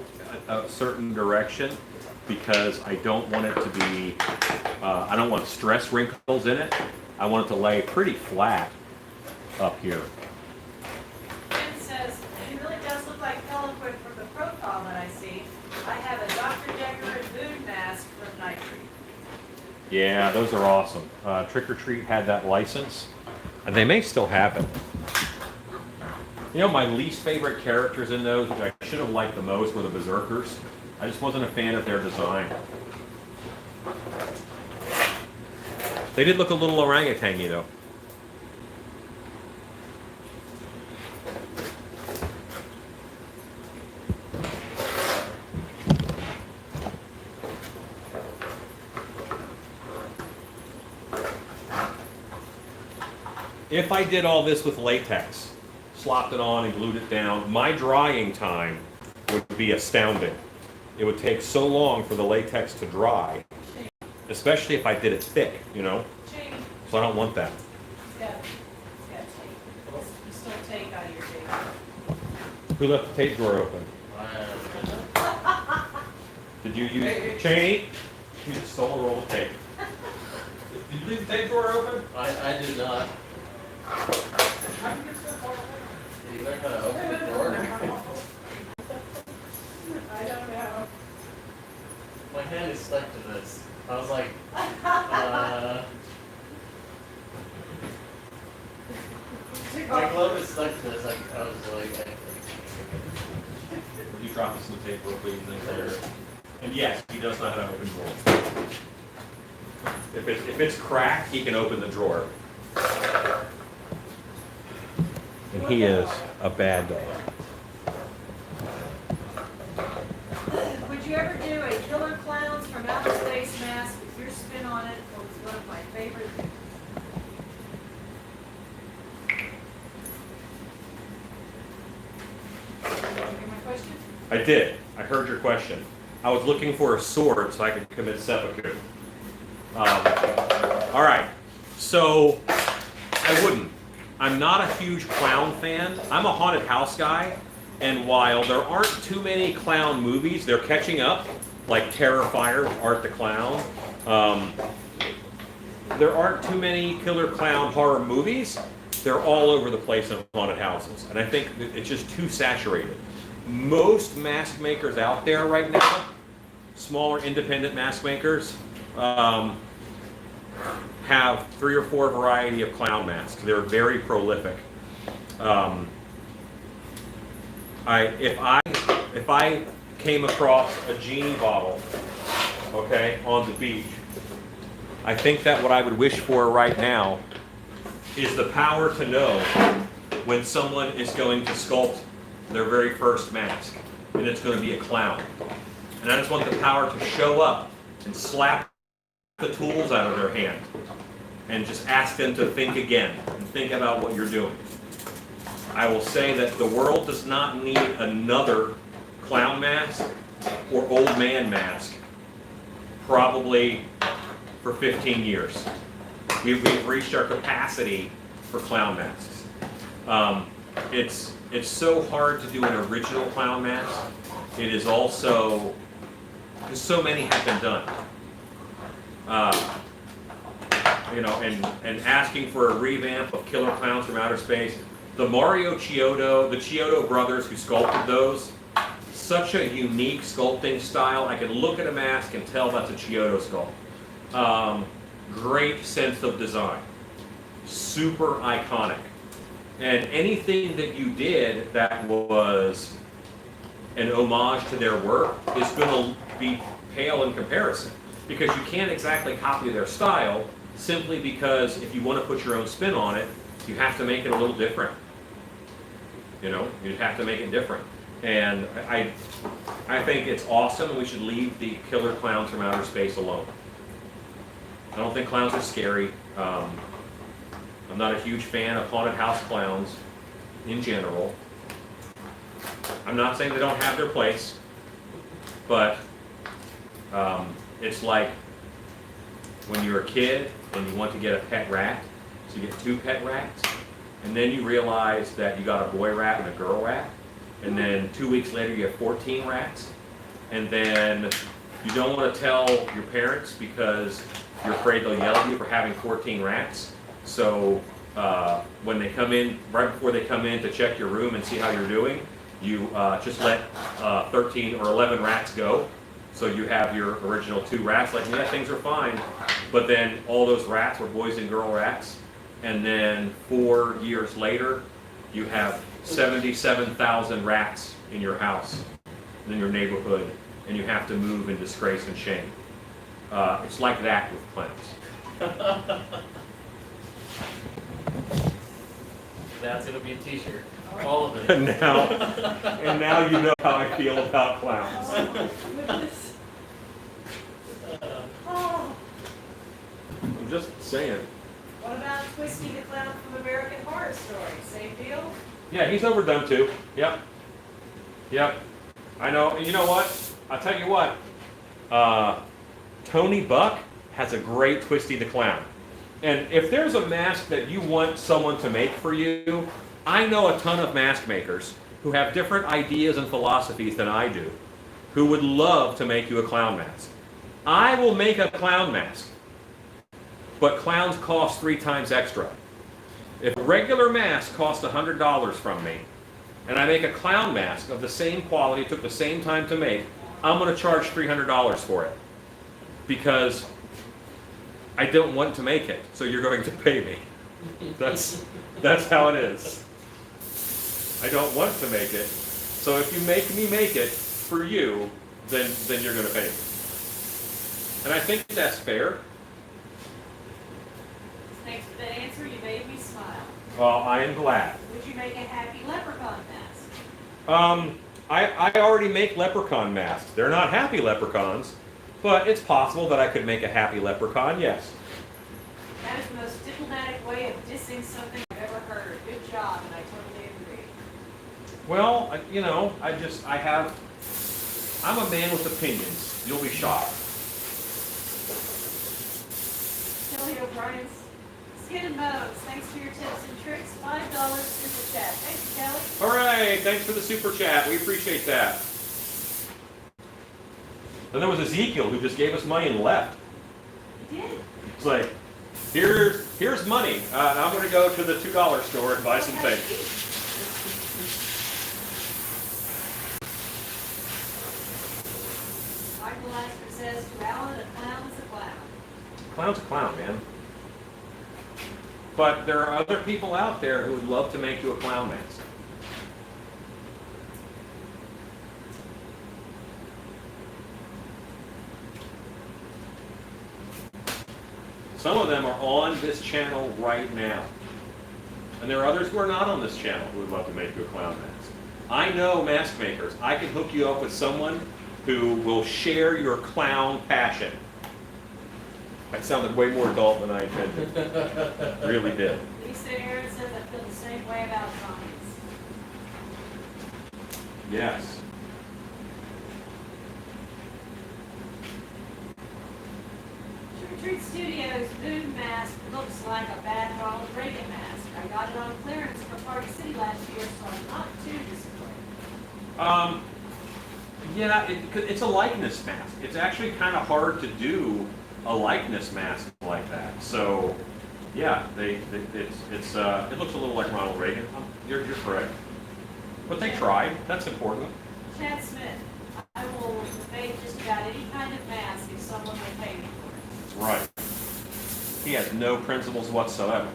a certain direction because I don't want it to be, I don't want stress wrinkles in it. I want it to lay pretty flat up here. Ken says, it really does look like Peliquid from the profile that I see. I have a Dr. Decker and Boone mask from Night Treat. Yeah, those are awesome. Trick or Treat had that license, and they may still have it. You know, my least favorite characters in those, which I should have liked the most, were the Berserkers. I just wasn't a fan of their design. They did look a little orangutan-y, though. If I did all this with latex, slopped it on and glued it down, my drying time would be astounding. It would take so long for the latex to dry, especially if I did it thick, you know? So I don't want that. It's got tape. You still take out of your tape. Who left the tape drawer open? Did you use Cheney? You just stole a roll of tape. Did you leave the tape drawer open? I did not. You learn how to open the door. I don't know. My hand is stuck to this. I was like, my glove is stuck to this. I was like, Would you drop us some tape real please? There. And yes, he does know how to open drawers. If it's cracked, he can open the drawer. And he is a bad dog. Would you ever do a Killer Clowns from Outer Space mask with your spin on it? It was one of my favorite question? I did. I heard your question. I was looking for a sword so I could commit seppuku. All right. So I wouldn't. I'm not a huge clown fan. I'm a haunted house guy, and while there aren't too many clown movies, they're catching up, like Terrifier with Art the Clown. There aren't too many killer clown horror movies. They're all over the place in haunted houses, and I think it's just too saturated. Most mask makers out there right now, smaller independent mask makers, have 3 or 4 variety of clown masks. They're very prolific. If I came across a genie bottle, okay, on the beach, I think that what I would wish for right now is the power to know when someone is going to sculpt their very first mask, and it's going to be a clown. And I just want the power to show up and slap the tools out of their hand and just ask them to think again and think about what you're doing. I will say that the world does not need another clown mask or old man mask probably for 15 years. We've reached our capacity for clown masks. It's so hard to do an original clown mask. It is also, because so many have been done. And asking for a revamp of Killer Clowns from Outer Space. The the Chiodo brothers who sculpted those, such a unique sculpting style. I can look at a mask and tell that's a Chiodo sculpt. Great sense of design. Super iconic. And anything that you did that was an homage to their work is going to be pale in comparison. Because you can't exactly copy their style, simply because if you want to put your own spin on it, you have to make it a little different. You have to make it different. And I think it's awesome, and we should leave the Killer Clowns from Outer Space alone. I don't think clowns are scary. I'm not a huge fan of haunted house clowns in general. I'm not saying they don't have their place, but it's like when you're a kid and you want to get a pet rat, so you get 2 pet rats, and then you realize that you got a boy rat and a girl rat, and then 2 weeks later you have 14 rats, and then you don't want to tell your parents because you're afraid they'll yell at you for having 14 rats. So when they come in, right before they come in to check your room and see how you're doing, you just let 13 or 11 rats go. So you have your original 2 rats, like, yeah, things are fine. But then all those rats were boys and girl rats. And then 4 years later, you have 77,000 rats in your house, in your neighborhood, and you have to move in disgrace and shame. It's like that with clowns. That's going to be a t-shirt. All of it. And now you know how I feel about clowns. Oh, goodness. Oh. I'm just saying. What about Twisty the Clown from American Horror Story? Same deal? Yeah, he's overdone too. Yep. I know. And you know what? I'll tell you what. Tony Buck has a great Twisty the Clown. And if there's a mask that you want someone to make for you, I know a ton of mask makers who have different ideas and philosophies than I do, who would love to make you a clown mask. I will make a clown mask, but clowns cost 3 times extra. If a regular mask costs $100 from me, and I make a clown mask of the same quality, took the same time to make, I'm going to charge $300 for it. Because I don't want to make it, so you're going to pay me. That's how it is. I don't want to make it, so if you make me make it for you, then you're going to pay me. And I think that's fair. Thanks for that answer. You made me smile. Well, I am glad. Would you make a happy leprechaun mask? I already make leprechaun masks. They're not happy leprechauns, but it's possible that I could make a happy leprechaun, yes. That is the most diplomatic way of dissing something I've ever heard. Good job, and I totally agree. Well, I'm a man with opinions. You'll be shocked. Kelly O'Brien's Skin and Bones, thanks for your tips and tricks. $5 super chat. Thank you, Kelly. All right, thanks for the super chat. We appreciate that. And there was Ezekiel who just gave us money and left. He did. It's like, here's money. And I'm going to go to the $2 store and buy some things. Michael Lasker says, to Alan, a clown is a clown. Clown's a clown, man. But there are other people out there who would love to make you a clown mask. Some of them are on this channel right now. And there are others who are not on this channel who would love to make you a clown mask. I know mask makers. I can hook you up with someone who will share your clown passion. That sounded way more adult than I intended. Really did. Lisa Aaron says, I feel the same way about zombies. Yes. Trick or Treat Studios moon mask looks like a bad Ronald Reagan mask. I got it on clearance for Party City last year, so I'm not too disappointed. Yeah, it's a likeness mask. It's actually kind of hard to do a likeness mask like that. So, yeah, it looks a little like Ronald Reagan. You're correct. But they tried. That's important. Chad Smith, I will make just about any kind of mask if someone will pay me for it. Right. He has no principles whatsoever.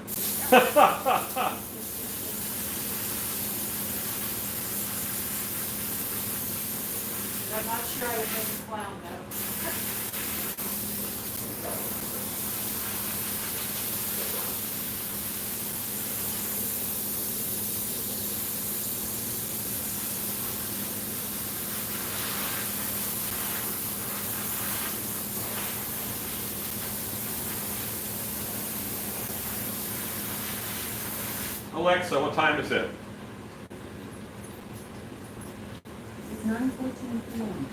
I'm not sure I would make a clown though. Alexa, what time is it? It's 9:14 p.m.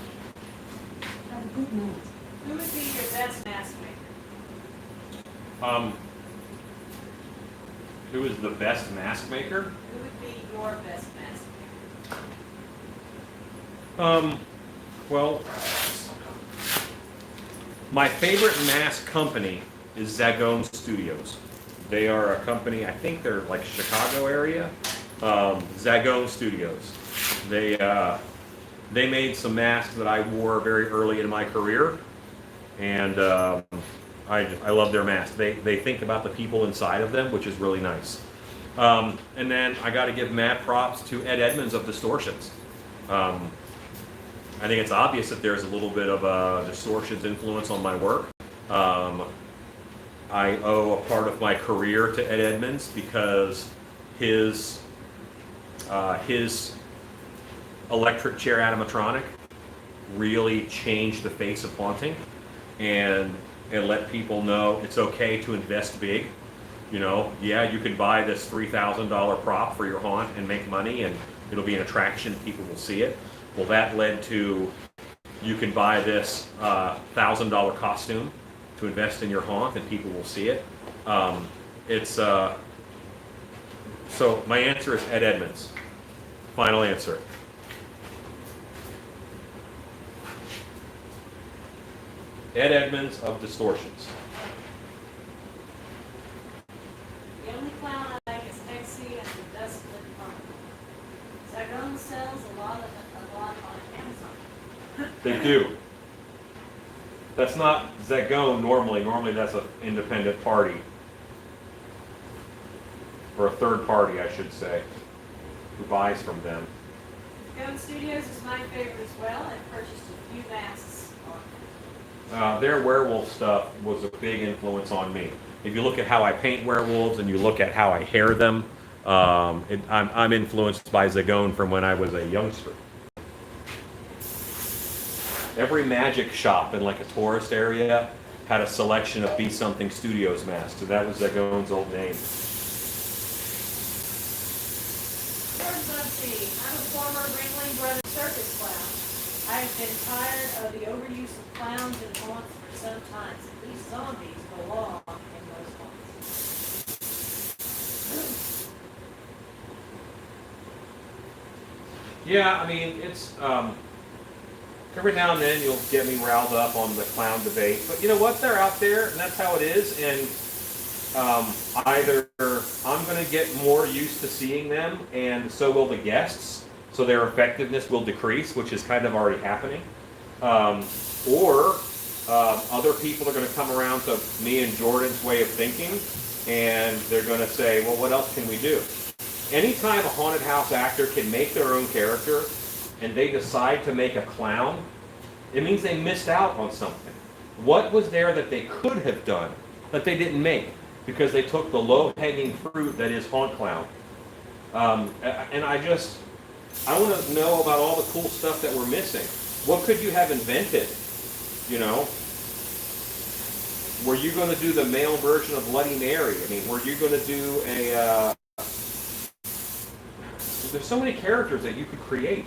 Have a good night. Who would be your best mask maker? Who is the best mask maker? Who would be your best mask maker? Well, my favorite mask company is Zagone Studios. They are a company, I think they're like Chicago area. Zagone Studios. They made some masks that I wore very early in my career, and I love their masks. They think about the people inside of them, which is really nice. And then I got to give mad props to Ed Edmonds of Distortions. I think it's obvious that there's a little bit of a Distortions influence on my work. I owe a part of my career to Ed Edmonds because his electric chair animatronic really changed the face of haunting, and it let people know it's okay to invest big. You know, yeah, you can buy this $3,000 prop for your haunt and make money, and it'll be an attraction. People will see it. Well, that led to you can buy this $1,000 costume to invest in your haunt, and people will see it. So my answer is Ed Edmonds. Final answer. Ed Edmonds of Distortions. The only clown I like is Pexie and the Dust Lit Fun. Zagone sells a lot on Amazon. They do. That's not Zagone normally. Normally that's an independent party. Or a third party, I should say, who buys from them. Zagone Studios is my favorite as well. I purchased a few masks on Their werewolf stuff was a big influence on me. If you look at how I paint werewolves and you look at how I hair them, I'm influenced by Zagone from when I was a youngster. Every magic shop in like a tourist area had a selection of Be Something Studios masks, so that was Zagone's old name. Bud see. I'm a former Ringling Brothers circus clown. I've been tired of the overuse of clowns and haunts for some time. At least zombies belong in most haunts. Yeah, I mean, it's, every now and then you'll get me riled up on the clown debate, but you know what? They're out there, and that's how it is, and either I'm going to get more used to seeing them, and so will the guests, so their effectiveness will decrease, which is kind of already happening, or other people are going to come around to me and Jordan's way of thinking, and they're going to say, well, what else can we do? Anytime a haunted house actor can make their own character, and they decide to make a clown, it means they missed out on something. What was there that they could have done that they didn't make? Because they took the low-hanging fruit that is haunt clown. And I want to know about all the cool stuff that we're missing. What could you have invented? You know? Were you going to do the male version of Bloody Mary? I mean, were you going to do a... there's so many characters that you could create.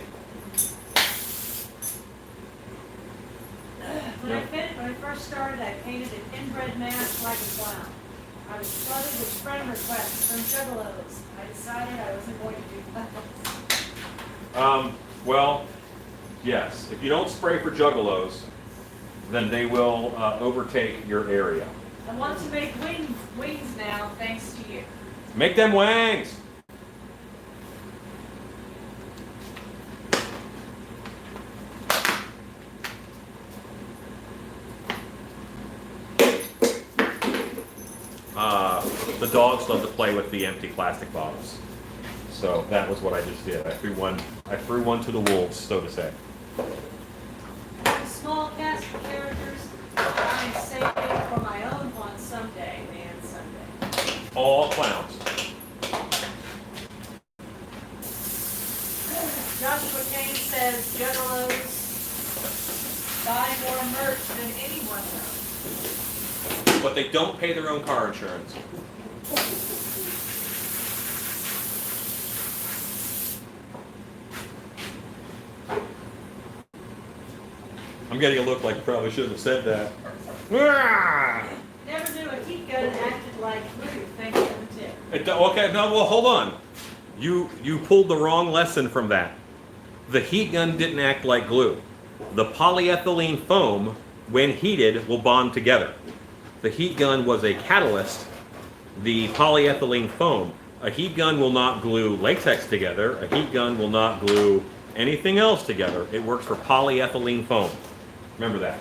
When I first started, I painted an inbred mask like a clown. I was flooded with friend requests from juggalos. I decided I wasn't going to do that. Well, yes. If you don't spray for juggalos, then they will overtake your area. I want to make wings now, thanks to you. Make them wangs! The dogs love to play with the empty plastic bottles. So that was what I just did. I threw one to the wolves, so to say. A small cast of characters. I'm saving for my own one someday, man, someday. All clowns. Joshua Kane says juggalos buy more merch than anyone knows. But they don't pay their own car insurance. I'm getting a look like you probably shouldn't have said that. Never knew a heat gun acted like glue. Thanks for the tip. Okay, no, well, hold on. You pulled the wrong lesson from that. The heat gun didn't act like glue. The polyethylene foam, when heated, will bond together. The heat gun was a catalyst. The polyethylene foam. A heat gun will not glue latex together. A heat gun will not glue anything else together. It works for polyethylene foam. Remember that.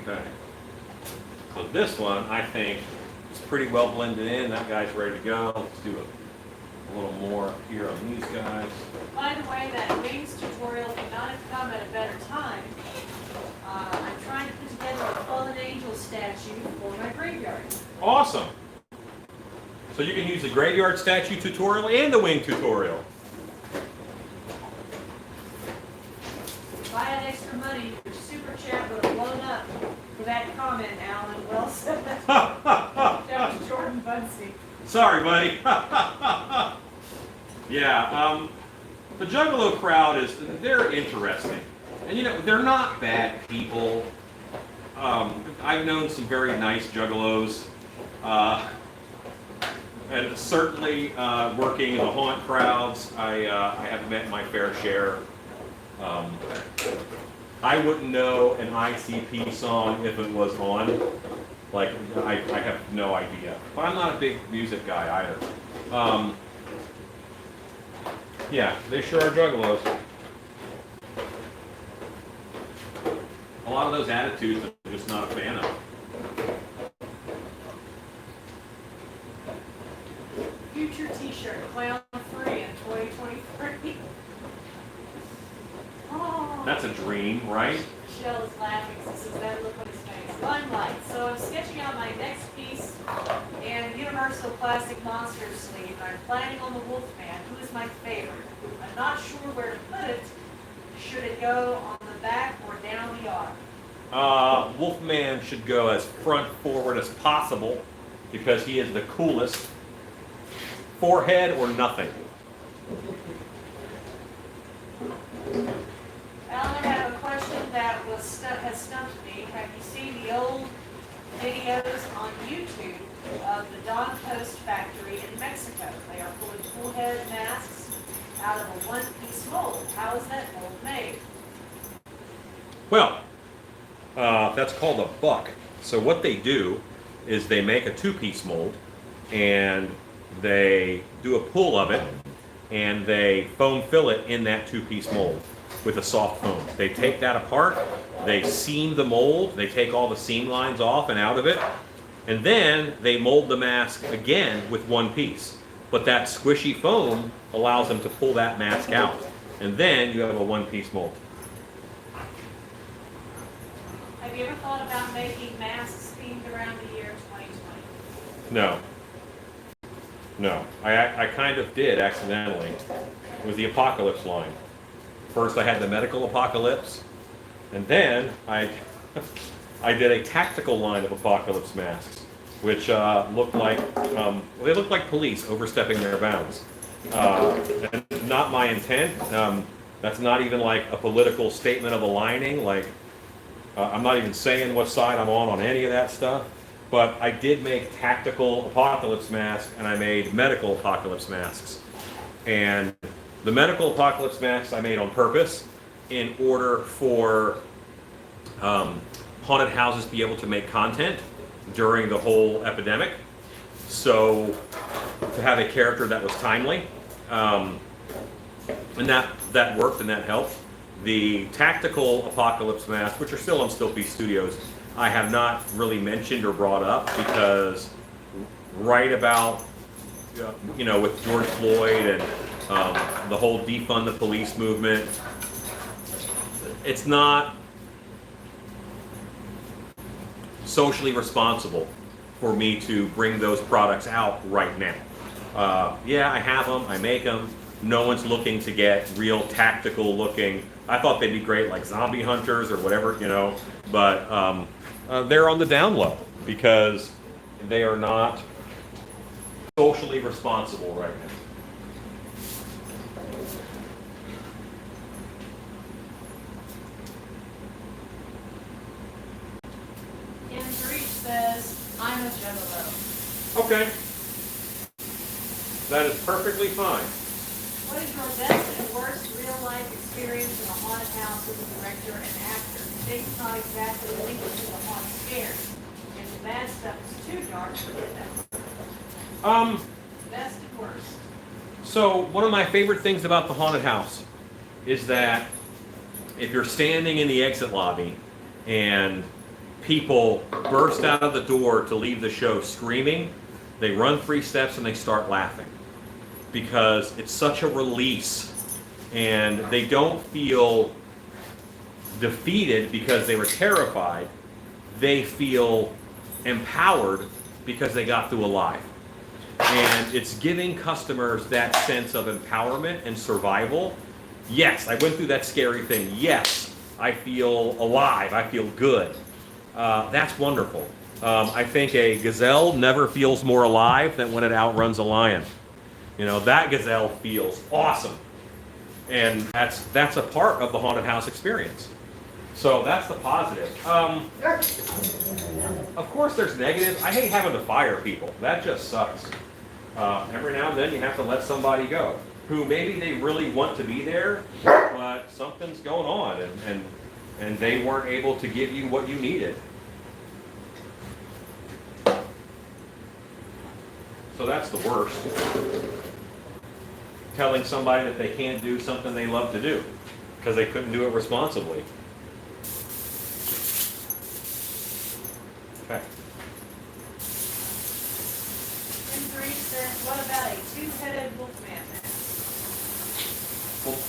Okay. So this one, I think, is pretty well blended in. That guy's ready to go. Let's do a little more here on these guys. By the way, that wings tutorial could not have come at a better time. I'm trying to put together a fallen angel statue for my graveyard. Awesome. So you can use the graveyard statue tutorial and the wing tutorial. If I had extra money, your super chat would have blown up for that comment, Alan. Well said. That was Jordan Bunsey. Sorry, buddy. Yeah, the Juggalo crowd they're interesting. And you know, they're not bad people. I've known some very nice Juggalos. And certainly working in the haunt crowds, I have met my fair share. I wouldn't know an ICP song if it was on. Like, I have no idea. But I'm not a big music guy either. Yeah, they sure are Juggalos. A lot of those attitudes I'm just not a fan of. Future t-shirt, clown free in 2023. Oh. That's a dream, right? Michelle is laughing. She says that look on his face. Limelight. So I'm sketching out my next piece and Universal Plastic Monster sleeve. I'm planning on the Wolfman, who is my favorite. I'm not sure where to put it. Should it go on the back or down the arm? Wolfman should go as front forward as possible because he is the coolest. Forehead or nothing. Alan, I have a question that has stumped me. Have you seen the old videos on YouTube of the Don Post factory in Mexico? They are pulling full head masks out of a one-piece mold. How is that mold made? Well, that's called a buck. So what they do is they make a two-piece mold and they do a pull of it and they foam fill it in that two-piece mold with a soft foam. They take that apart, they seam the mold, they take all the seam lines off and out of it, and then they mold the mask again with one piece. But that squishy foam allows them to pull that mask out, and then you have a one-piece mold. Have you ever thought about making masks themed around the year 2020? No. No. I kind of did accidentally. It was the Apocalypse line. First I had the medical apocalypse, and then I did a tactical line of Apocalypse masks, which looked like, they looked like police overstepping their bounds. And not my intent. That's not even like a political statement of aligning. Like, I'm not even saying what side I'm on any of that stuff. But I did make tactical apocalypse masks, and I made medical apocalypse masks. And the medical apocalypse masks I made on purpose in order for haunted houses to be able to make content during the whole epidemic. So to have a character that was timely, and that worked and that helped. The tactical apocalypse masks, which are still on Still Piece Studios, I have not really mentioned or brought up because right about, with George Floyd and the whole defund the police movement, it's not socially responsible for me to bring those products out right now. Yeah, I have them, I make them. No one's looking to get real tactical looking. I thought they'd be great like zombie hunters or whatever, but they're on the down low because they are not socially responsible right now. Breach says, I'm a juggalo. Okay. That is perfectly fine. What is your best and worst real-life experience in a haunted house as a director and actor? Things not exactly linked to the haunted scares. If the bad stuff is too dark, forget that. Best and worst. So one of my favorite things about the haunted house is that if you're standing in the exit lobby and people burst out of the door to leave the show screaming, they run 3 steps and they start laughing because it's such a release, and they don't feel defeated because they were terrified. They feel empowered because they got through alive. And it's giving customers that sense of empowerment and survival. Yes, I went through that scary thing. Yes, I feel alive. I feel good. That's wonderful. I think a gazelle never feels more alive than when it outruns a lion. That gazelle feels awesome. And that's a part of the haunted house experience. So that's the positive. Of course there's negatives. I hate having to fire people. That just sucks. Every now and then you have to let somebody go who maybe they really want to be there, but something's going on and they weren't able to give you what you needed. So that's the worst. Telling somebody that they can't do something they love to do because they couldn't do it responsibly. Okay. Breach says, what about a two-headed wolfman mask?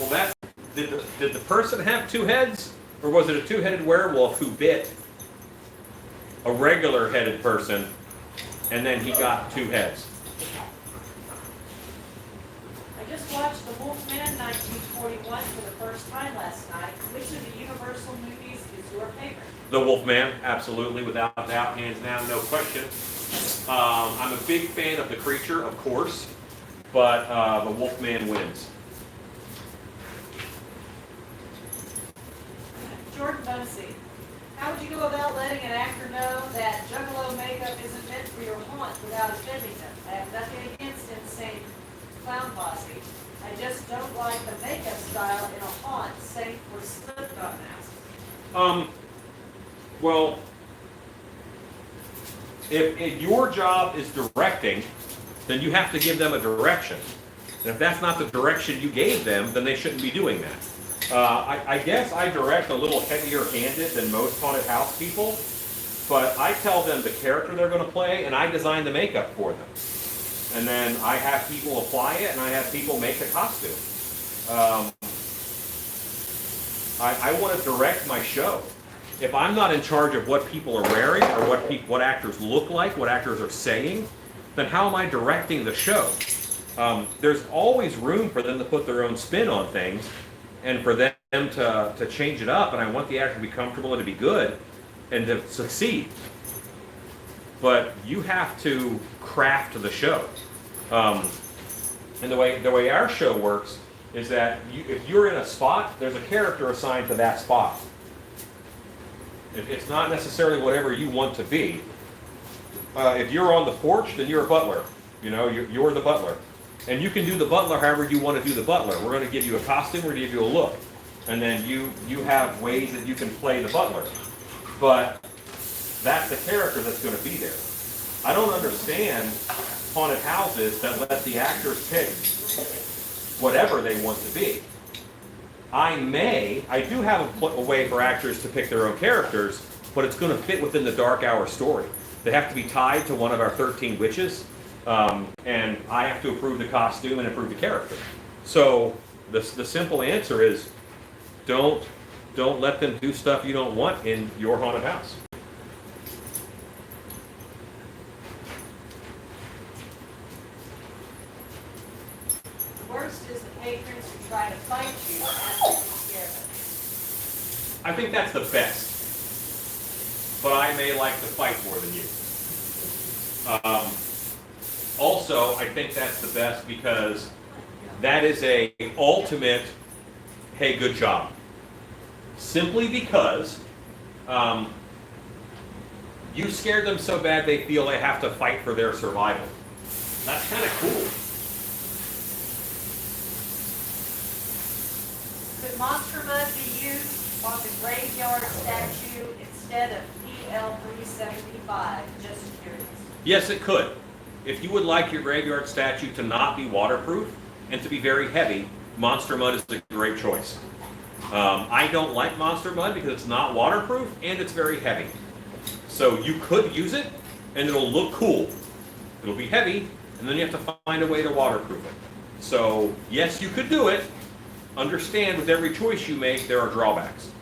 Well, that did the person have 2 heads, or was it a 2-headed werewolf who bit a regular headed person, and then he got 2 heads. I just watched The Wolfman 1941 for the first time last night. Which of the Universal movies is your favorite? The Wolfman, absolutely, without doubt, hands down, no question. I'm a big fan of The Creature, of course, but the Wolfman wins. Jordan Bunsey. How would you go about letting an actor know that Juggalo makeup isn't meant for your haunt without offending them? I have nothing against insane clown posse. I just don't like the makeup style in a haunt, same for Slipknot masks. Well, if your job is directing, then you have to give them a direction. And if that's not the direction you gave them, then they shouldn't be doing that. I guess I direct a little heavier handed than most haunted house people, but I tell them the character they're going to play and I design the makeup for them. And then I have people apply it and I have people make the costume. I want to direct my show. If I'm not in charge of what people are wearing or what actors look like, what actors are saying, then how am I directing the show? There's always room for them to put their own spin on things and for them to change it up, and I want the actor to be comfortable and to be good and to succeed. But you have to craft the show. And the way our show works is that if you're in a spot, there's a character assigned to that spot. It's not necessarily whatever you want to be. If you're on the porch, then you're a butler. You know, you're the butler. And you can do the butler however you want to do the butler. We're going to give you a costume, we're going to give you a look. And then you have ways that you can play the butler. But that's the character that's going to be there. I don't understand haunted houses that let the actors pick whatever they want to be. I do have a way for actors to pick their own characters, but it's going to fit within the Dark Hour story. They have to be tied to one of our 13 witches, and I have to approve the costume and approve the character. So the simple answer is don't let them do stuff you don't want in your haunted house. The worst is the patrons who try to fight you after you scare them. I think that's the best, but I may like to fight more than you. Also, I think that's the best because that is a ultimate, hey, good job. Simply because you scared them so bad they feel they have to fight for their survival. That's kind of cool. Could monster mud be used on the graveyard statue instead of PL 375? Just curious. Yes, it could. If you would like your graveyard statue to not be waterproof and to be very heavy, monster mud is a great choice. I don't like monster mud because it's not waterproof and it's very heavy. So you could use it and it'll look cool. It'll be heavy and then you have to find a way to waterproof it. So yes, you could do it. Understand with every choice you make, there are drawbacks.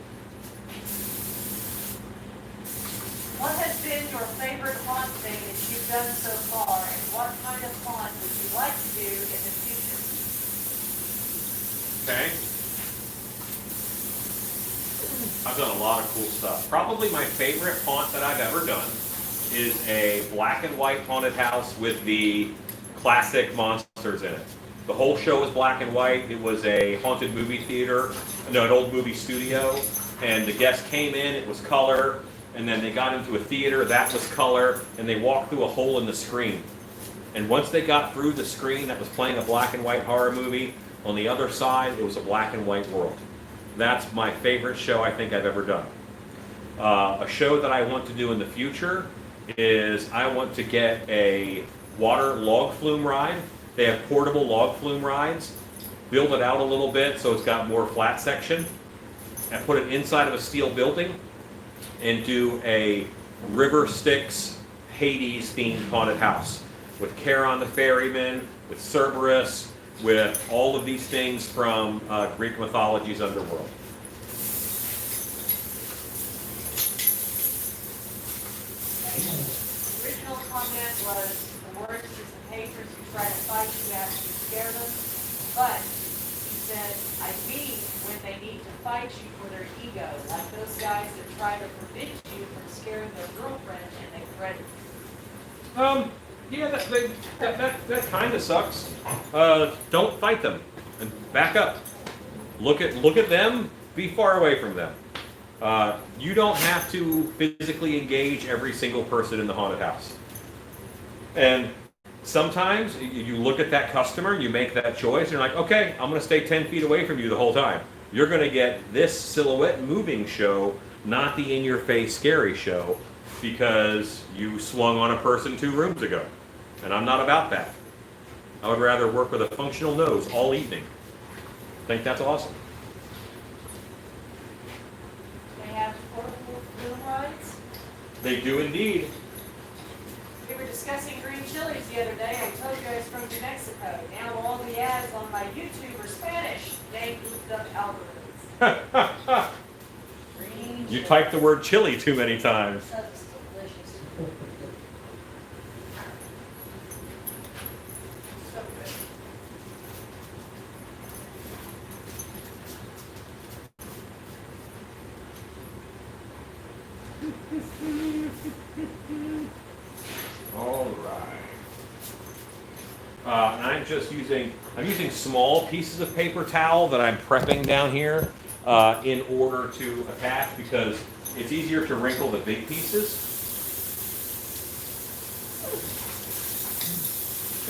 What has been your favorite haunt thing that you've done so far, and what kind of haunt would you like to do in the future? Okay. I've done a lot of cool stuff. Probably my favorite haunt that I've ever done is a black and white haunted house with the classic monsters in it. The whole show was black and white. It was a haunted movie theater, no, an old movie studio, and the guests came in, it was color, and then they got into a theater, that was color, and they walked through a hole in the screen. And once they got through the screen that was playing a black and white horror movie, on the other side, it was a black and white world. That's my favorite show I think I've ever done. A show that I want to do in the future is I want to get a water log flume ride. They have portable log flume rides. Build it out a little bit so it's got more flat section, and put it inside of a steel building, and do a River Styx Hades themed haunted house with Charon the Ferryman, with Cerberus, with all of these things from Greek mythology's underworld. was, the worst is the patrons who try to fight you after you scare them. But he said, I mean when they need to fight you for their ego, like those guys that try to prevent you from scaring their girlfriend and they threaten you. Yeah, that kind of sucks. Don't fight them, and back up. Look at them. Be far away from them. You don't have to physically engage every single person in the haunted house. And sometimes you look at that customer, you make that choice, and you're like, okay, I'm going to stay 10 feet away from you the whole time. You're going to get this silhouette moving show, not the in-your-face scary show, because you swung on a person 2 rooms ago. And I'm not about that. I would rather work with a functional nose all evening. I think that's awesome. They have portable boom rides. They do indeed. We were discussing green chilies the other day. I told you I was from New Mexico. Now all the ads on my YouTube are Spanish. They goofed up algorithms. Green You chili. typed the word chili too many times. That was delicious. So good. All right. And I'm using small pieces of paper towel that I'm prepping down here in order to attach, because it's easier to wrinkle the big pieces.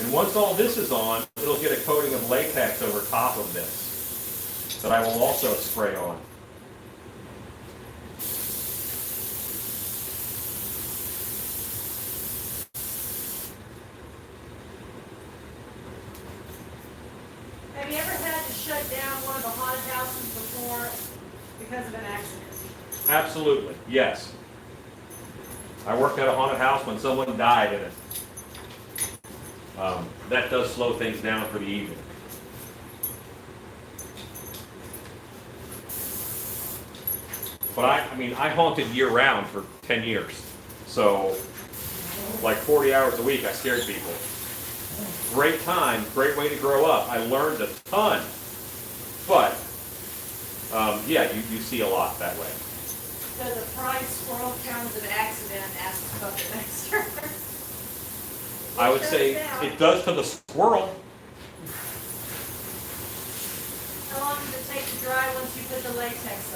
And once all this is on, it'll get a coating of latex over top of this that I will also spray on. Have you ever had to shut down one of the haunted houses before because of an accident? Absolutely, yes. I worked at a haunted house when someone died in it. That does slow things down for the evening. But I haunted year-round for 10 years. So, like 40 hours a week, I scared people. Great time, great way to grow up. I learned a ton. But, yeah, you see a lot that way. Does a prize squirrel count as an accident? Ask the puppet master. I would say it does to the squirrel. How long does it take to dry once you put the latex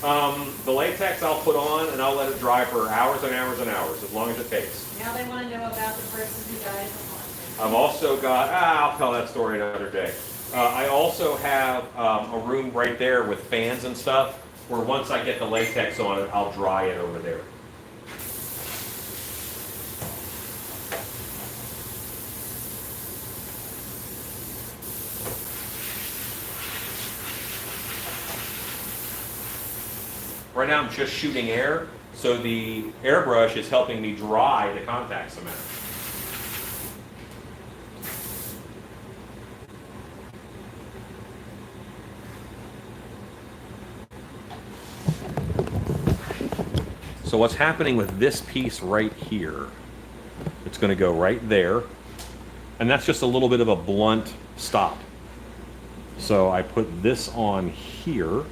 on? The latex I'll put on and I'll let it dry for hours and hours and hours, as long as it takes. Now they want to know about the person who died in the haunted. I've also got, I'll tell that story another day. I also have a room right there with fans and stuff, where once I get the latex on it, I'll dry it over there. Right now I'm just shooting air, so the airbrush is helping me dry the contact cement. So what's happening with this piece right here, it's going to go right there, and that's just a little bit of a blunt stop. So I put this on here,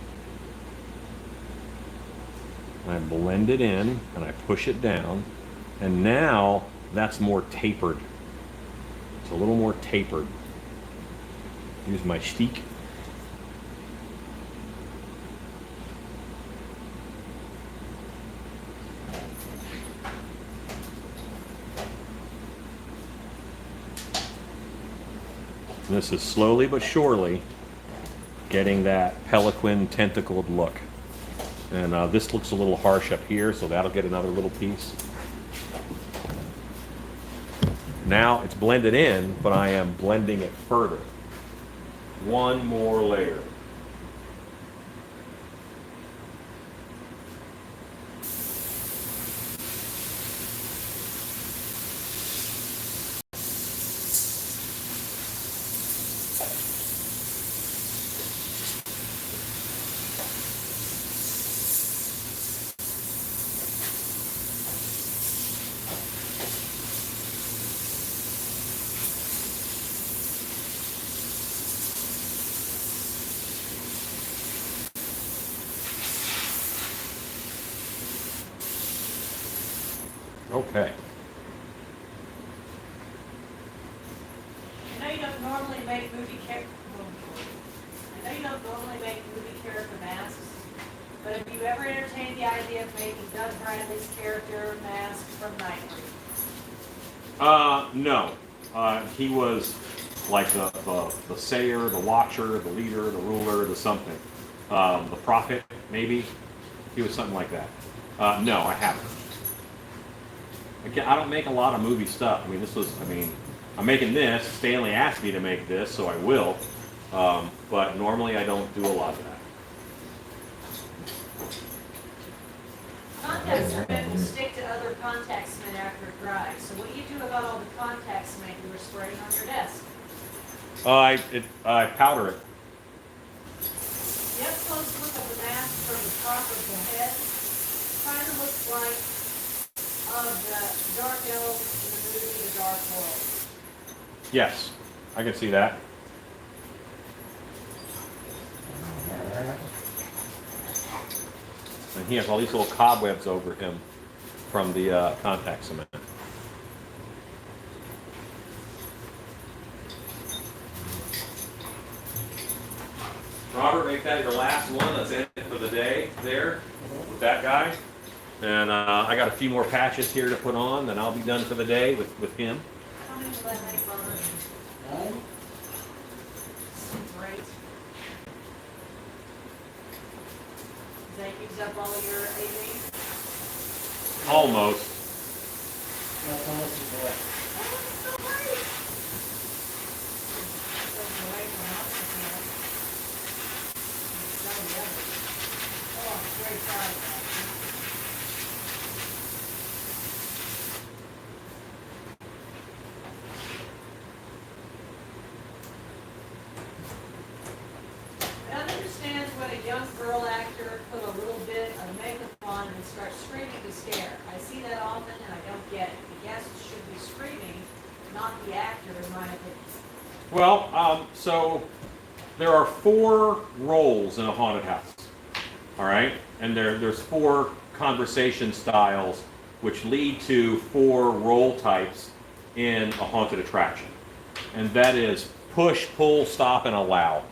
and I blend it in, and I push it down, and now that's more tapered. It's a little more tapered. Use my stick. And this is slowly but surely getting that pelican tentacled look. And this looks a little harsh up here, so that'll get another little piece. Now it's blended in, but I am blending it further. One more layer. Okay. I know you don't normally make movie character masks, but have you ever entertained the idea of making Doug Bradley's character mask from Nightbreed? No. He was like the sayer, the watcher, the leader, the ruler, the something. The prophet, maybe. He was something like that. No, I haven't. Again, I don't make a lot of movie stuff. I mean, I'm making this. Stanley asked me to make this, so I will. But normally I don't do a lot of that. Contact cement will stick to other contact cement after it dries. So what do you do about all the contact cement you were spraying on your desk? I powder it. The up close look of the mask from the top of the head kind of looks like the dark elves in the movie The Dark World. Yes, I can see that. And he has all these little cobwebs over him from the contact cement. Robert, make that your last one. That's it for the day there with that guy. And I got a few more patches here to put on, then I'll be done for the day with him. How many will that make, Robert? Great. Does that use up all of your AV? Almost. Oh, it's so great. Goes away from us if you like. Some of the others. Oh, great product. I don't understand when a young girl actor put a little bit of makeup on and starts screaming to scare. I see that often and I don't get it. The guests should be screaming, not the actor, in my opinion. Well, so there are 4 roles in a haunted house. All right? And there's 4 conversation styles which lead to 4 role types in a haunted attraction. And that is push, pull, stop, and allow.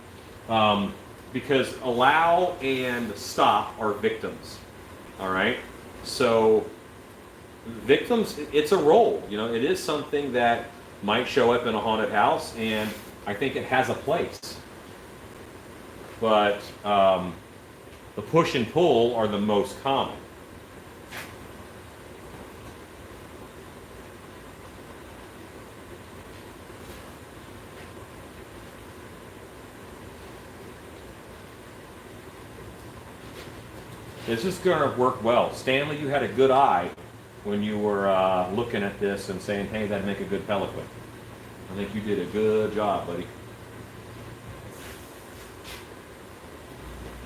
Because allow and stop are victims. All right? So victims, it's a role. You know, it is something that might show up in a haunted house, and I think it has a place. But the push and pull are the most common. This is going to work well. Stanley, you had a good eye when you were looking at this and saying, hey, that'd make a good pelican. I think you did a good job, buddy.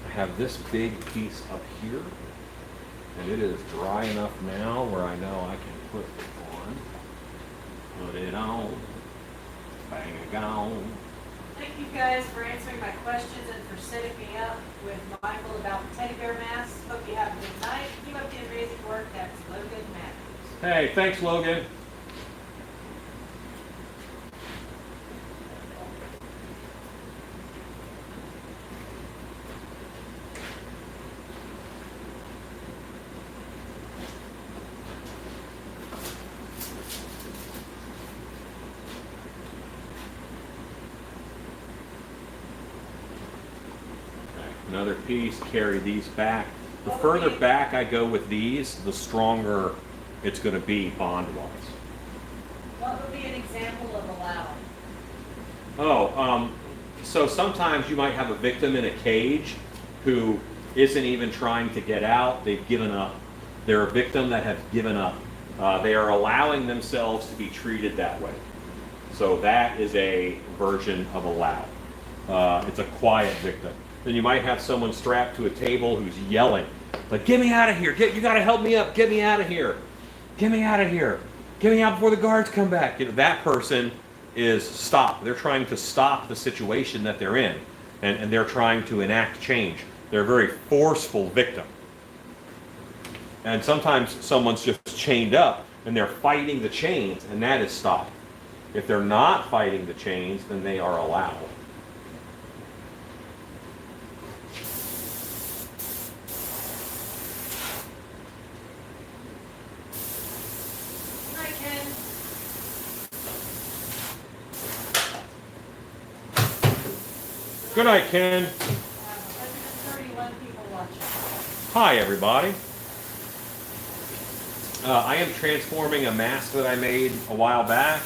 I have this big piece up here, and it is dry enough now where I know I can put it on. Put it on. Bang it gone. Thank you guys for answering my questions and for setting me up with Michael about the teddy bear masks. Hope you have a good night. Keep up the amazing work. That's Logan Matthews. Hey, thanks, Logan. Another piece, carry these back. The further back I go with these, the stronger it's going to be bond-wise. What would be an example of allowing? So sometimes you might have a victim in a cage who isn't even trying to get out. They've given up. They're a victim that have given up. They are allowing themselves to be treated that way. So that is a version of allow. It's a quiet victim. Then you might have someone strapped to a table who's yelling, like, get me out of here. You got to help me up. Get me out of here. Get me out of here. Get me out before the guards come back. You know, that person is stop. They're trying to stop the situation that they're in, and they're trying to enact change. They're a very forceful victim. And sometimes someone's just chained up and they're fighting the chains, and that is stop. If they're not fighting the chains, then they are allowed. Hi, Ken. Good night, Ken. 131 people watching. Hi, everybody. I am transforming a mask that I made a while back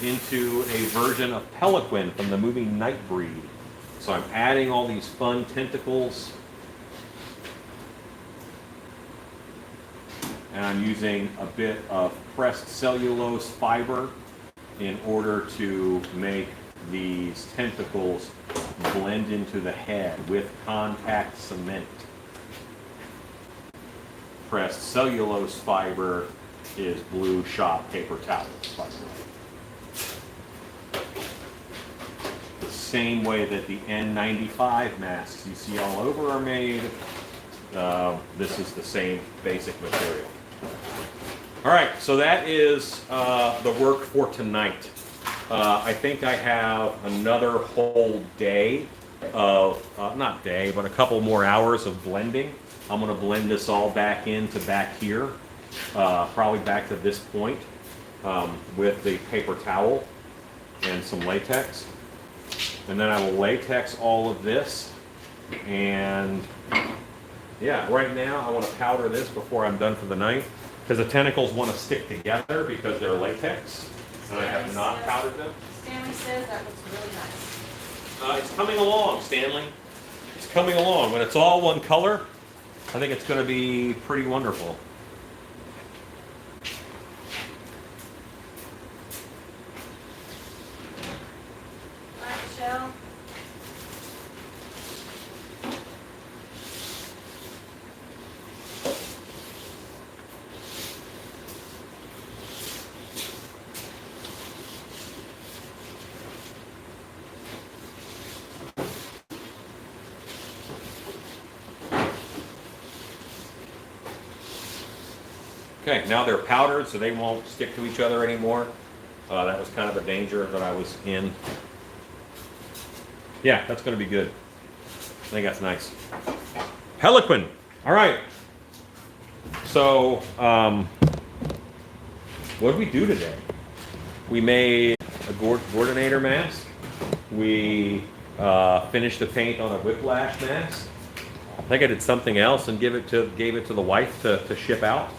into a version of Peliquin from the movie Nightbreed. So I'm adding all these fun tentacles. And I'm using a bit of pressed cellulose fiber in order to make these tentacles blend into the head with contact cement. Pressed cellulose fiber is blue shop paper towels, by the way. The same way that the N95 masks you see all over are made, this is the same basic material. All right, so that is the work for tonight. I think I have another whole day of, not day, but a couple more hours of blending. I'm going to blend this all back into back here, probably back to this point, with the paper towel and some latex. And then I will latex all of this. And yeah, right now I want to powder this before I'm done for the night, because the tentacles want to stick together because they're latex, and I have not powdered them. Stanley says that looks really nice. It's coming along, Stanley. It's coming along. When it's all one color, I think it's going to be pretty wonderful. Hi, Michelle. Okay, now they're powdered, so they won't stick to each other anymore. That was kind of a danger that I was in. Yeah, that's going to be good. I think that's nice. Peliquin. All right. So, what did we do today? We made a coordinator mask. We finished the paint on a whiplash mask. I think I did something else and gave it to the wife to ship out.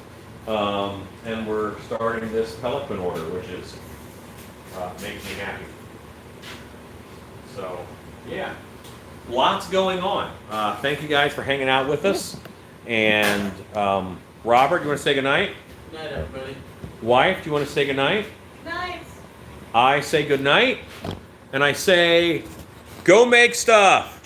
And we're starting this Peliquin order, which is makes me happy. So, yeah, lots going on. Thank you guys for hanging out with us. And Robert, you want to say goodnight? Good night, everybody. Wife, do you want to say goodnight? Nice. I say goodnight, and I say, go make stuff.